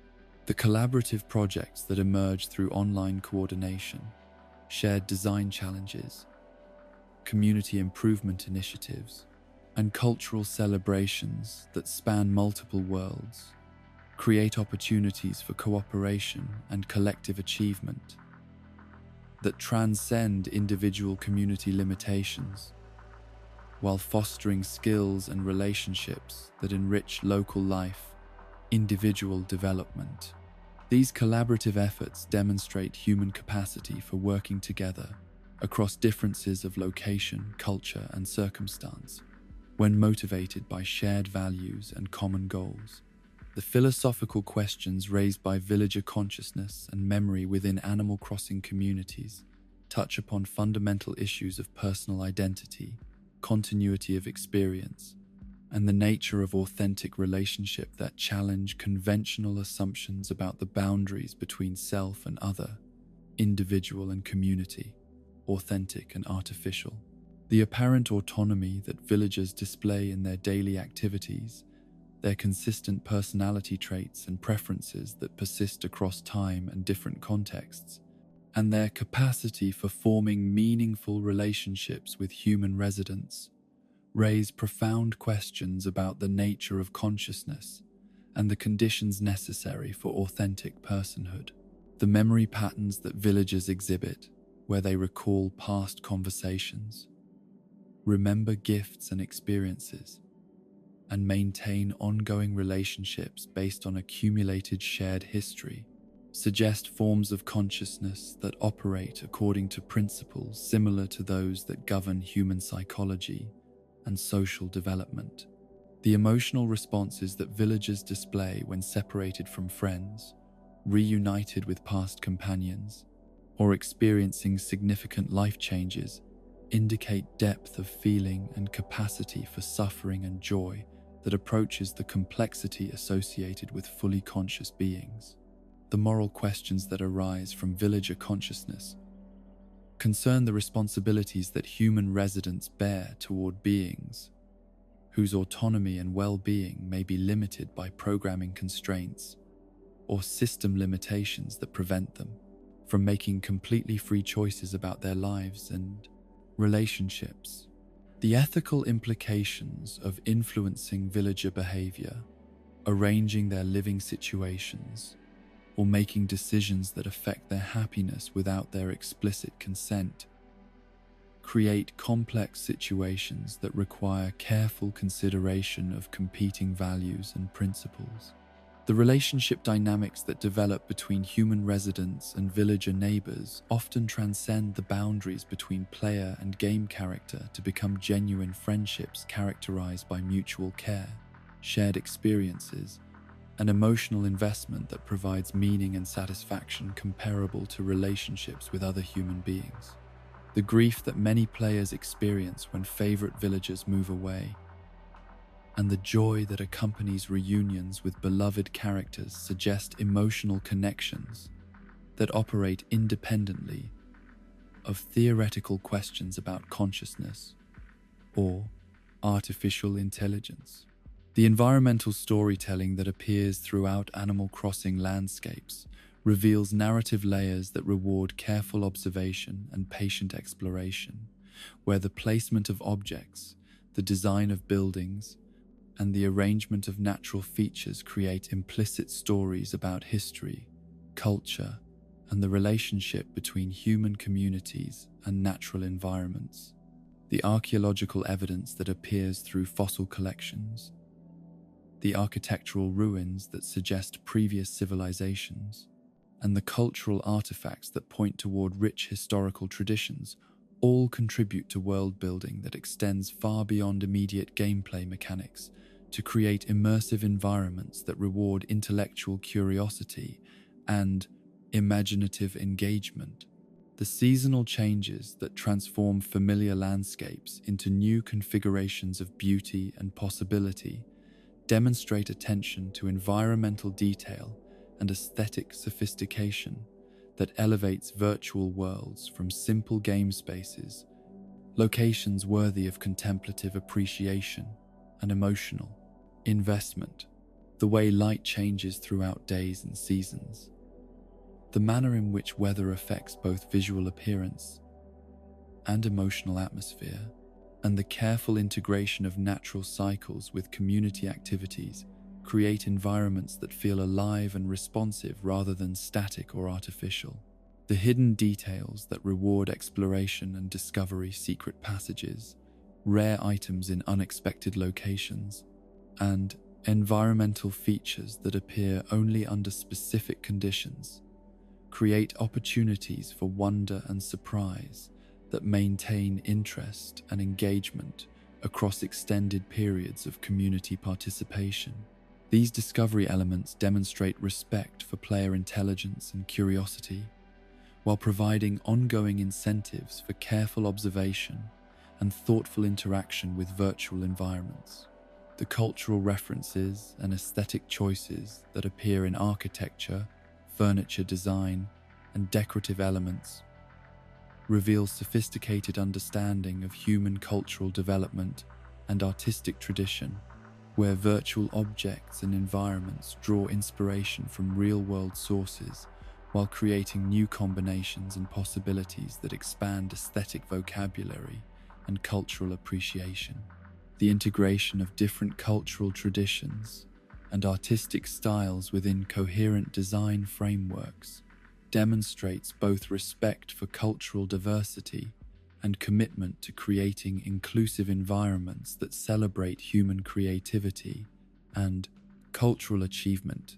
The collaborative projects that emerge through online coordination, shared design challenges, community improvement initiatives, and cultural celebrations that span multiple worlds create opportunities for cooperation and collective achievement that transcend individual community limitations, while fostering skills and relationships that enrich local life, individual development. These collaborative efforts demonstrate human capacity for working together across differences of location, culture, and circumstance, when motivated by shared values and common goals. The philosophical questions raised by villager consciousness and memory within Animal Crossing communities touch upon fundamental issues of personal identity, continuity of experience, and the nature of authentic relationship that challenge conventional assumptions about the boundaries between self and other, individual and community, authentic and artificial. The apparent autonomy that villagers display in their daily activities, their consistent personality traits and preferences that persist across time and different contexts, and their capacity for forming meaningful relationships with human residents raise profound questions about the nature of consciousness and the conditions necessary for authentic personhood. The memory patterns that villagers exhibit, where they recall past conversations, remember gifts and experiences, and maintain ongoing relationships based on accumulated shared history, suggest forms of consciousness that operate according to principles similar to those that govern human psychology and social development. The emotional responses that villagers display when separated from friends, reunited with past companions, or experiencing significant life changes indicate depth of feeling and capacity for suffering and joy that approaches the complexity associated with fully conscious beings. The moral questions that arise from villager consciousness concern the responsibilities that human residents bear toward beings whose autonomy and well-being may be limited by programming constraints or system limitations that prevent them from making completely free choices about their lives and relationships. The ethical implications of influencing villager behavior, arranging their living situations, or making decisions that affect their happiness without their explicit consent create complex situations that require careful consideration of competing values and principles. The relationship dynamics that develop between human residents and villager neighbors often transcend the boundaries between player and game character to become genuine friendships characterized by mutual care, shared experiences, and emotional investment that provides meaning and satisfaction comparable to relationships with other human beings. The grief that many players experience when favorite villagers move away, and the joy that accompanies reunions with beloved characters suggest emotional connections that operate independently of theoretical questions about consciousness or artificial intelligence. The environmental storytelling that appears throughout Animal Crossing landscapes reveals narrative layers that reward careful observation and patient exploration, where the placement of objects, the design of buildings, and the arrangement of natural features create implicit stories about history, culture, and the relationship between human communities and natural environments. The archaeological evidence that appears through fossil collections, the architectural ruins that suggest previous civilizations, and the cultural artifacts that point toward rich historical traditions all contribute to world building that extends far beyond immediate gameplay mechanics to create immersive environments that reward intellectual curiosity and imaginative engagement. The seasonal changes that transform familiar landscapes into new configurations of beauty and possibility demonstrate attention to environmental detail and aesthetic sophistication that elevates virtual worlds from simple game spaces, locations worthy of contemplative appreciation and emotional investment. The way light changes throughout days and seasons, the manner in which weather affects both visual appearance and emotional atmosphere, and the careful integration of natural cycles with community activities create environments that feel alive and responsive rather than static or artificial. The hidden details that reward exploration and discovery, secret passages, rare items in unexpected locations, and environmental features that appear only under specific conditions create opportunities for wonder and surprise that maintain interest and engagement across extended periods of community participation. These discovery elements demonstrate respect for player intelligence and curiosity, while providing ongoing incentives for careful observation and thoughtful interaction with virtual environments. The cultural references and aesthetic choices that appear in architecture, furniture design, and decorative elements reveal sophisticated understanding of human cultural development and artistic tradition, where virtual objects and environments draw inspiration from real-world sources while creating new combinations and possibilities that expand aesthetic vocabulary and cultural appreciation. The integration of different cultural traditions and artistic styles within coherent design frameworks demonstrates both respect for cultural diversity and commitment to creating inclusive environments that celebrate human creativity and cultural achievement.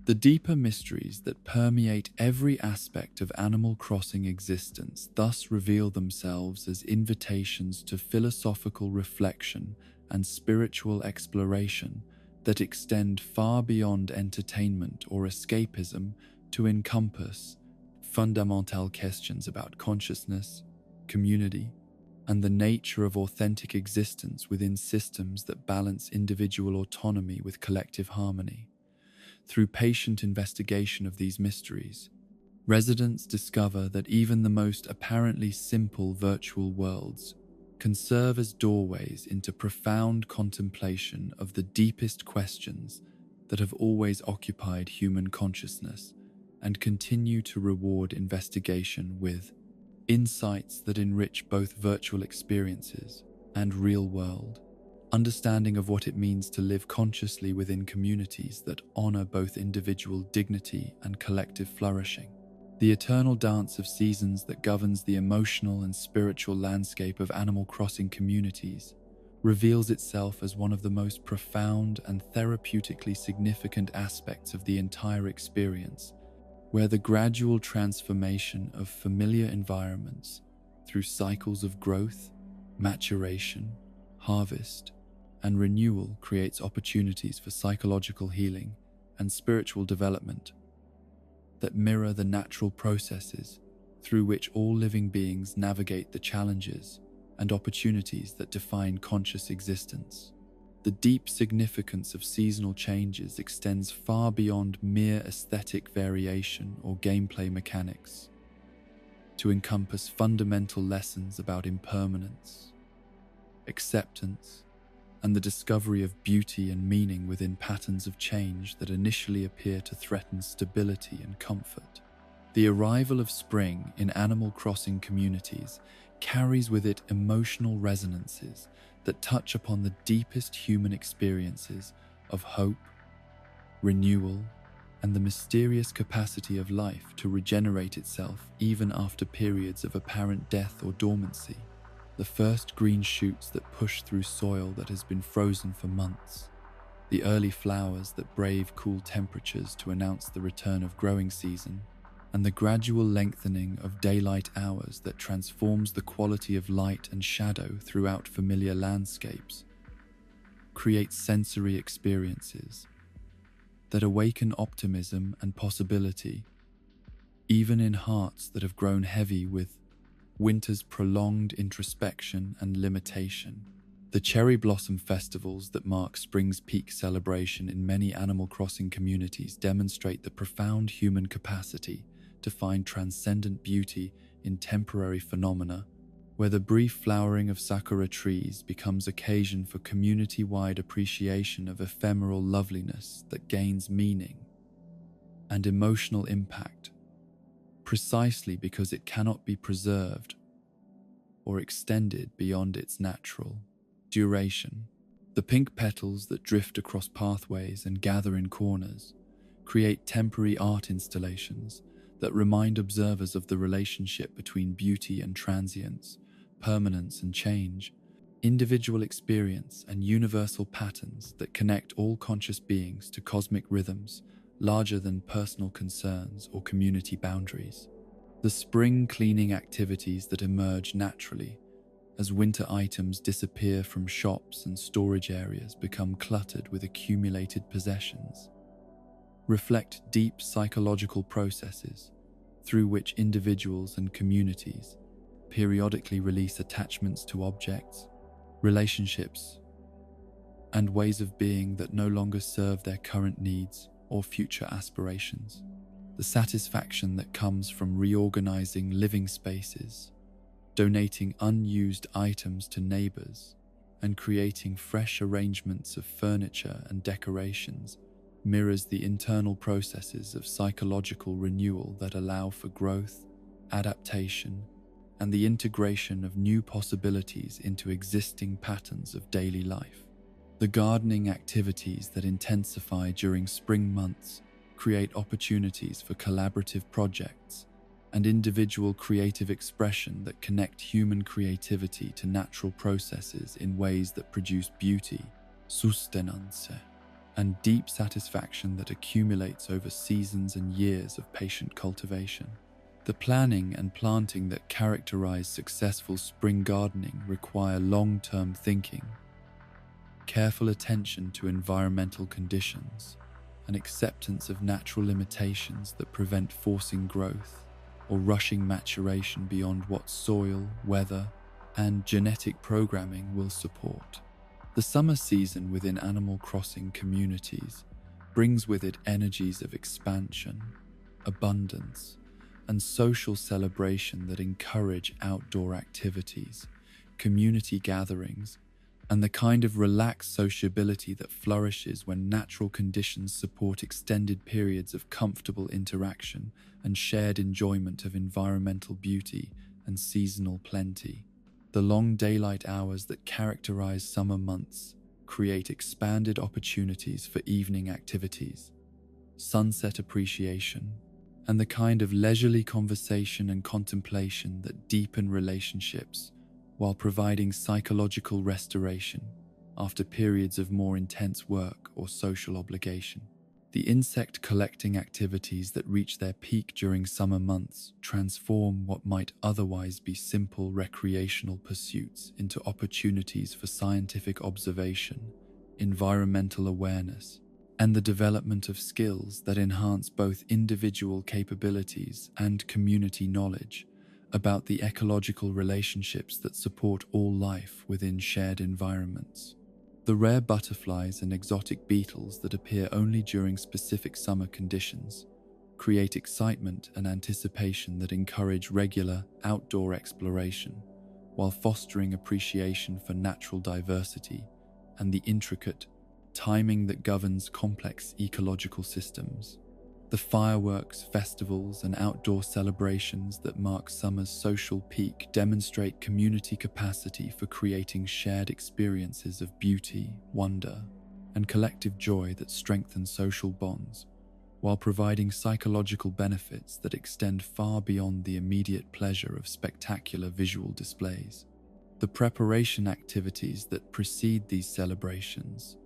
The deeper mysteries that permeate every aspect of Animal Crossing existence thus reveal themselves as invitations to philosophical reflection and spiritual exploration that extend far beyond entertainment or escapism to encompass fundamental questions about consciousness, community, and the nature of authentic existence within systems that balance individual autonomy with collective harmony. Through patient investigation of these mysteries, residents discover that even the most apparently simple virtual worlds can serve as doorways into profound contemplation of the deepest questions that have always occupied human consciousness, and continue to reward investigation with insights that enrich both virtual experiences and real-world understanding of what it means to live consciously within communities that honor both individual dignity and collective flourishing. The eternal dance of seasons that governs the emotional and spiritual landscape of Animal Crossing communities reveals itself as one of the most profound and therapeutically significant aspects of the entire experience, where the gradual transformation of familiar environments through cycles of growth, maturation, harvest, and renewal creates opportunities for psychological healing and spiritual development that mirror the natural processes through which all living beings navigate the challenges and opportunities that define conscious existence. The deep significance of seasonal changes extends far beyond mere aesthetic variation or gameplay mechanics to encompass fundamental lessons about impermanence, acceptance, and the discovery of beauty and meaning within patterns of change that initially appear to threaten stability and comfort. The arrival of spring in Animal Crossing communities carries with it emotional resonances that touch upon the deepest human experiences of hope, renewal, and the mysterious capacity of life to regenerate itself even after periods of apparent death or dormancy. The first green shoots that push through soil that has been frozen for months, the early flowers that brave cool temperatures to announce the return of growing season, and the gradual lengthening of daylight hours that transforms the quality of light and shadow throughout familiar landscapes, create sensory experiences that awaken optimism and possibility, even in hearts that have grown heavy with winter's prolonged introspection and limitation. The cherry blossom festivals that mark spring's peak celebration in many Animal Crossing communities demonstrate the profound human capacity to find transcendent beauty in temporary phenomena, where the brief flowering of sakura trees becomes occasion for community-wide appreciation of ephemeral loveliness that gains meaning and emotional impact, precisely because it cannot be preserved or extended beyond its natural duration. The pink petals that drift across pathways and gather in corners create temporary art installations that remind observers of the relationship between beauty and transience, permanence and change, individual experience and universal patterns that connect all conscious beings to cosmic rhythms larger than personal concerns or community boundaries. The spring cleaning activities that emerge naturally as winter items disappear from shops and storage areas become cluttered with accumulated possessions reflect deep psychological processes through which individuals and communities periodically release attachments to objects, relationships, and ways of being that no longer serve their current needs or future aspirations. The satisfaction that comes from reorganizing living spaces, donating unused items to neighbors, and creating fresh arrangements of furniture and decorations mirrors the internal processes of psychological renewal that allow for growth, adaptation, and the integration of new possibilities into existing patterns of daily life. The gardening activities that intensify during spring months create opportunities for collaborative projects and individual creative expression that connect human creativity to natural processes in ways that produce beauty, sustenance, and deep satisfaction that accumulates over seasons and years of patient cultivation. The planning and planting that characterize successful spring gardening require long-term thinking, careful attention to environmental conditions, and acceptance of natural limitations that prevent forcing growth or rushing maturation beyond what soil, weather, and genetic programming will support. The summer season within Animal Crossing communities brings with it energies of expansion, abundance, and social celebration that encourage outdoor activities, community gatherings, and the kind of relaxed sociability that flourishes when natural conditions support extended periods of comfortable interaction and shared enjoyment of environmental beauty and seasonal plenty. The long daylight hours that characterize summer months create expanded opportunities for evening activities, sunset appreciation, and the kind of leisurely conversation and contemplation that deepen relationships while providing psychological restoration after periods of more intense work or social obligation. The insect collecting activities that reach their peak during summer months transform what might otherwise be simple recreational pursuits into opportunities for scientific observation, environmental awareness, and the development of skills that enhance both individual capabilities and community knowledge about the ecological relationships that support all life within shared environments. The rare butterflies and exotic beetles that appear only during specific summer conditions create excitement and anticipation that encourage regular outdoor exploration, while fostering appreciation for natural diversity and the intricate timing that governs complex ecological systems. The fireworks, festivals, and outdoor celebrations that mark summer's social peak demonstrate community capacity for creating shared experiences of beauty, wonder, and collective joy that strengthen social bonds, while providing psychological benefits that extend far beyond the immediate pleasure of spectacular visual displays. The preparation activities that precede these celebrations,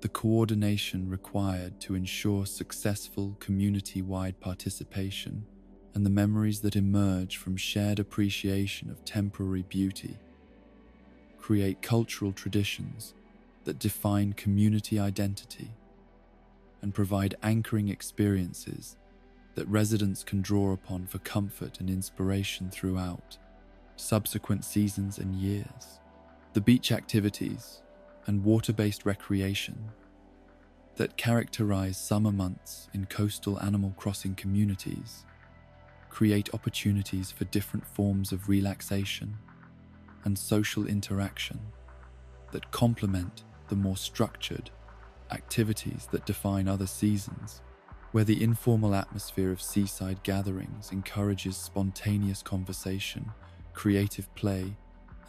the coordination required to ensure successful community-wide participation, and the memories that emerge from shared appreciation of temporary beauty create cultural traditions that define community identity and provide anchoring experiences that residents can draw upon for comfort and inspiration throughout subsequent seasons and years. The beach activities and water-based recreation that characterize summer months in coastal Animal Crossing communities create opportunities for different forms of relaxation and social interaction that complement the more structured activities that define other seasons, where the informal atmosphere of seaside gatherings encourages spontaneous conversation, creative play,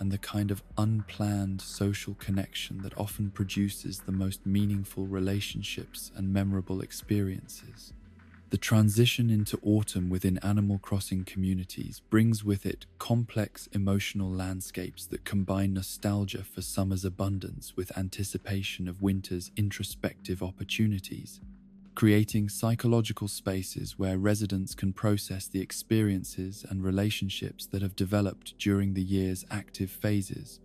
and the kind of unplanned social connection that often produces the most meaningful relationships and memorable experiences. The transition into autumn within Animal Crossing communities brings with it complex emotional landscapes that combine nostalgia for summer's abundance with anticipation of winter's introspective opportunities, creating psychological spaces where residents can process the experiences and relationships that have developed during the year's active phases,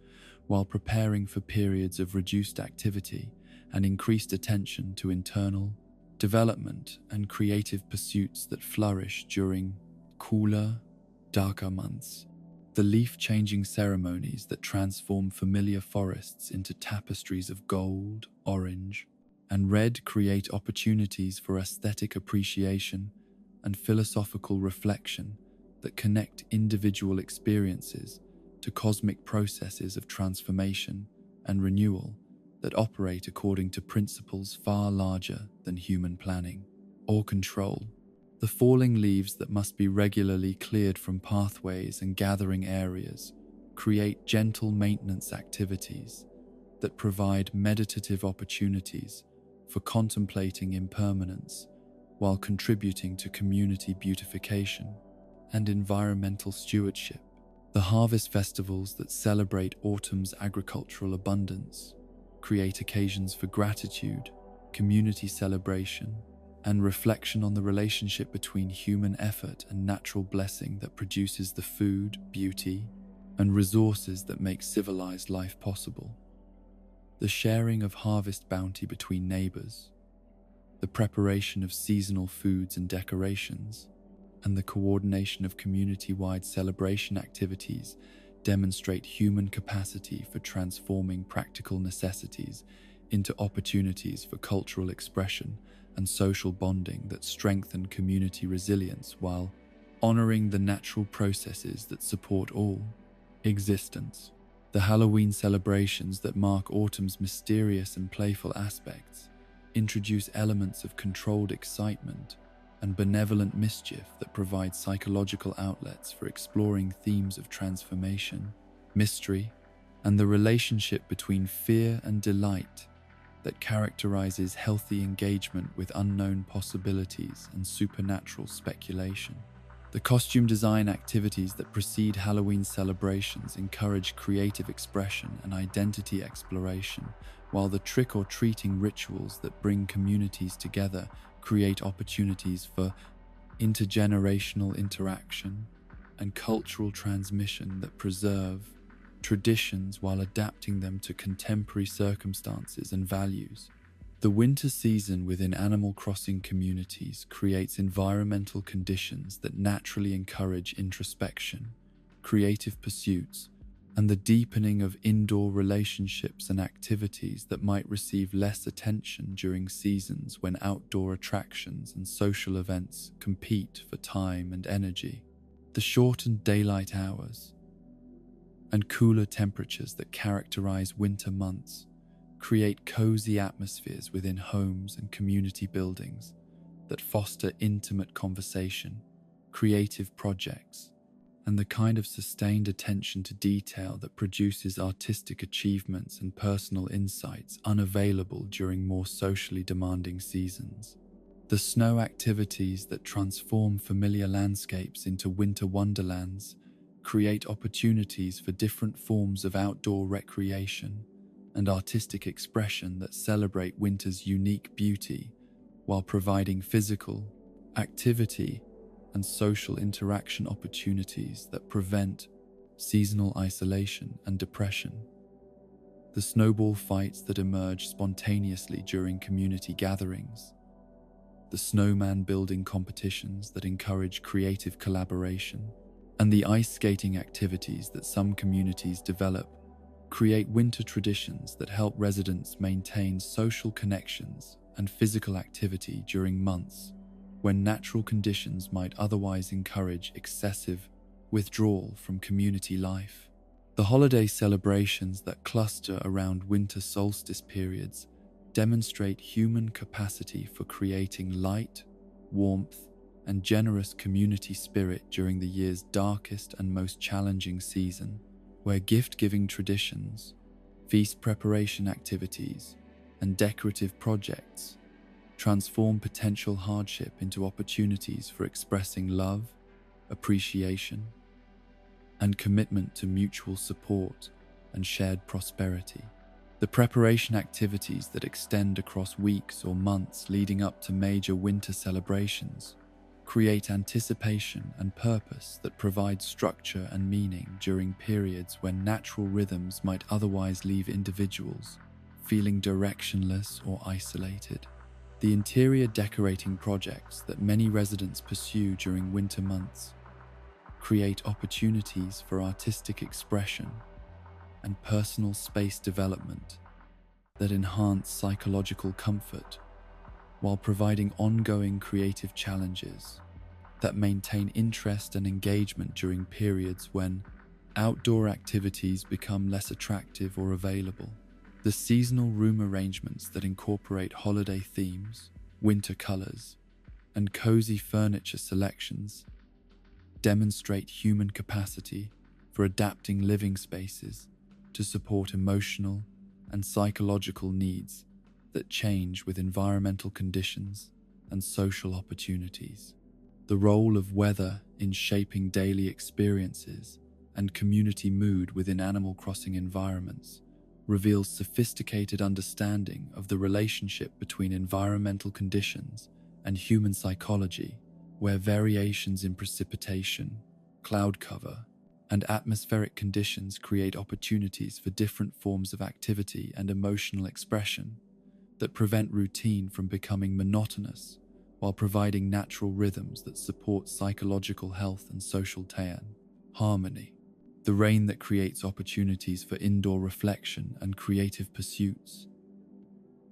while preparing for periods of reduced activity and increased attention to internal development and creative pursuits that flourish during cooler, darker months. The leaf-changing ceremonies that transform familiar forests into tapestries of gold, orange, and red create opportunities for aesthetic appreciation and philosophical reflection that connect individual experiences to cosmic processes of transformation and renewal that operate according to principles far larger than human planning or control. The falling leaves that must be regularly cleared from pathways and gathering areas create gentle maintenance activities that provide meditative opportunities for contemplating impermanence while contributing to community beautification and environmental stewardship. The harvest festivals that celebrate autumn's agricultural abundance create occasions for gratitude, community celebration, and reflection on the relationship between human effort and natural blessing that produces the food, beauty, and resources that make civilized life possible. The sharing of harvest bounty between neighbors, the preparation of seasonal foods and decorations, and the coordination of community-wide celebration activities demonstrate human capacity for transforming practical necessities into opportunities for cultural expression and social bonding that strengthen community resilience while honoring the natural processes that support all existence. The Halloween celebrations that mark autumn's mysterious and playful aspects introduce elements of controlled excitement and benevolent mischief that provide psychological outlets for exploring themes of transformation, mystery, and the relationship between fear and delight that characterizes healthy engagement with unknown possibilities and supernatural speculation. The costume design activities that precede Halloween celebrations encourage creative expression and identity exploration, while the trick-or-treating rituals that bring communities together create opportunities for intergenerational interaction and cultural transmission that preserve traditions while adapting them to contemporary circumstances and values. The winter season within Animal Crossing communities creates environmental conditions that naturally encourage introspection, creative pursuits, and the deepening of indoor relationships and activities that might receive less attention during seasons when outdoor attractions and social events compete for time and energy. The shortened daylight hours and cooler temperatures that characterize winter months create cozy atmospheres within homes and community buildings that foster intimate conversation, creative projects, and the kind of sustained attention to detail that produces artistic achievements and personal insights unavailable during more socially demanding seasons. The snow activities that transform familiar landscapes into winter wonderlands create opportunities for different forms of outdoor recreation and artistic expression that celebrate winter's unique beauty while providing physical activity and social interaction opportunities that prevent seasonal isolation and depression. The snowball fights that emerge spontaneously during community gatherings, the snowman building competitions that encourage creative collaboration, and the ice skating activities that some communities develop create winter traditions that help residents maintain social connections and physical activity during months when natural conditions might otherwise encourage excessive withdrawal from community life. The holiday celebrations that cluster around winter solstice periods demonstrate human capacity for creating light, warmth, and generous community spirit during the year's darkest and most challenging season, where gift-giving traditions, feast preparation activities, and decorative projects transform potential hardship into opportunities for expressing love, appreciation, and commitment to mutual support and shared prosperity. The preparation activities that extend across weeks or months leading up to major winter celebrations create anticipation and purpose that provide structure and meaning during periods when natural rhythms might otherwise leave individuals feeling directionless or isolated. The interior decorating projects that many residents pursue during winter months create opportunities for artistic expression and personal space development that enhance psychological comfort while providing ongoing creative challenges that maintain interest and engagement during periods when outdoor activities become less attractive or available. The seasonal room arrangements that incorporate holiday themes, winter colors, and cozy furniture selections demonstrate human capacity for adapting living spaces to support emotional and psychological needs that change with environmental conditions and social opportunities. The role of weather in shaping daily experiences and community mood within Animal Crossing environments reveals sophisticated understanding of the relationship between environmental conditions and human psychology, where variations in precipitation, cloud cover, and atmospheric conditions create opportunities for different forms of activity and emotional expression that prevent routine from becoming monotonous while providing natural rhythms that support psychological health and social harmony. The rain that creates opportunities for indoor reflection and creative pursuits,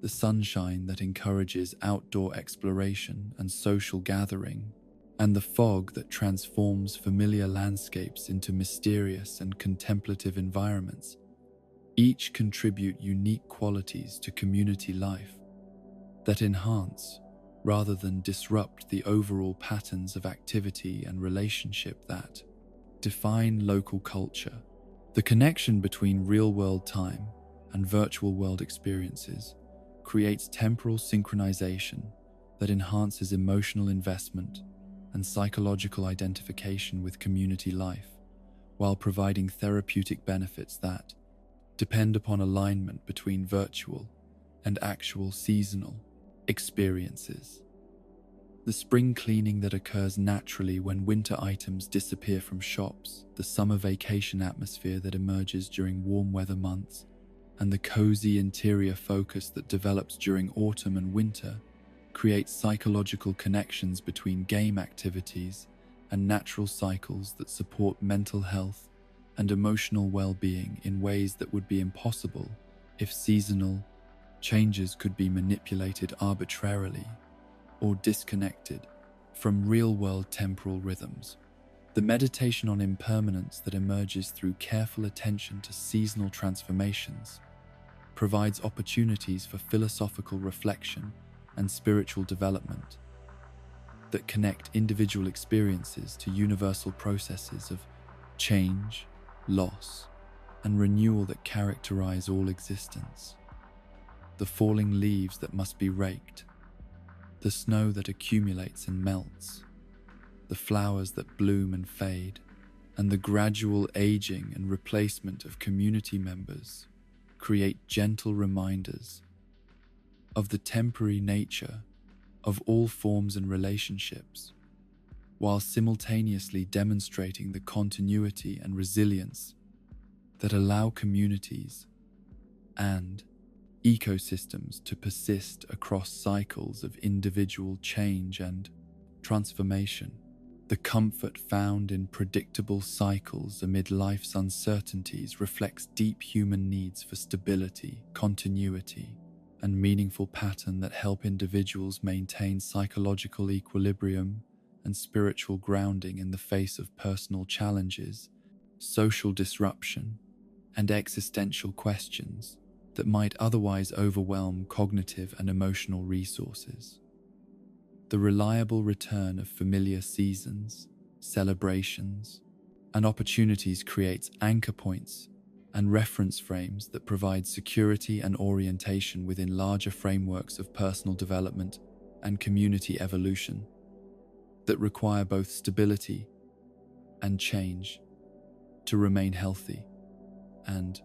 the sunshine that encourages outdoor exploration and social gathering, and the fog that transforms familiar landscapes into mysterious and contemplative environments, each contribute unique qualities to community life that enhance rather than disrupt the overall patterns of activity and relationship that define local culture. The connection between real-world time and virtual world experiences creates temporal synchronization that enhances emotional investment and psychological identification with community life, while providing therapeutic benefits that depend upon alignment between virtual and actual seasonal experiences. The spring cleaning that occurs naturally when winter items disappear from shops, the summer vacation atmosphere that emerges during warm weather months, and the cozy interior focus that develops during autumn and winter create psychological connections between game activities and natural cycles that support mental health and emotional well-being in ways that would be impossible if seasonal changes could be manipulated arbitrarily or disconnected from real-world temporal rhythms. The meditation on impermanence that emerges through careful attention to seasonal transformations provides opportunities for philosophical reflection and spiritual development that connect individual experiences to universal processes of change, loss, and renewal that characterize all existence. The falling leaves that must be raked, the snow that accumulates and melts, the flowers that bloom and fade, and the gradual aging and replacement of community members create gentle reminders of the temporary nature of all forms and relationships, while simultaneously demonstrating the continuity and resilience that allow communities and ecosystems to persist across cycles of individual change and transformation. The comfort found in predictable cycles amid life's uncertainties reflects deep human needs for stability, continuity, and meaningful pattern that help individuals maintain psychological equilibrium and spiritual grounding in the face of personal challenges, social disruption, and existential questions that might otherwise overwhelm cognitive and emotional resources. The reliable return of familiar seasons, celebrations, and opportunities creates anchor points and reference frames that provide security and orientation within larger frameworks of personal development and community evolution that require both stability and change to remain healthy and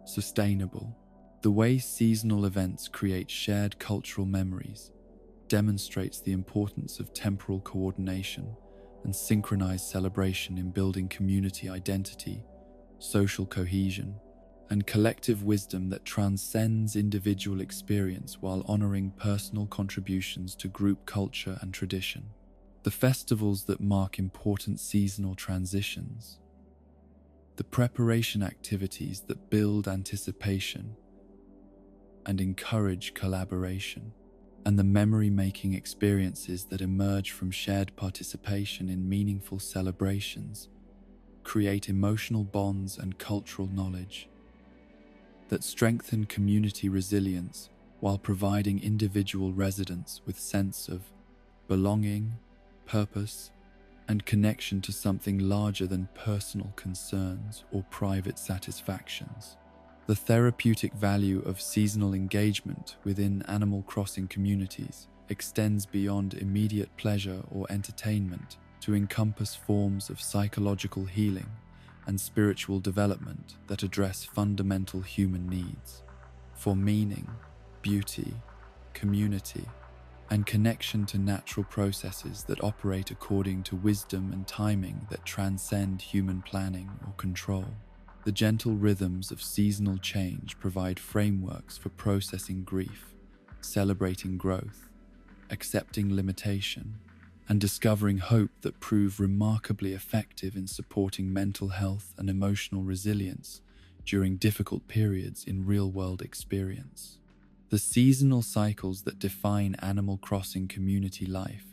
sustainable. The way seasonal events create shared cultural memories demonstrates the importance of temporal coordination and synchronized celebration in building community identity, social cohesion, and collective wisdom that transcends individual experience while honoring personal contributions to group culture and tradition. The festivals that mark important seasonal transitions, the preparation activities that build anticipation and encourage collaboration, and the memory-making experiences that emerge from shared participation in meaningful celebrations create emotional bonds and cultural knowledge that strengthen community resilience while providing individual residents with sense of belonging, purpose, and connection to something larger than personal concerns or private satisfactions. The therapeutic value of seasonal engagement within Animal Crossing communities extends beyond immediate pleasure or entertainment to encompass forms of psychological healing and spiritual development that address fundamental human needs for meaning, beauty, community, and connection to natural processes that operate according to wisdom and timing that transcend human planning or control. The gentle rhythms of seasonal change provide frameworks for processing grief, celebrating growth, accepting limitation, and discovering hope that prove remarkably effective in supporting mental health and emotional resilience during difficult periods in real-world experience. The seasonal cycles that define Animal Crossing community life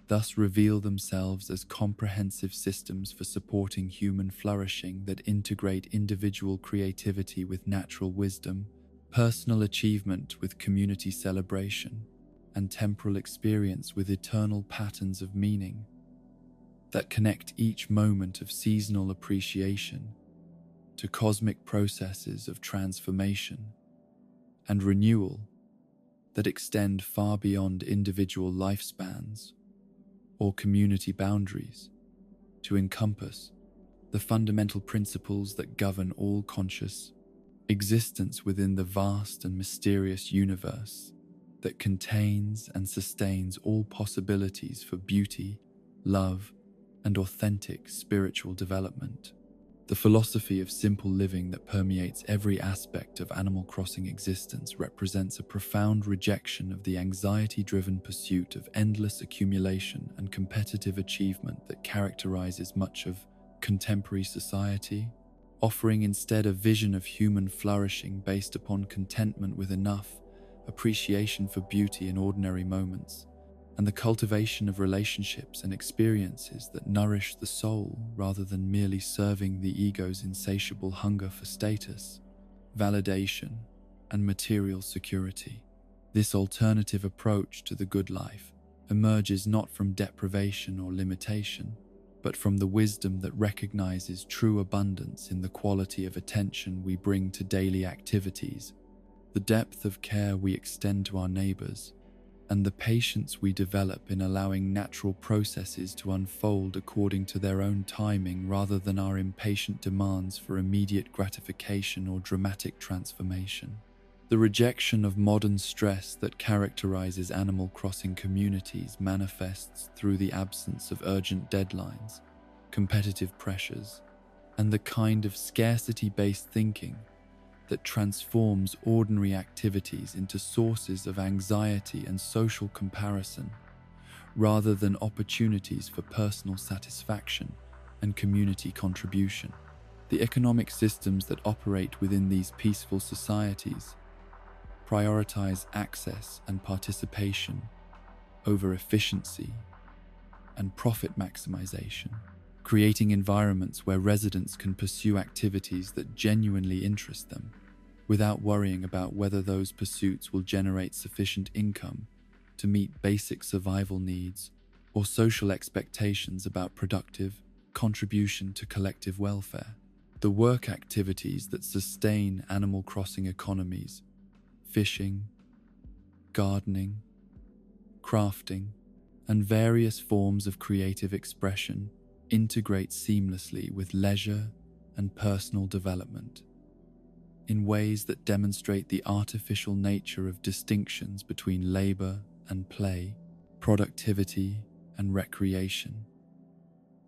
thus reveal themselves as comprehensive systems for supporting human flourishing that integrate individual creativity with natural wisdom, personal achievement with community celebration, and temporal experience with eternal patterns of meaning that connect each moment of seasonal appreciation to cosmic processes of transformation and renewal that extend far beyond individual lifespans or community boundaries to encompass the fundamental principles that govern all conscious existence within the vast and mysterious universe that contains and sustains all possibilities for beauty, love, and authentic spiritual development. The philosophy of simple living that permeates every aspect of Animal Crossing existence represents a profound rejection of the anxiety-driven pursuit of endless accumulation and competitive achievement that characterizes much of contemporary society, offering instead a vision of human flourishing based upon contentment with enough, appreciation for beauty in ordinary moments, and the cultivation of relationships and experiences that nourish the soul rather than merely serving the ego's insatiable hunger for status, validation, and material security. This alternative approach to the good life emerges not from deprivation or limitation, but from the wisdom that recognizes true abundance in the quality of attention we bring to daily activities, the depth of care we extend to our neighbors, and the patience we develop in allowing natural processes to unfold according to their own timing rather than our impatient demands for immediate gratification or dramatic transformation. The rejection of modern stress that characterizes Animal Crossing communities manifests through the absence of urgent deadlines, competitive pressures, and the kind of scarcity-based thinking that transforms ordinary activities into sources of anxiety and social comparison, rather than opportunities for personal satisfaction and community contribution. The economic systems that operate within these peaceful societies prioritize access and participation over efficiency and profit maximization, creating environments where residents can pursue activities that genuinely interest them, without worrying about whether those pursuits will generate sufficient income to meet basic survival needs or social expectations about productive contribution to collective welfare. The work activities that sustain Animal Crossing economies, fishing, gardening, crafting, and various forms of creative expression, integrate seamlessly with leisure and personal development in ways that demonstrate the artificial nature of distinctions between labor and play, productivity and recreation,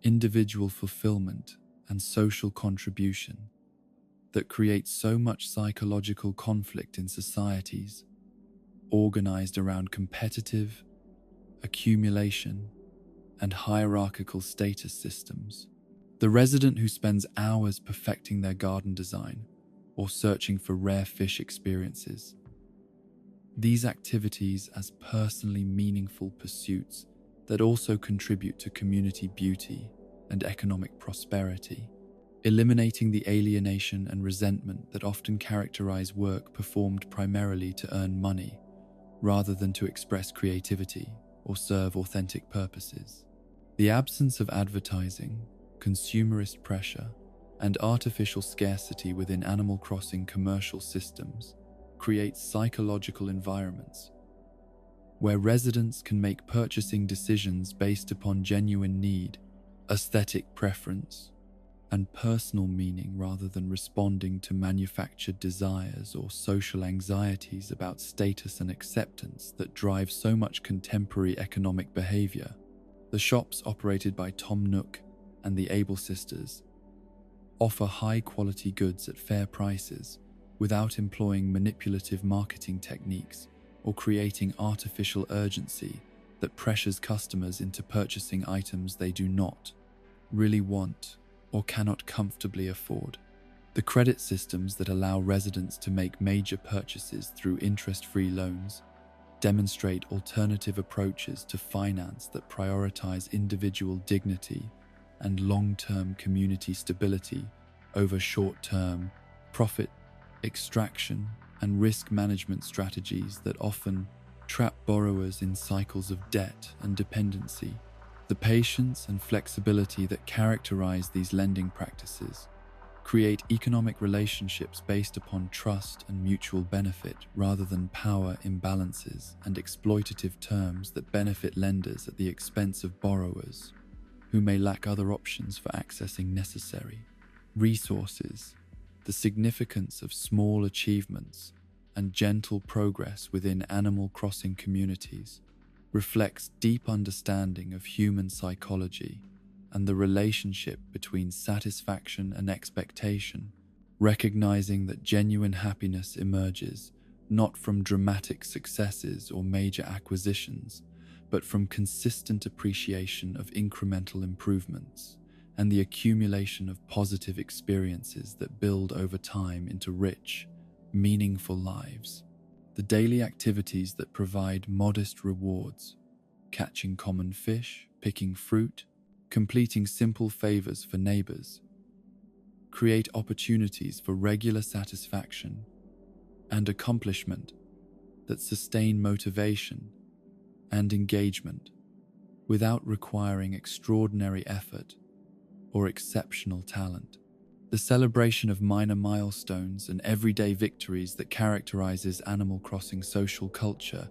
individual fulfillment and social contribution that create so much psychological conflict in societies organized around competitive accumulation and hierarchical status systems. The resident who spends hours perfecting their garden design or searching for rare fish experiences. These activities as personally meaningful pursuits that also contribute to community beauty and economic prosperity, eliminating the alienation and resentment that often characterize work performed primarily to earn money rather than to express creativity or serve authentic purposes. The absence of advertising, consumerist pressure, and artificial scarcity within Animal Crossing commercial systems creates psychological environments where residents can make purchasing decisions based upon genuine need, aesthetic preference, and personal meaning rather than responding to manufactured desires or social anxieties about status and acceptance that drive so much contemporary economic behavior. The shops operated by Tom Nook and the Able Sisters offer high-quality goods at fair prices without employing manipulative marketing techniques or creating artificial urgency that pressures customers into purchasing items they do not really want or cannot comfortably afford. The credit systems that allow residents to make major purchases through interest-free loans demonstrate alternative approaches to finance that prioritize individual dignity and long-term community stability over short-term profit extraction and risk management strategies that often trap borrowers in cycles of debt and dependency. The patience and flexibility that characterize these lending practices create economic relationships based upon trust and mutual benefit rather than power imbalances and exploitative terms that benefit lenders at the expense of borrowers, who may lack other options for accessing necessary resources. The significance of small achievements and gentle progress within Animal Crossing communities reflects deep understanding of human psychology and the relationship between satisfaction and expectation, recognizing that genuine happiness emerges not from dramatic successes or major acquisitions, but from consistent appreciation of incremental improvements and the accumulation of positive experiences that build over time into rich, meaningful lives. The daily activities that provide modest rewards, catching common fish, picking fruit, completing simple favors for neighbors, create opportunities for regular satisfaction and accomplishment that sustain motivation and engagement without requiring extraordinary effort or exceptional talent. The celebration of minor milestones and everyday victories that characterizes Animal Crossing social culture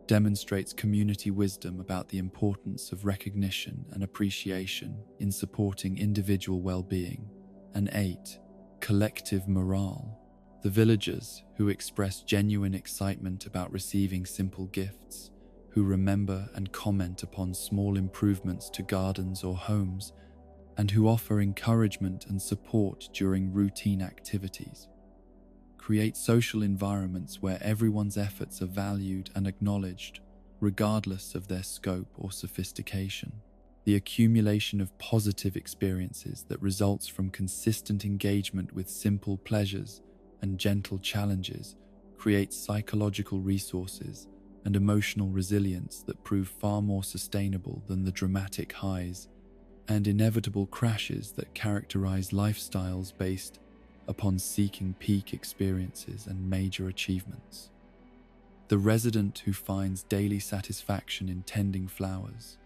demonstrates community wisdom about the importance of recognition and appreciation in supporting individual well-being. And 8. Collective morale. The villagers who express genuine excitement about receiving simple gifts, who remember and comment upon small improvements to gardens or homes, and who offer encouragement and support during routine activities, create social environments where everyone's efforts are valued and acknowledged, regardless of their scope or sophistication. The accumulation of positive experiences that results from consistent engagement with simple pleasures and gentle challenges creates psychological resources and emotional resilience that prove far more sustainable than the dramatic highs and inevitable crashes that characterize lifestyles based upon seeking peak experiences and major achievements. The resident who finds daily satisfaction in tending flowers,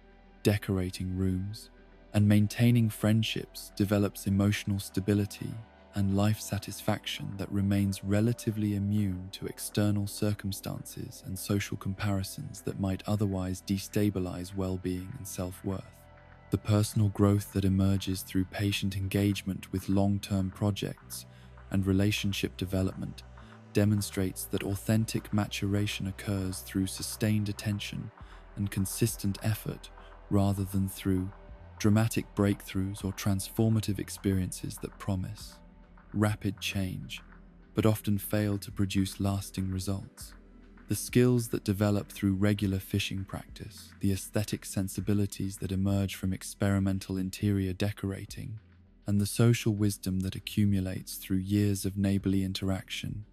decorating rooms, and maintaining friendships develops emotional stability and life satisfaction that remains relatively immune to external circumstances and social comparisons that might otherwise destabilize well-being and self-worth. The personal growth that emerges through patient engagement with long-term projects and relationship development demonstrates that authentic maturation occurs through sustained attention and consistent effort rather than through dramatic breakthroughs or transformative experiences that promise rapid change but often fail to produce lasting results. The skills that develop through regular fishing practice, the aesthetic sensibilities that emerge from experimental interior decorating, and the social wisdom that accumulates through years of neighborly interaction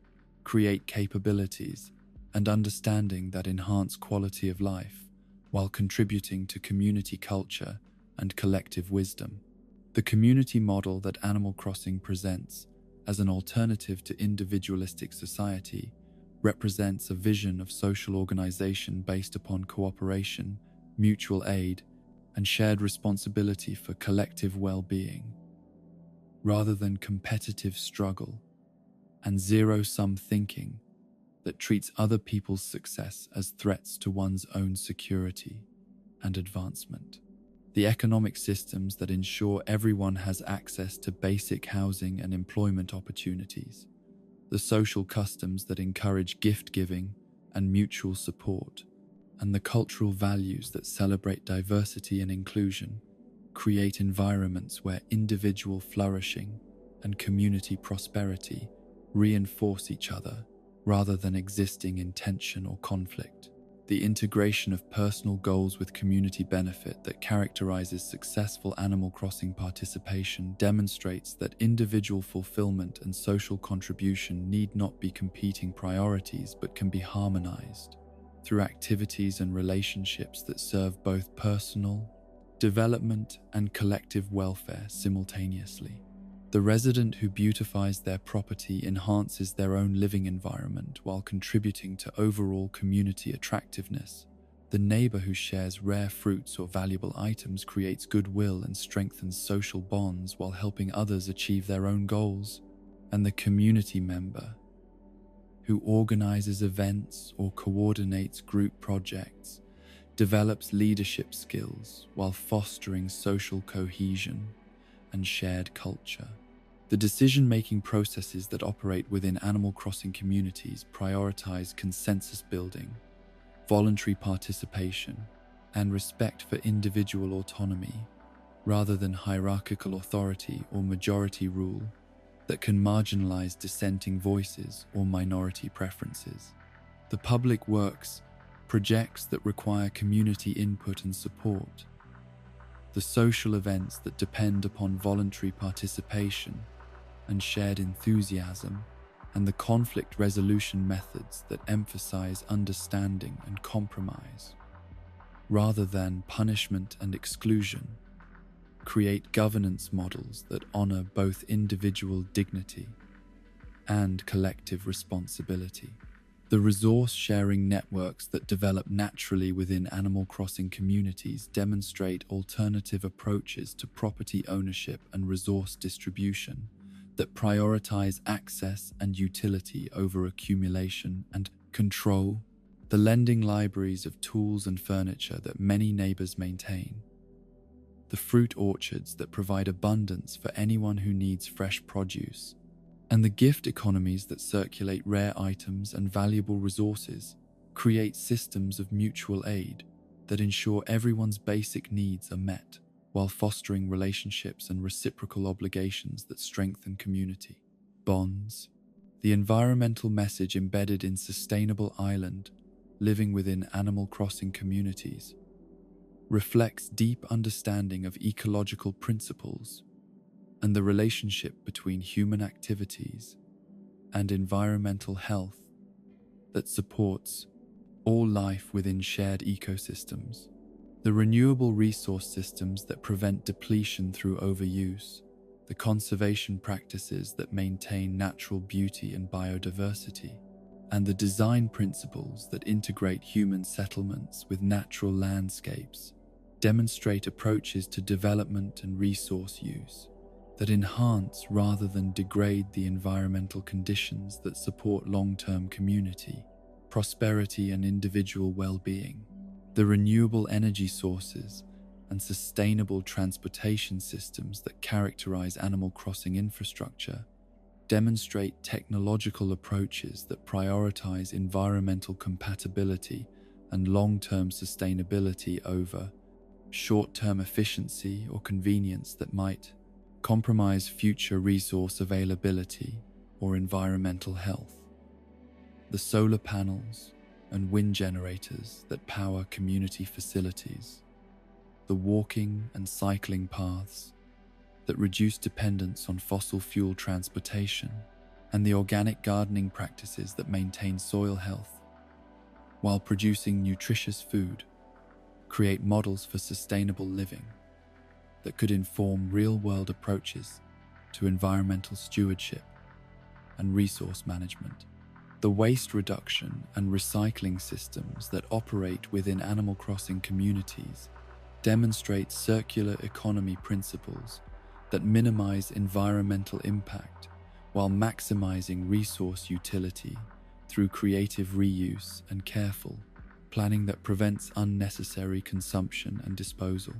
create capabilities and understanding that enhance quality of life while contributing to community culture and collective wisdom. The community model that Animal Crossing presents as an alternative to individualistic society represents a vision of social organization based upon cooperation, mutual aid, and shared responsibility for collective well-being, rather than competitive struggle and zero-sum thinking that treats other people's success as threats to one's own security and advancement. The economic systems that ensure everyone has access to basic housing and employment opportunities, the social customs that encourage gift-giving and mutual support, and the cultural values that celebrate diversity and inclusion create environments where individual flourishing and community prosperity reinforce each other rather than existing in tension or conflict. the integration of personal goals with community benefit that characterizes successful Animal Crossing participation demonstrates that individual fulfillment and social contribution need not be competing priorities but can be harmonized through activities and relationships that serve both personal development and collective welfare simultaneously. The resident who beautifies their property enhances their own living environment while contributing to overall community attractiveness. The neighbor who shares rare fruits or valuable items creates goodwill and strengthens social bonds while helping others achieve their own goals. And the community member who organizes events or coordinates group projects develops leadership skills while fostering social cohesion and shared culture. The decision-making processes that operate within Animal Crossing communities prioritize consensus building, voluntary participation, and respect for individual autonomy, rather than hierarchical authority or majority rule that can marginalize dissenting voices or minority preferences. The public works projects that require community input and support, the social events that depend upon voluntary participation and shared enthusiasm, and the conflict resolution methods that emphasize understanding and compromise, rather than punishment and exclusion, create governance models that honor both individual dignity and collective responsibility. The resource-sharing networks that develop naturally within Animal Crossing communities demonstrate alternative approaches to property ownership and resource distribution that prioritize access and utility over accumulation and control. The lending libraries of tools and furniture that many neighbors maintain, the fruit orchards that provide abundance for anyone who needs fresh produce, and the gift economies that circulate rare items and valuable resources create systems of mutual aid that ensure everyone's basic needs are met, while fostering relationships and reciprocal obligations that strengthen community bonds. The environmental message embedded in Sustainable Island, living within Animal Crossing communities, reflects deep understanding of ecological principles and the relationship between human activities and environmental health that supports all life within shared ecosystems. The renewable resource systems that prevent depletion through overuse, the conservation practices that maintain natural beauty and biodiversity, and the design principles that integrate human settlements with natural landscapes demonstrate approaches to development and resource use that enhance rather than degrade the environmental conditions that support long-term community, prosperity, and individual well-being. The renewable energy sources and sustainable transportation systems that characterize Animal Crossing infrastructure demonstrate technological approaches that prioritize environmental compatibility and long-term sustainability over short-term efficiency or convenience that might compromise future resource availability or environmental health. The solar panels and wind generators that power community facilities, the walking and cycling paths that reduce dependence on fossil fuel transportation, and the organic gardening practices that maintain soil health while producing nutritious food, create models for sustainable living that could inform real-world approaches to environmental stewardship and resource management. The waste reduction and recycling systems that operate within Animal Crossing communities demonstrate circular economy principles that minimize environmental impact while maximizing resource utility through creative reuse and careful planning that prevents unnecessary consumption and disposal.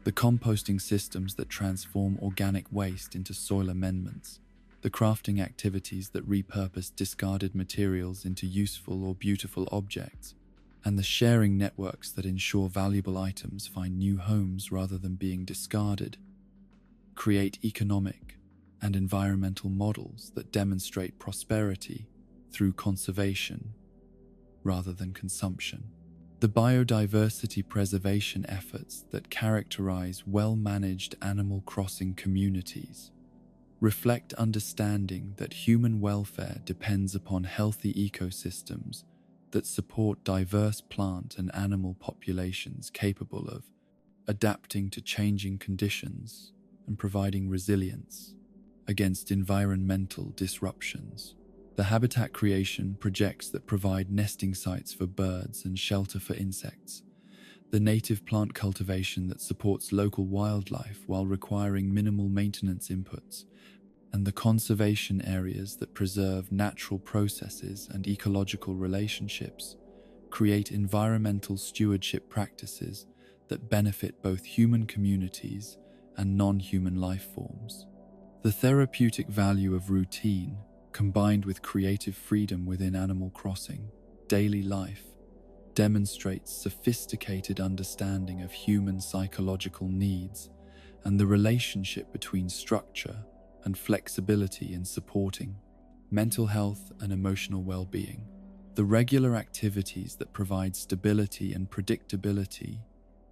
The composting systems that transform organic waste into soil amendments, the crafting activities that repurpose discarded materials into useful or beautiful objects, and the sharing networks that ensure valuable items find new homes rather than being discarded, create economic and environmental models that demonstrate prosperity through conservation rather than consumption. The biodiversity preservation efforts that characterize well-managed Animal Crossing communities reflect understanding that human welfare depends upon healthy ecosystems that support diverse plant and animal populations capable of adapting to changing conditions and providing resilience against environmental disruptions. The habitat creation projects that provide nesting sites for birds and shelter for insects, the native plant cultivation that supports local wildlife while requiring minimal maintenance inputs, and the conservation areas that preserve natural processes and ecological relationships create environmental stewardship practices that benefit both human communities and non-human life forms. The therapeutic value of routine, combined with creative freedom within Animal Crossing daily life, demonstrates sophisticated understanding of human psychological needs and the relationship between structure and flexibility in supporting mental health and emotional well-being. The regular activities that provide stability and predictability,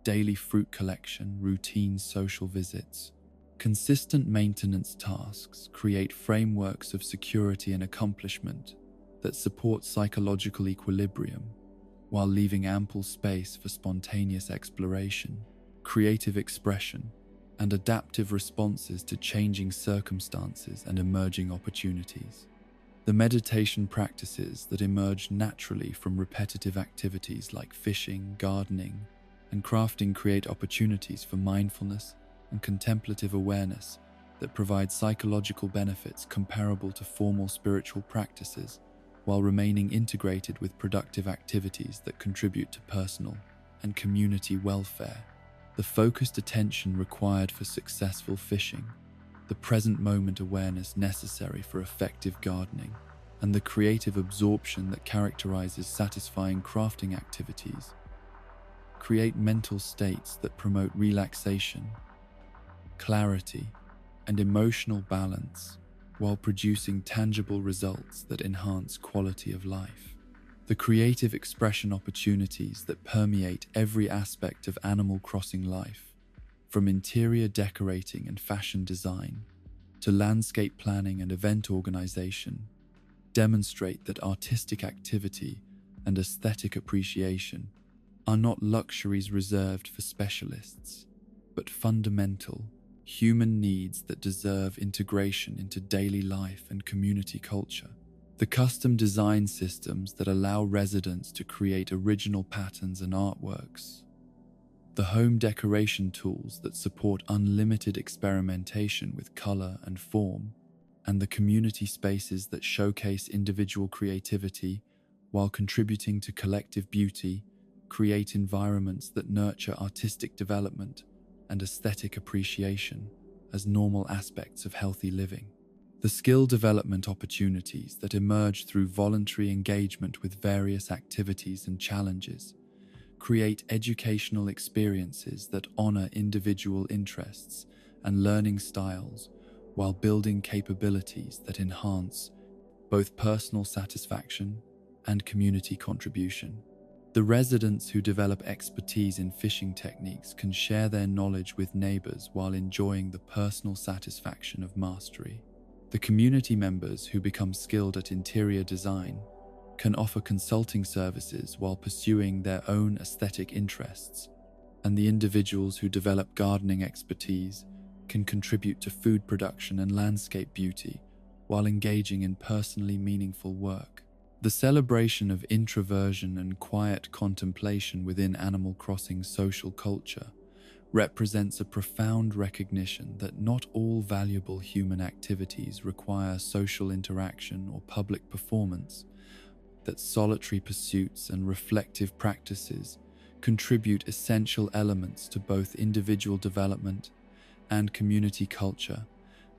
daily fruit collection, routine social visits, consistent maintenance tasks create frameworks of security and accomplishment that support psychological equilibrium, while leaving ample space for spontaneous exploration, creative expression, and adaptive responses to changing circumstances and emerging opportunities. The meditation practices that emerge naturally from repetitive activities like fishing, gardening, and crafting create opportunities for mindfulness and contemplative awareness that provide psychological benefits comparable to formal spiritual practices, while remaining integrated with productive activities that contribute to personal and community welfare. The focused attention required for successful fishing, the present moment awareness necessary for effective gardening, and the creative absorption that characterizes satisfying crafting activities create mental states that promote relaxation, clarity, and emotional balance, while producing tangible results that enhance quality of life. The creative expression opportunities that permeate every aspect of Animal Crossing life, from interior decorating and fashion design to landscape planning and event organization, demonstrate that artistic activity and aesthetic appreciation are not luxuries reserved for specialists, but fundamental human needs that deserve integration into daily life and community culture. The custom design systems that allow residents to create original patterns and artworks, the home decoration tools that support unlimited experimentation with color and form, and the community spaces that showcase individual creativity while contributing to collective beauty, create environments that nurture artistic development and aesthetic appreciation as normal aspects of healthy living. The skill development opportunities that emerge through voluntary engagement with various activities and challenges create educational experiences that honor individual interests and learning styles while building capabilities that enhance both personal satisfaction and community contribution. The residents who develop expertise in fishing techniques can share their knowledge with neighbors while enjoying the personal satisfaction of mastery. The community members who become skilled at interior design can offer consulting services while pursuing their own aesthetic interests, and the individuals who develop gardening expertise can contribute to food production and landscape beauty while engaging in personally meaningful work. The celebration of introversion and quiet contemplation within Animal Crossing social culture represents a profound recognition that not all valuable human activities require social interaction or public performance, that solitary pursuits and reflective practices contribute essential elements to both individual development and community culture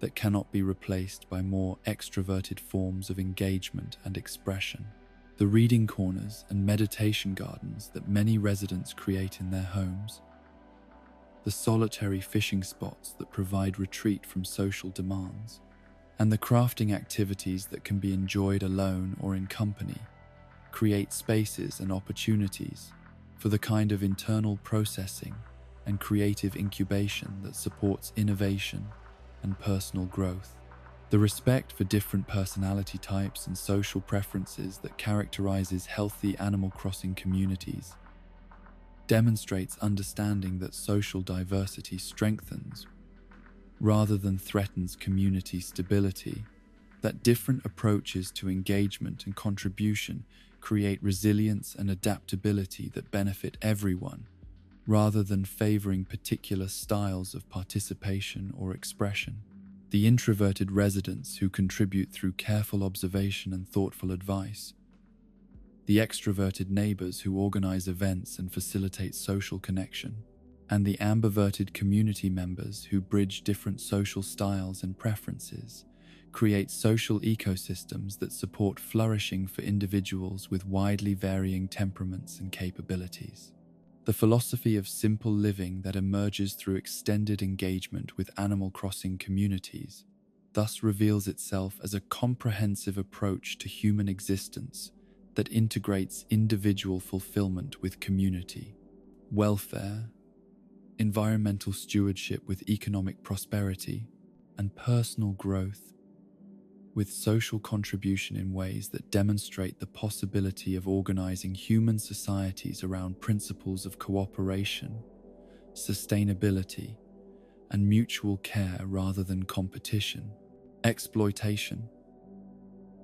that cannot be replaced by more extroverted forms of engagement and expression. The reading corners and meditation gardens that many residents create in their homes, the solitary fishing spots that provide retreat from social demands, and the crafting activities that can be enjoyed alone or in company, create spaces and opportunities for the kind of internal processing and creative incubation that supports innovation and personal growth. The respect for different personality types and social preferences that characterizes healthy Animal Crossing communities demonstrates understanding that social diversity strengthens rather than threatens community stability, that different approaches to engagement and contribution create resilience and adaptability that benefit everyone, rather than favoring particular styles of participation or expression. The introverted residents who contribute through careful observation and thoughtful advice, the extroverted neighbors who organize events and facilitate social connection, and the ambiverted community members who bridge different social styles and preferences, create social ecosystems that support flourishing for individuals with widely varying temperaments and capabilities. The philosophy of simple living that emerges through extended engagement with Animal Crossing communities thus reveals itself as a comprehensive approach to human existence that integrates individual fulfillment with community, welfare, environmental stewardship with economic prosperity, and personal growth with social contribution in ways that demonstrate the possibility of organizing human societies around principles of cooperation, sustainability, and mutual care rather than competition, exploitation,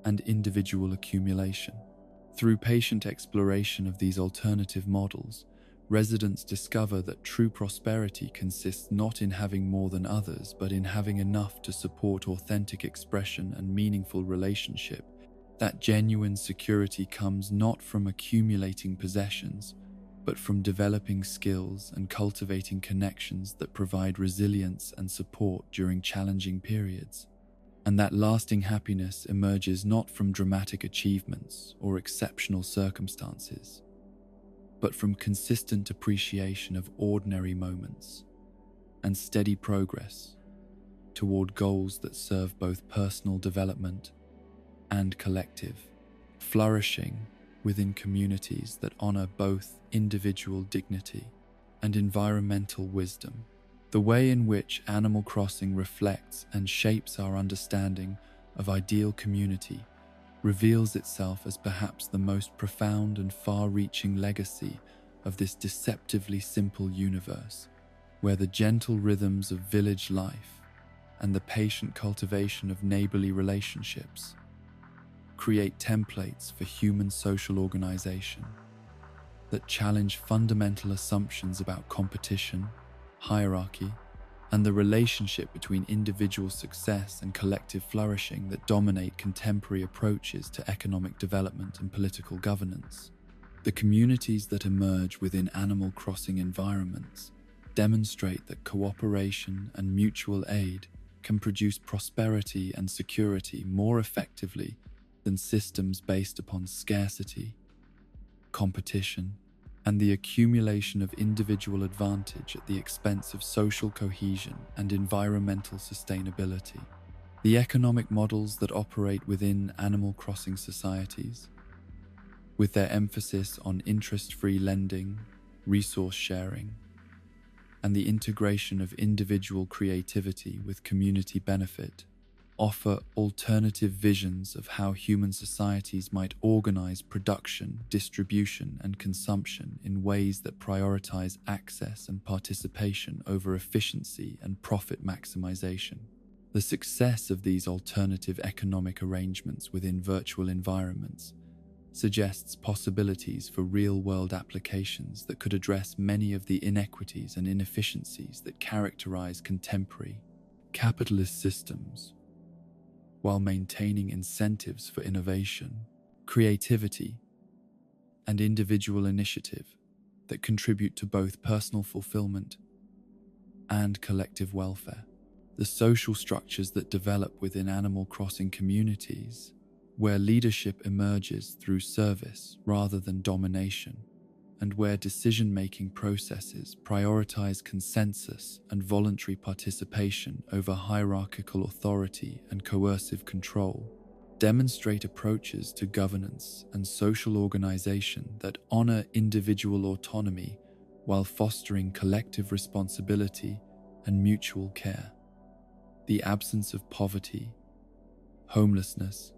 and individual accumulation. Through patient exploration of these alternative models, residents discover that true prosperity consists not in having more than others, but in having enough to support authentic expression and meaningful relationship. That genuine security comes not from accumulating possessions, but from developing skills and cultivating connections that provide resilience and support during challenging periods. And that lasting happiness emerges not from dramatic achievements or exceptional circumstances, but from consistent appreciation of ordinary moments and steady progress toward goals that serve both personal development and collective flourishing within communities that honor both individual dignity and environmental wisdom. The way in which Animal Crossing reflects and shapes our understanding of ideal community reveals itself as perhaps the most profound and far-reaching legacy of this deceptively simple universe, where the gentle rhythms of village life and the patient cultivation of neighborly relationships create templates for human social organization that challenge fundamental assumptions about competition, hierarchy, and the relationship between individual success and collective flourishing that dominate contemporary approaches to economic development and political governance. The communities that emerge within Animal Crossing environments demonstrate that cooperation and mutual aid can produce prosperity and security more effectively than systems based upon scarcity, competition, and the accumulation of individual advantage at the expense of social cohesion and environmental sustainability. The economic models that operate within Animal Crossing societies, with their emphasis on interest-free lending, resource sharing, and the integration of individual creativity with community benefit, offer alternative visions of how human societies might organize production, distribution, and consumption in ways that prioritize access and participation over efficiency and profit maximization. The success of these alternative economic arrangements within virtual environments suggests possibilities for real-world applications that could address many of the inequities and inefficiencies that characterize contemporary capitalist systems, while maintaining incentives for innovation, creativity, and individual initiative that contribute to both personal fulfillment and collective welfare. The social structures that develop within Animal Crossing communities, where leadership emerges through service rather than domination, and where decision-making processes prioritize consensus and voluntary participation over hierarchical authority and coercive control, demonstrate approaches to governance and social organization that honor individual autonomy while fostering collective responsibility and mutual care. The absence of poverty, homelessness,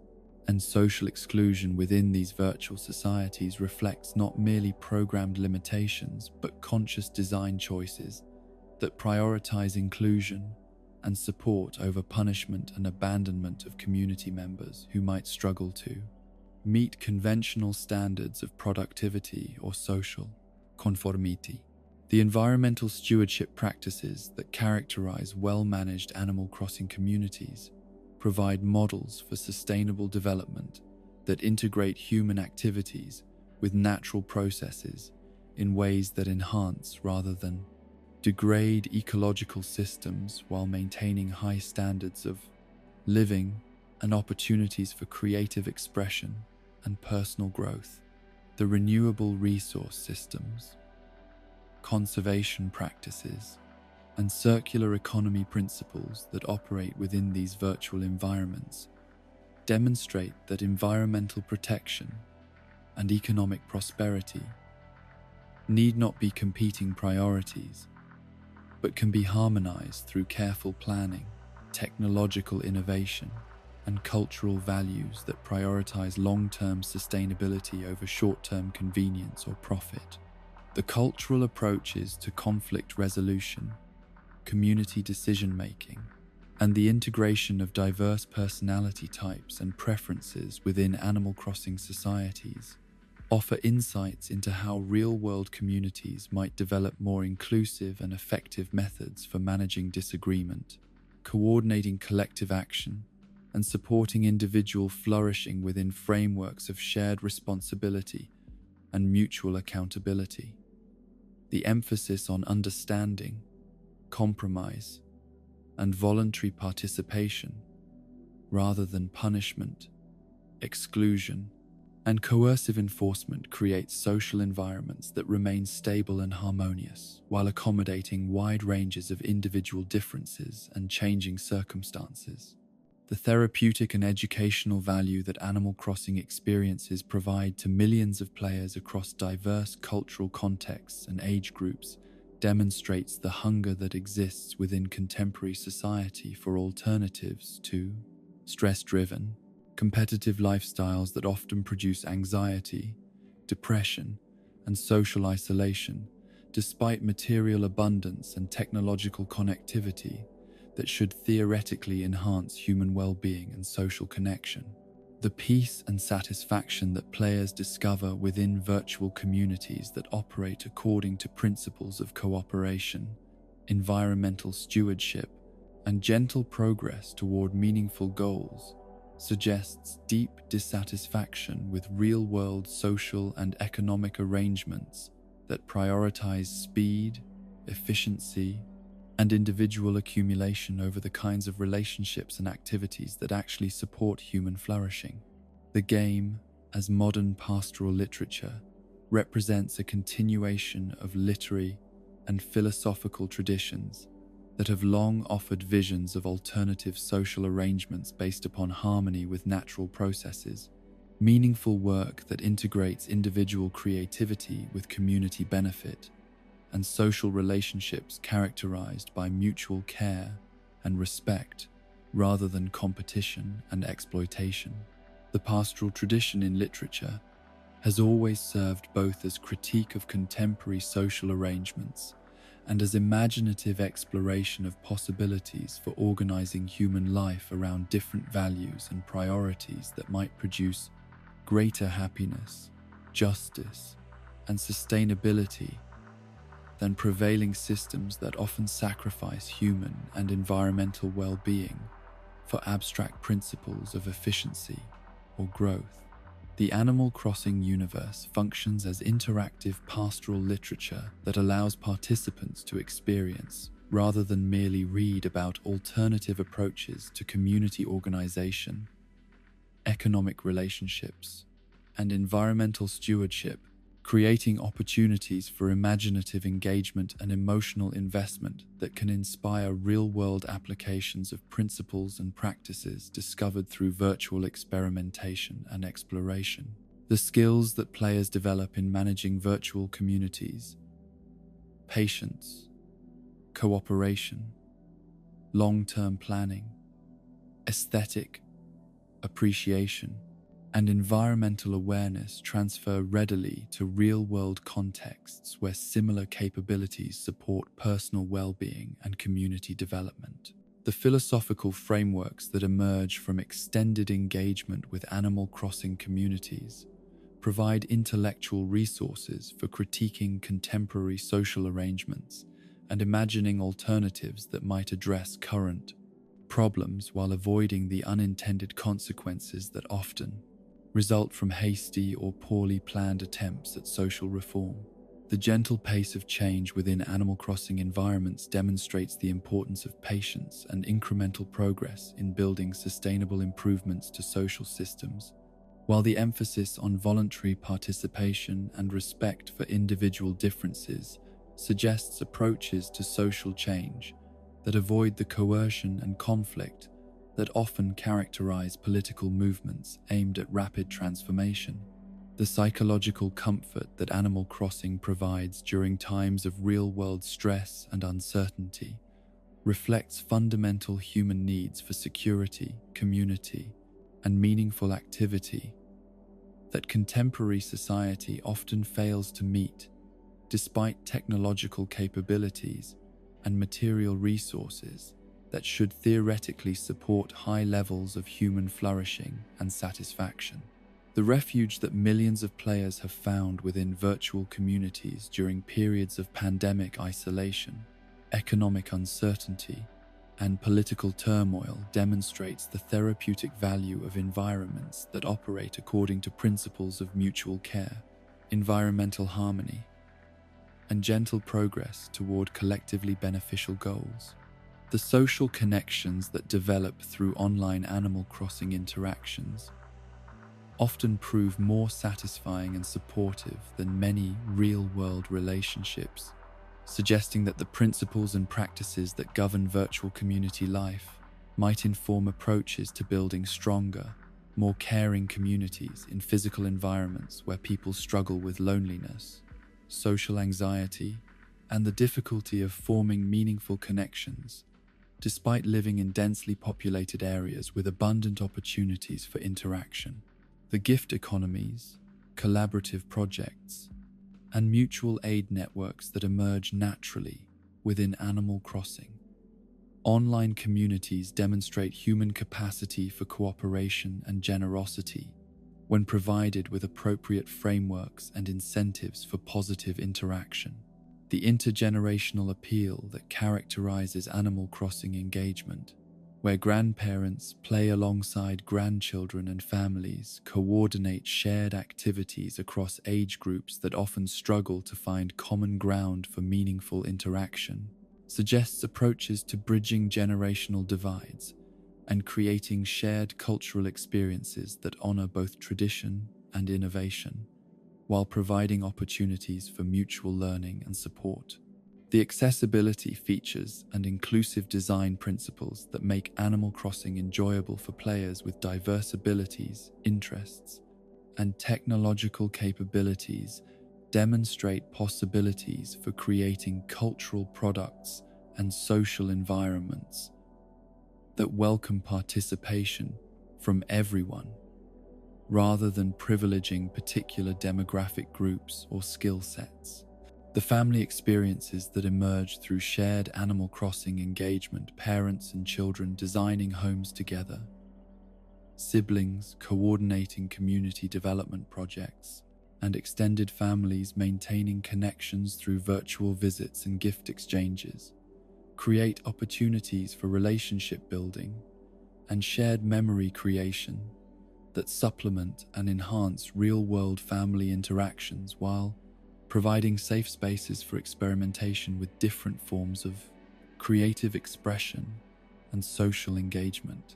and social exclusion within these virtual societies reflects not merely programmed limitations but conscious design choices that prioritize inclusion and support over punishment and abandonment of community members who might struggle to meet conventional standards of productivity or social conformity. The environmental stewardship practices that characterize well-managed Animal Crossing communities provide models for sustainable development that integrate human activities with natural processes in ways that enhance rather than degrade ecological systems while maintaining high standards of living and opportunities for creative expression and personal growth. The renewable resource systems, conservation practices, and circular economy principles that operate within these virtual environments demonstrate that environmental protection and economic prosperity need not be competing priorities, but can be harmonized through careful planning, technological innovation, and cultural values that prioritize long-term sustainability over short-term convenience or profit. The cultural approaches to conflict resolution, community decision-making, and the integration of diverse personality types and preferences within Animal Crossing societies offer insights into how real-world communities might develop more inclusive and effective methods for managing disagreement, coordinating collective action, and supporting individual flourishing within frameworks of shared responsibility and mutual accountability. The emphasis on understanding, compromise, and voluntary participation, rather than punishment, exclusion, and coercive enforcement creates social environments that remain stable and harmonious while accommodating wide ranges of individual differences and changing circumstances. The therapeutic and educational value that Animal Crossing experiences provide to millions of players across diverse cultural contexts and age groups demonstrates the hunger that exists within contemporary society for alternatives to stress-driven, competitive lifestyles that often produce anxiety, depression, and social isolation, despite material abundance and technological connectivity that should theoretically enhance human well-being and social connection. The peace and satisfaction that players discover within virtual communities that operate according to principles of cooperation, environmental stewardship, and gentle progress toward meaningful goals suggests deep dissatisfaction with real-world social and economic arrangements that prioritize speed, efficiency, and individual accumulation over the kinds of relationships and activities that actually support human flourishing. The game, as modern pastoral literature, represents a continuation of literary and philosophical traditions that have long offered visions of alternative social arrangements based upon harmony with natural processes, meaningful work that integrates individual creativity with community benefit, and social relationships characterized by mutual care and respect rather than competition and exploitation. The pastoral tradition in literature has always served both as critique of contemporary social arrangements and as imaginative exploration of possibilities for organizing human life around different values and priorities that might produce greater happiness, justice, and sustainability than prevailing systems that often sacrifice human and environmental well-being for abstract principles of efficiency or growth. The Animal Crossing universe functions as interactive pastoral literature that allows participants to experience, rather than merely read about alternative approaches to community organization, economic relationships, and environmental stewardship, creating opportunities for imaginative engagement and emotional investment that can inspire real-world applications of principles and practices discovered through virtual experimentation and exploration. The skills that players develop in managing virtual communities, patience, cooperation, long-term planning, aesthetic appreciation, and environmental awareness transfer readily to real-world contexts where similar capabilities support personal well-being and community development. The philosophical frameworks that emerge from extended engagement with Animal Crossing communities provide intellectual resources for critiquing contemporary social arrangements and imagining alternatives that might address current problems while avoiding the unintended consequences that often result from hasty or poorly planned attempts at social reform. The gentle pace of change within Animal Crossing environments demonstrates the importance of patience and incremental progress in building sustainable improvements to social systems, while the emphasis on voluntary participation and respect for individual differences suggests approaches to social change that avoid the coercion and conflict that often characterize political movements aimed at rapid transformation. The psychological comfort that Animal Crossing provides during times of real-world stress and uncertainty reflects fundamental human needs for security, community, and meaningful activity that contemporary society often fails to meet, despite technological capabilities and material resources that should theoretically support high levels of human flourishing and satisfaction. The refuge that millions of players have found within virtual communities during periods of pandemic isolation, economic uncertainty, and political turmoil demonstrates the therapeutic value of environments that operate according to principles of mutual care, environmental harmony, and gentle progress toward collectively beneficial goals. The social connections that develop through online Animal Crossing interactions often prove more satisfying and supportive than many real-world relationships, suggesting that the principles and practices that govern virtual community life might inform approaches to building stronger, more caring communities in physical environments where people struggle with loneliness, social anxiety, and the difficulty of forming meaningful connections, despite living in densely populated areas with abundant opportunities for interaction. The gift economies, collaborative projects, and mutual aid networks that emerge naturally within Animal Crossing. Online communities demonstrate human capacity for cooperation and generosity when provided with appropriate frameworks and incentives for positive interaction. The intergenerational appeal that characterizes Animal Crossing engagement, where grandparents play alongside grandchildren and families coordinate shared activities across age groups that often struggle to find common ground for meaningful interaction, suggests approaches to bridging generational divides and creating shared cultural experiences that honor both tradition and innovation, while providing opportunities for mutual learning and support. The accessibility features and inclusive design principles that make Animal Crossing enjoyable for players with diverse abilities, interests, and technological capabilities demonstrate possibilities for creating cultural products and social environments that welcome participation from everyone, rather than privileging particular demographic groups or skill sets. The family experiences that emerge through shared Animal Crossing engagement, parents and children designing homes together, siblings coordinating community development projects, and extended families maintaining connections through virtual visits and gift exchanges, create opportunities for relationship building and shared memory creation that supplement and enhance real-world family interactions while providing safe spaces for experimentation with different forms of creative expression and social engagement.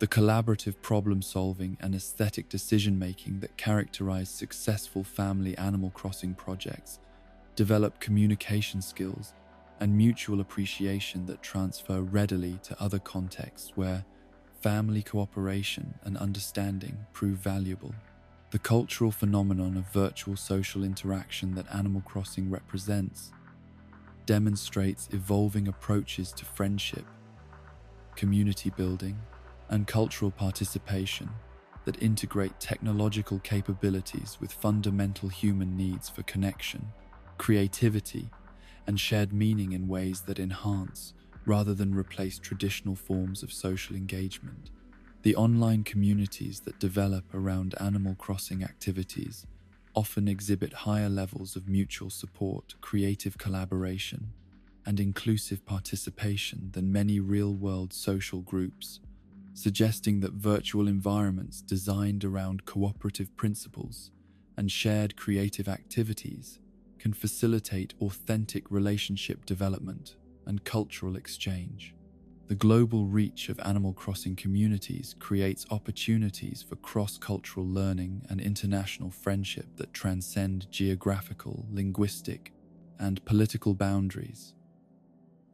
The collaborative problem-solving and aesthetic decision-making that characterize successful family Animal Crossing projects develop communication skills and mutual appreciation that transfer readily to other contexts where family cooperation and understanding prove valuable. The cultural phenomenon of virtual social interaction that Animal Crossing represents demonstrates evolving approaches to friendship, community building, and cultural participation that integrate technological capabilities with fundamental human needs for connection, creativity, and shared meaning in ways that enhance rather than replace traditional forms of social engagement. The online communities that develop around Animal Crossing activities often exhibit higher levels of mutual support, creative collaboration, and inclusive participation than many real-world social groups, suggesting that virtual environments designed around cooperative principles and shared creative activities can facilitate authentic relationship development and cultural exchange. The global reach of Animal Crossing communities creates opportunities for cross-cultural learning and international friendship that transcend geographical, linguistic, and political boundaries,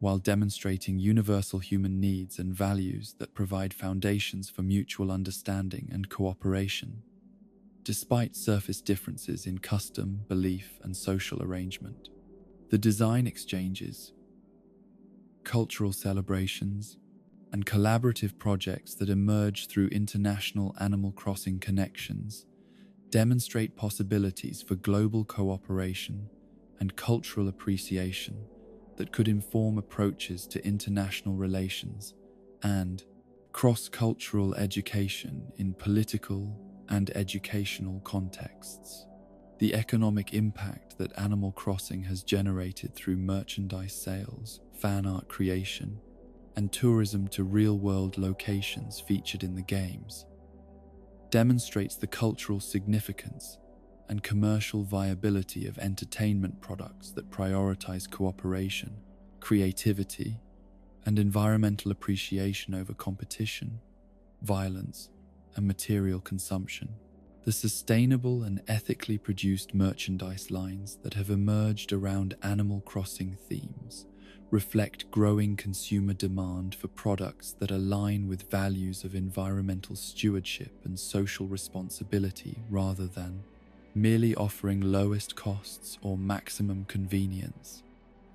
while demonstrating universal human needs and values that provide foundations for mutual understanding and cooperation, despite surface differences in custom, belief, and social arrangement. The design exchanges, cultural celebrations, and collaborative projects that emerge through international Animal Crossing connections demonstrate possibilities for global cooperation and cultural appreciation that could inform approaches to international relations and cross-cultural education in political and educational contexts. The economic impact that Animal Crossing has generated through merchandise sales, fan art creation, and tourism to real-world locations featured in the games demonstrates the cultural significance and commercial viability of entertainment products that prioritize cooperation, creativity, and environmental appreciation over competition, violence, and material consumption. The sustainable and ethically produced merchandise lines that have emerged around Animal Crossing themes reflect growing consumer demand for products that align with values of environmental stewardship and social responsibility rather than merely offering lowest costs or maximum convenience.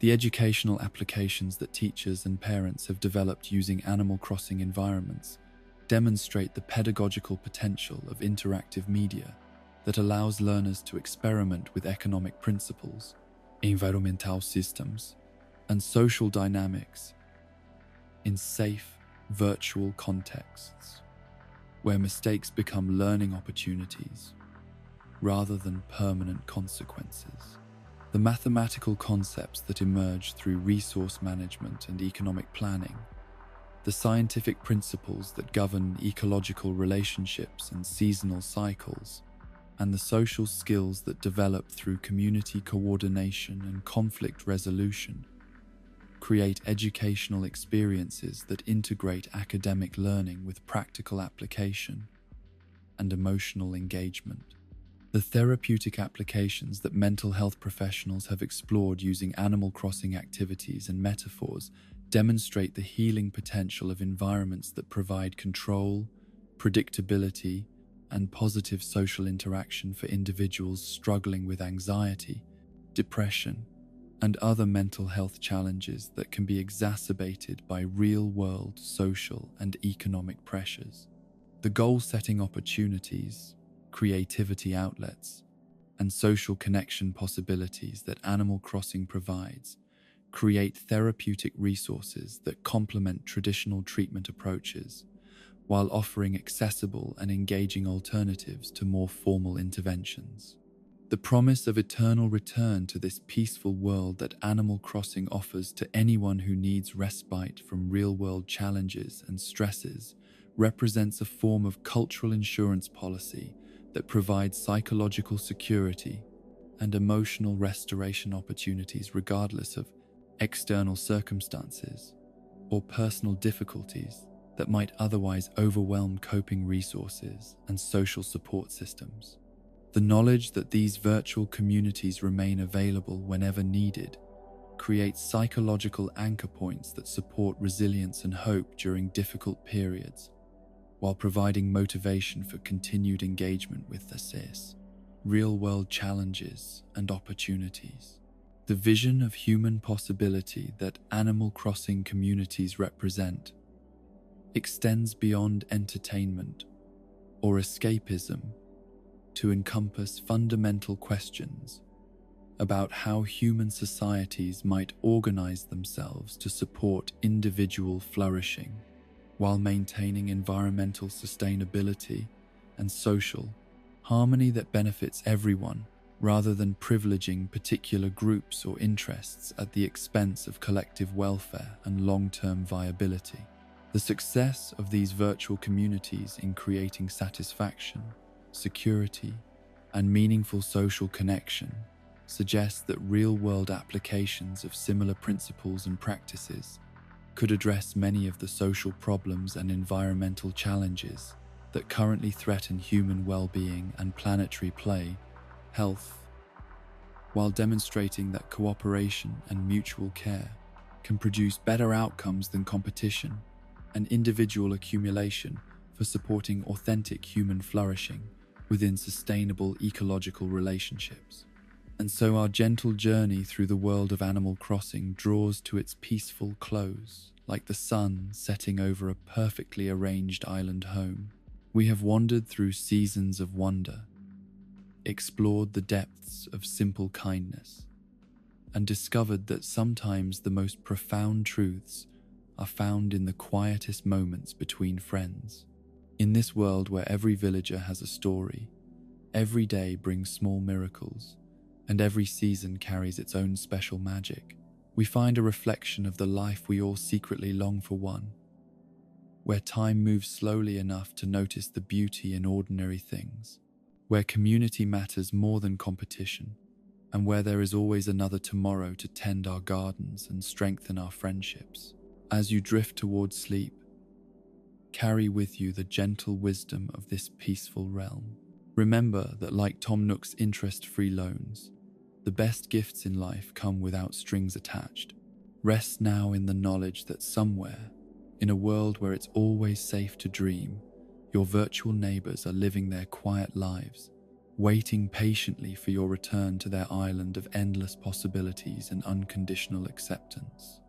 The educational applications that teachers and parents have developed using Animal Crossing environments demonstrate the pedagogical potential of interactive media that allows learners to experiment with economic principles, environmental systems, and social dynamics in safe, virtual contexts, where mistakes become learning opportunities rather than permanent consequences. The mathematical concepts that emerge through resource management and economic planning, the scientific principles that govern ecological relationships and seasonal cycles, and the social skills that develop through community coordination and conflict resolution create educational experiences that integrate academic learning with practical application and emotional engagement. The therapeutic applications that mental health professionals have explored using Animal Crossing activities and metaphors demonstrate the healing potential of environments that provide control, predictability, and positive social interaction for individuals struggling with anxiety, depression, and other mental health challenges that can be exacerbated by real-world social and economic pressures. The goal-setting opportunities, creativity outlets, and social connection possibilities that Animal Crossing provides create therapeutic resources that complement traditional treatment approaches while offering accessible and engaging alternatives to more formal interventions. The promise of eternal return to this peaceful world that Animal Crossing offers to anyone who needs respite from real-world challenges and stresses represents a form of cultural insurance policy that provides psychological security and emotional restoration opportunities regardless of external circumstances or personal difficulties. that might otherwise overwhelm coping resources and social support systems. The knowledge that these virtual communities remain available whenever needed creates psychological anchor points that support resilience and hope during difficult periods, while providing motivation for continued engagement with the SIS, real-world challenges and opportunities. The vision of human possibility that Animal Crossing communities represent extends beyond entertainment or escapism to encompass fundamental questions about how human societies might organize themselves to support individual flourishing while maintaining environmental sustainability and social harmony that benefits everyone, rather than privileging particular groups or interests at the expense of collective welfare and long-term viability. The success of these virtual communities in creating satisfaction, security, and meaningful social connection suggests that real-world applications of similar principles and practices could address many of the social problems and environmental challenges that currently threaten human well-being and planetary health, while demonstrating that cooperation and mutual care can produce better outcomes than competition and individual accumulation for supporting authentic human flourishing within sustainable ecological relationships. And so our gentle journey through the world of Animal Crossing draws to its peaceful close, like the sun setting over a perfectly arranged island home. We have wandered through seasons of wonder, explored the depths of simple kindness, and discovered that sometimes the most profound truths are found in the quietest moments between friends. In this world where every villager has a story, every day brings small miracles, and every season carries its own special magic, we find a reflection of the life we all secretly long for, one where time moves slowly enough to notice the beauty in ordinary things, where community matters more than competition, and where there is always another tomorrow to tend our gardens and strengthen our friendships. As you drift towards sleep, carry with you the gentle wisdom of this peaceful realm. Remember that, like Tom Nook's interest-free loans, the best gifts in life come without strings attached. Rest now in the knowledge that somewhere, in a world where it's always safe to dream, your virtual neighbors are living their quiet lives, waiting patiently for your return to their island of endless possibilities and unconditional acceptance.